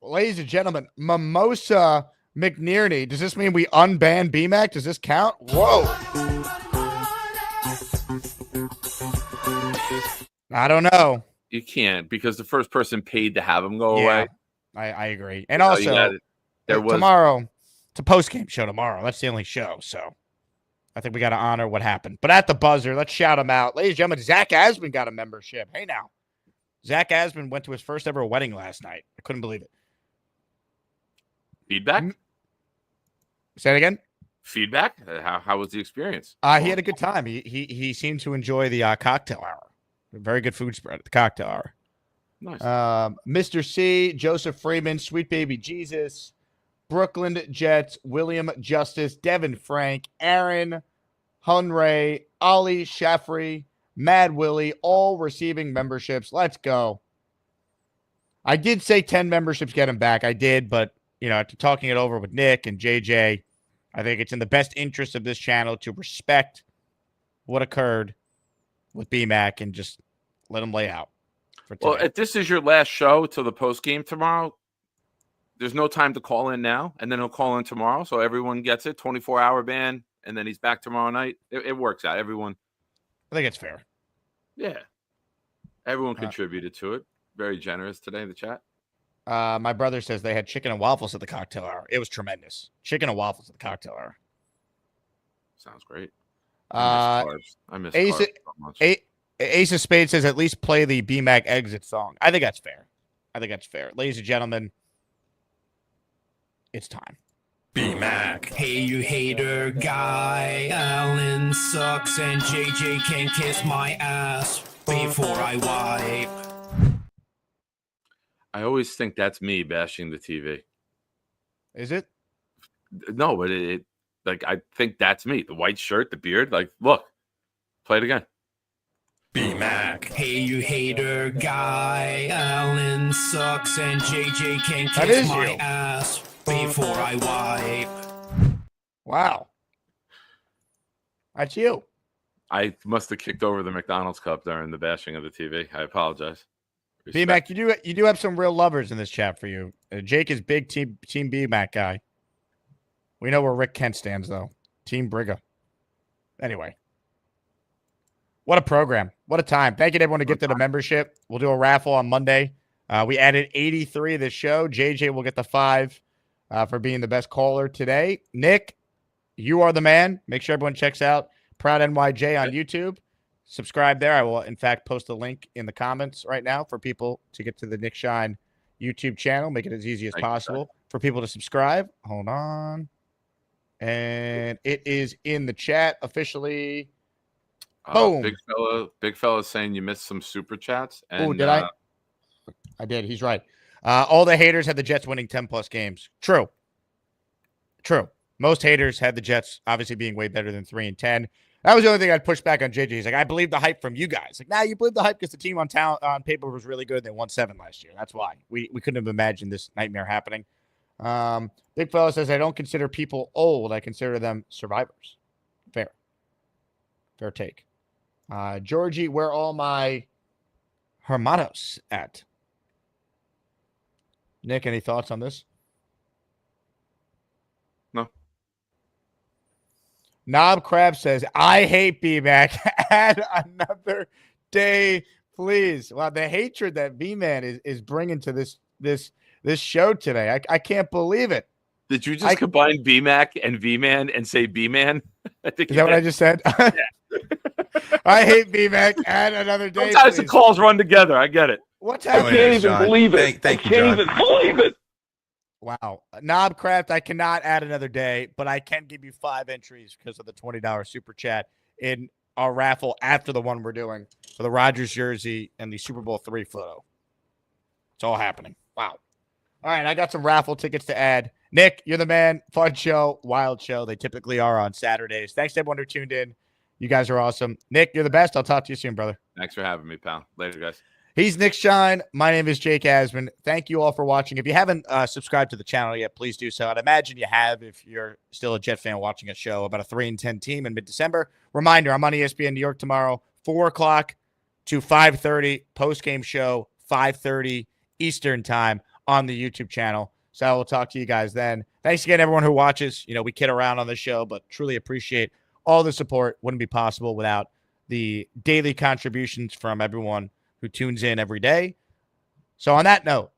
Ladies and gentlemen, Mimosa McNearney. Does this mean we unban BMAC? Does this count? Whoa. I don't know. You can't, because the first person paid to have him go away. I agree. And also, tomorrow, it's a post-game show tomorrow. That's the only show. So I think we got to honor what happened. But at the buzzer, let's shout him out. Ladies and gentlemen, Zach Asman got a membership. Hey, now. Zach Asman went to his first ever wedding last night. I couldn't believe it. Feedback? Say it again? Feedback? How was the experience? He had a good time. He seemed to enjoy the cocktail hour. Very good food spread at the cocktail hour. Nice. Mr. C, Joseph Freeman, Sweet Baby Jesus, Brooklyn Jets, William Justice, Devin Frank, Aaron, Hunray, Ali Shaffrey, Mad Willie, all receiving memberships. Let's go. I did say 10 memberships get him back. I did, but, after talking it over with Nick and JJ, I think it's in the best interest of this channel to respect what occurred with BMAC and just let him lay out. Well, if this is your last show till the post game tomorrow, there's no time to call in now, and then he'll call in tomorrow, so everyone gets it. 24-hour ban, and then he's back tomorrow night. It works out. Everyone. I think it's fair. Yeah. Everyone contributed to it. Very generous today in the chat. My brother says they had chicken and waffles at the cocktail hour. It was tremendous. Chicken and waffles at the cocktail hour. Sounds great. I miss Ace, carbs so much. Ace of Spades says at least play the BMAC exit song. I think that's fair. Ladies and gentlemen, it's time. B-Mac. Hey, you hater guy. Allen sucks and JJ can kiss my ass before I wipe. I always think that's me bashing the TV. Is it? No, but it I think that's me. The white shirt, the beard. Look, play it again. B-Mac. Hey, you hater guy. Allen sucks and JJ can kiss my ass before I wipe. Wow. That's you. I must have kicked over the McDonald's cup during the bashing of the TV. I apologize. BMAC, you do have some real lovers in this chat for you. Jake is big team BMAC guy. We know where Rick Kent stands, though. Team Brigga. Anyway. What a program. What a time. Thank you to everyone who gifted a membership. We'll do a raffle on Monday. We added 83 this show. JJ will get the 5 for being the best caller today. Nick, you are the man. Make sure everyone checks out Proud NYJ on YouTube. Subscribe there. I will, in fact, post a link in the comments right now for people to get to the Nick Shine YouTube channel. Make it as easy as possible for people to subscribe. Hold on. And it is in the chat officially. Boom. Big fella saying you missed some super chats. Oh, did I? I did. He's right. All the haters had the Jets winning 10-plus games. True. Most haters had the Jets obviously being way better than 3-10. That was the only thing I'd push back on JJ. He's like, I believe the hype from you guys. Like, nah, you believe the hype because the team on paper was really good. They won 7 last year. That's why. We couldn't have imagined this nightmare happening. Big fella says, I don't consider people old. I consider them survivors. Fair take. Georgie, where all my hermanos at? Nick, any thoughts on this? No. Knob Crab says, I hate B-Mac. Add another day, please. Wow, the hatred that B-Man is bringing to this show today. I can't believe it. Did you just combine B-Mac and V-Man and say B-Man? Is that what I just said? Yeah. I hate B-Mac. Add another day, Sometimes please. the calls run together. I get it. What's I happening? can't even believe it. Thank I can't even believe it. Wow. Knobcraft, I cannot add another day, but I can give you 5 entries because of the $20 super chat in our raffle after the one we're doing for the Rodgers jersey and the Super Bowl 3 photo. It's all happening. Wow. All right, I got some raffle tickets to add. Nick, you're the man. Fun show, wild show. They typically are on Saturdays. Thanks to everyone who tuned in. You guys are awesome. Nick, you're the best. I'll talk to you soon, brother. Thanks for having me, pal. Later, guys. He's Nick Shine. My name is Jake Asman. Thank you all for watching. If you haven't subscribed to the channel yet, please do so. I'd imagine you have if you're still a Jet fan watching a show about a 3-10 team in mid-December. Reminder, I'm on ESPN New York tomorrow, 4 o'clock to 5:30, post-game show, 5:30 Eastern time on the YouTube channel. So I will talk to you guys then. Thanks again, everyone who watches. You know, we kid around on the show, but truly appreciate all the support. Wouldn't be possible without the daily contributions from everyone who tunes in every day. So on that note,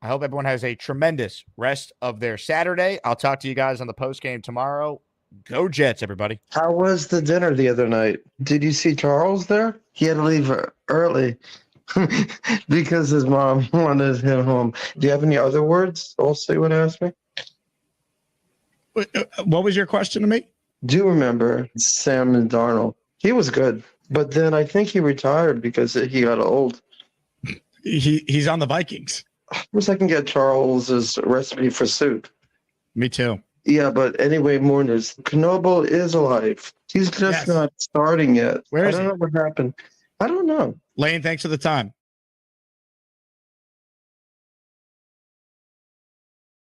I hope everyone has a tremendous rest of their Saturday. I'll talk to you guys on the post game tomorrow. Go Jets, everybody. How was the dinner the other night? Did you see Charles there? He had to leave early because his mom wanted him home. Do you have any other words also you want to ask me? What was your question to me? Do you remember Sam and Darnold? He was good, but then I think he retired because he got old. He's on the Vikings. I wish I can get Charles's recipe for soup. Me too. Yeah, but anyway, Mourners, Knoble is alive. He's just not starting yet. Where is I don't know what happened. I don't know. Lane, thanks for the time.